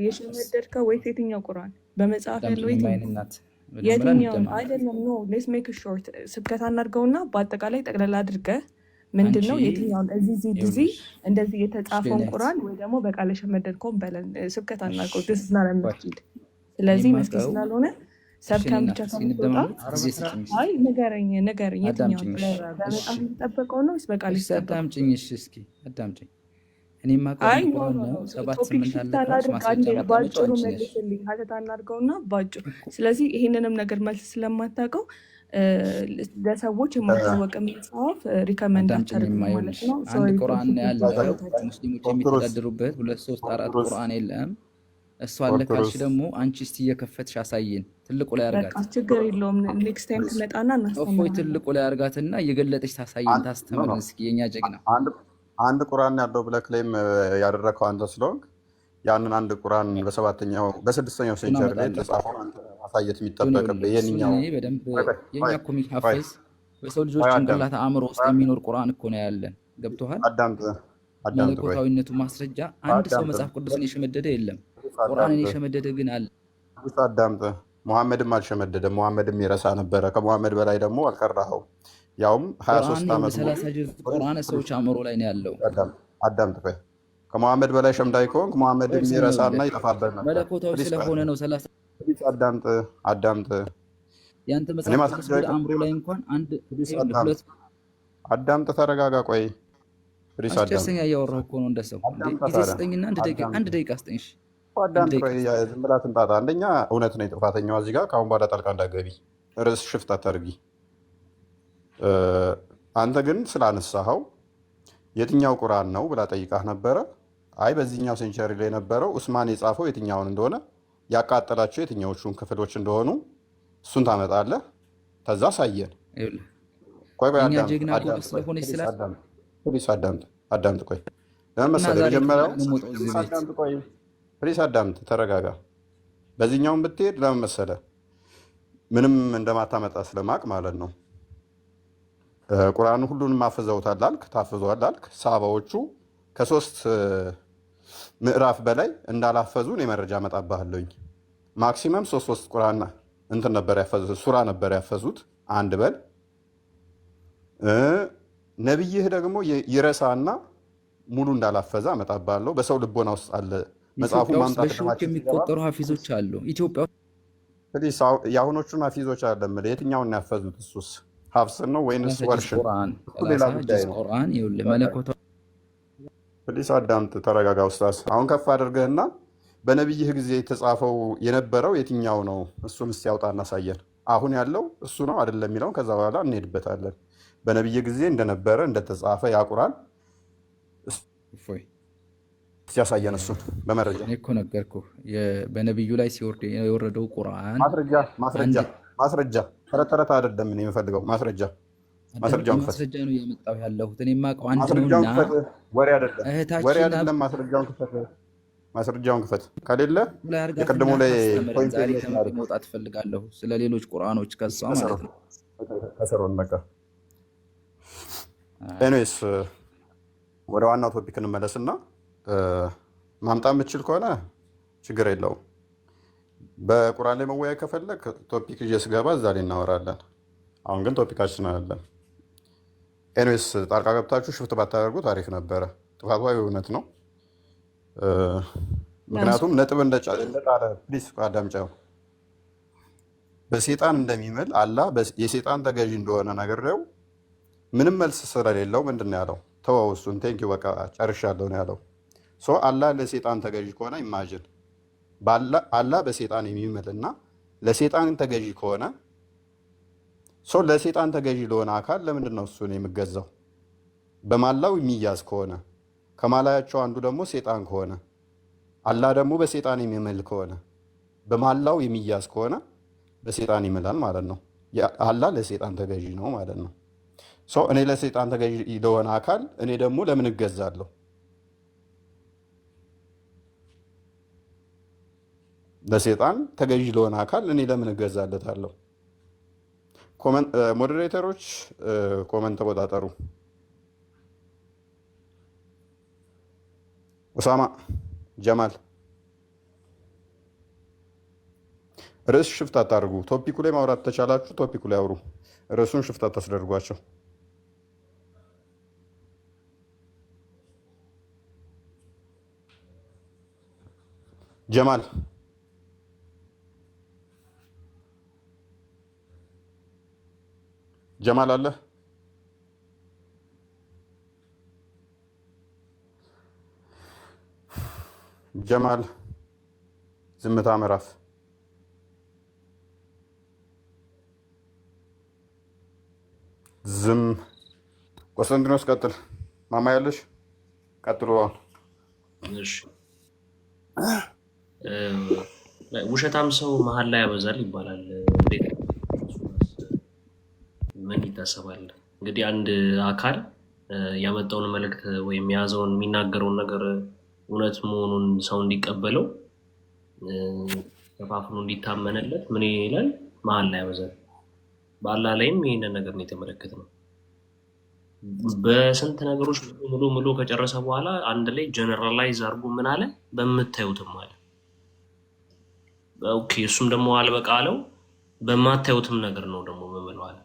የሸመደድከው ወይስ የትኛው ቁርአን በመጽሐፍ ያለው የትኛው አይደለም? ኖ ሌትስ ሜክ ሾርት ስብከት አናድርገውና በአጠቃላይ ጠቅላላ አድርገህ ምንድነው የትኛውን እዚህ እንደዚህ የተጻፈውን ቁርአን ወይ ደግሞ በቃል የሸመደድከውን በለን ስብከት አናድርገው። this is not a masjid። ስለዚህ መስጊድ ስላልሆነ ሰብከን ብቻ ከምትወጣ አይ ንገረኝ የትኛው በመጽሐፍ የተጠበቀው ነው ወይስ በቃል የተጠበቀው? አዳምጪኝ እስኪ አዳምጪኝ። እኔማ ቁርአን ነው 7-8 አለ ባጭሩ መልስልኝ ሀተት አናድርገውና ባጭሩ። ስለዚህ ይሄንንም ነገር መልስ ስለማታውቀው ለሰዎች የማይታወቅ መጽሐፍ ሪከመንድ አደረግን ማለት ነው። አንድ ቁርአን ያለው ሙስሊሞች የሚተዳደሩበት 2 3 4 ቁርአን የለም። እሱ አለ ካልሽ ደግሞ አንቺ እስቲ እየከፈትሽ አሳየን። ትልቁ ላይ አርጋት፣ ችግር የለውም ኔክስት ታይም ትመጣና እናስተምራለን። እፎይ ትልቁ ላይ አርጋትና እየገለጠች ታሳየን፣ ታስተምረን እስኪ የኛ ጀግና። አንድ ቁርአን ያለው ብለህ ክሌም ያደረከው አንተ ስለሆንክ ያንን አንድ ቁርአን በ6ኛው ሴንቸሪ ላይ ተጻፈው አንተ ማሳየት የሚጠበቅብህ የኛው በደንብ የኛ እኮ የሚሐፈዝ በሰው ልጆች ጭንቅላት አእምሮ ውስጥ የሚኖር ቁርአን እኮ ነው ያለን። ገብቶሃል? መለኮታዊነቱ ማስረጃ አንድ ሰው መጽሐፍ ቅዱስን የሸመደደ የለም። ቁርአንን የሸመደደ ግን አለ። አዳምጥ። ሙሐመድም አልሸመደደም። ሙሐመድም ይረሳ ነበረ። ከሙሐመድ በላይ ደግሞ አልቀራኸው። ያውም 23 ዓመት 30 ጅዝ ቁርአን ሰዎች አእምሮ ላይ ነው ያለው። አዳምጥ። ቆይ ከሙሐመድ በላይ ሸምዳይ ከሆንክ ሙሐመድ ይረሳና ይጠፋበት ነበር። መለኮታዊ ስለሆነ ነው 30። አዳምጥ። ያንተ መጽሐፍ ቅዱስ አእምሮ ላይ እንኳን አንድ ሁለት አዳምጥ። ተረጋጋ። ቆይ አስጨርሰኛ እያወራሁ እኮ ነው እንደሰው ጊዜ ስጠኝና አንድ ደቂቃ ስጠኝ። ዝም ብላ ትምጣጣ። አንደኛ እውነት ነው ጥፋተኛዋ እዚህ ጋር ከአሁን በኋላ ጣልቃ እንዳትገቢ፣ ርዕስ ሽፍት አታድርጊ። አንተ ግን ስላነሳኸው የትኛው ቁርአን ነው ብላ ጠይቃህ ነበረ። አይ በዚህኛው ሴንቸሪ ላይ የነበረው ኡስማን የጻፈው የትኛውን እንደሆነ ያቃጠላቸው የትኛዎቹን ክፍሎች እንደሆኑ እሱን ታመጣለህ። ከዛ ሳየን። ቆይ አዳምጥ። ቆይ ለመሰለህ የመጀመሪያው ፕሊስ አዳምጥ፣ ተረጋጋ። በዚህኛውን ብትሄድ ለምን መሰለህ ምንም እንደማታመጣ ስለማቅ ማለት ነው። ቁርአኑ ሁሉንም አፍዘውታል አልክ፣ ታፍዘዋል አልክ። ሰሃባዎቹ ከ3 ምዕራፍ በላይ እንዳላፈዙ እኔ መረጃ አመጣብሃለሁኝ። ማክሲመም 3 ቁርአን እንትን ነበር ያፈዙት፣ ሱራ ነበር ያፈዙት አንድ በል። ነብይህ ደግሞ ይረሳና ሙሉ እንዳላፈዘ አመጣብሃለሁ። በሰው ልቦና ውስጥ አለ መጽሐፉ ማምጣት በሺዎች የሚቆጠሩ ሀፊዞች አሉ ኢትዮጵያ። የአሁኖቹን ሀፊዞች አይደለም የትኛውን ያፈዙት? እሱስ ሀፍስ ነው ወይንስ ወርሽን? ሌላ ጉዳይ ነው። ቁርአን ይኸውልህ መለኮታዊ ፕሊስ አዳምጥ፣ ተረጋጋ ኡስታዝ። አሁን ከፍ አድርገህና በነብይህ ጊዜ የተጻፈው የነበረው የትኛው ነው? እሱን እስቲ ያውጣ እናሳየን። አሁን ያለው እሱ ነው አይደለም የሚለውን ከዛ በኋላ እንሄድበታለን። በነብይህ ጊዜ እንደነበረ እንደተጻፈ ያ ቁርአን ሲያሳየን እሱን በመረጃ እኔ እኮ ነገርኩህ። በነብዩ ላይ ሲወርድ የወረደው ቁርአን ማስረጃ ተረት አይደለም። እኔ የምፈልገው ማስረጃ ማስረጃውን ነው እያመጣሁ ያለሁት። እኔ የማውቀው አንድ ነውና ወሬ አይደለም። ማስረጃውን ክፈት። ከሌለ የቀድሞ ላይ ዛሬ ተምር መውጣት እፈልጋለሁ። ስለ ሌሎች ቁርአኖች ከሷ ማለት ነው ከሰሮን በቃ ኤኒዌይስ ወደ ዋናው ቶፒክ እንመለስና ማምጣት የምትችል ከሆነ ችግር የለውም። በቁርአን ላይ መወያየት ከፈለግ ቶፒክ ይዤ ስገባ እዛ ላይ እናወራለን። አሁን ግን ቶፒካችን አይደለም። ኤኒዌይስ ጣልቃ ገብታችሁ ሽፍት ባታደርጉት አሪፍ ነበረ። ጥፋቱ እውነት ነው። ምክንያቱም ነጥብ እንደጣለ ፕሊስ አዳምጫው በሴጣን እንደሚምል አላህ የሴጣን ተገዢ እንደሆነ ነገሬው ምንም መልስ ስለሌለው ምንድን ነው ያለው? ተወው እሱን ቴንኪው በቃ ጨርሻለሁ ነው ያለው። አላህ ለሴጣን ተገዢ ከሆነ ኢማጅን አላህ በሴጣን የሚምልና ለሴጣን ተገዢ ከሆነ ለሴጣን ተገዢ ለሆነ አካል ለምንድን ነው እሱን የምገዛው? በማላው የሚያዝ ከሆነ ከማላያቸው አንዱ ደግሞ ሴጣን ከሆነ አላህ ደግሞ በሴጣን የሚምል ከሆነ በማላው የሚያዝ ከሆነ በሴጣን ይምላል ማለት ነው። አላህ ለሴጣን ተገዢ ነው ማለት ነው። እኔ ለሴጣን ተገዢ ለሆነ አካል እኔ ደግሞ ለምን እገዛለሁ? ለሴጣን ተገዢ ለሆነ አካል እኔ ለምን እገዛለታለሁ? ሞዴሬተሮች ኮመንት ተቆጣጠሩ። ኡሳማ ጀማል ርዕስ ሽፍት አታድርጉ። ቶፒኩ ላይ ማውራት ተቻላችሁ ቶፒኩ ላይ አውሩ። ርዕሱን ሽፍት አታስደርጓቸው። ጀማል ጀማል አለ? ጀማል ዝምታ ምዕራፍ ዝም ቆስጠንጢኖስ ቀጥል። ማማ ያለሽ ቀጥሎ። ውሸታም ሰው መሀል ላይ ያበዛል ይባላል። ምን ይታሰባል? እንግዲህ አንድ አካል ያመጣውን መልእክት ወይም የያዘውን የሚናገረውን ነገር እውነት መሆኑን ሰው እንዲቀበለው ከፋፍሎ እንዲታመንለት ምን ይላል? መሀል ላይ ያበዛል። በአላህ ላይም ይህንን ነገር ነው የተመለከትነው። በስንት ነገሮች ሙሉ ከጨረሰ በኋላ አንድ ላይ ጀነራላይዝ አድርጎ ምን አለ? በምታዩትም አለ። ኦኬ እሱም ደግሞ አልበቃ አለው። በማታዩትም ነገር ነው ደግሞ ምምለው አለ።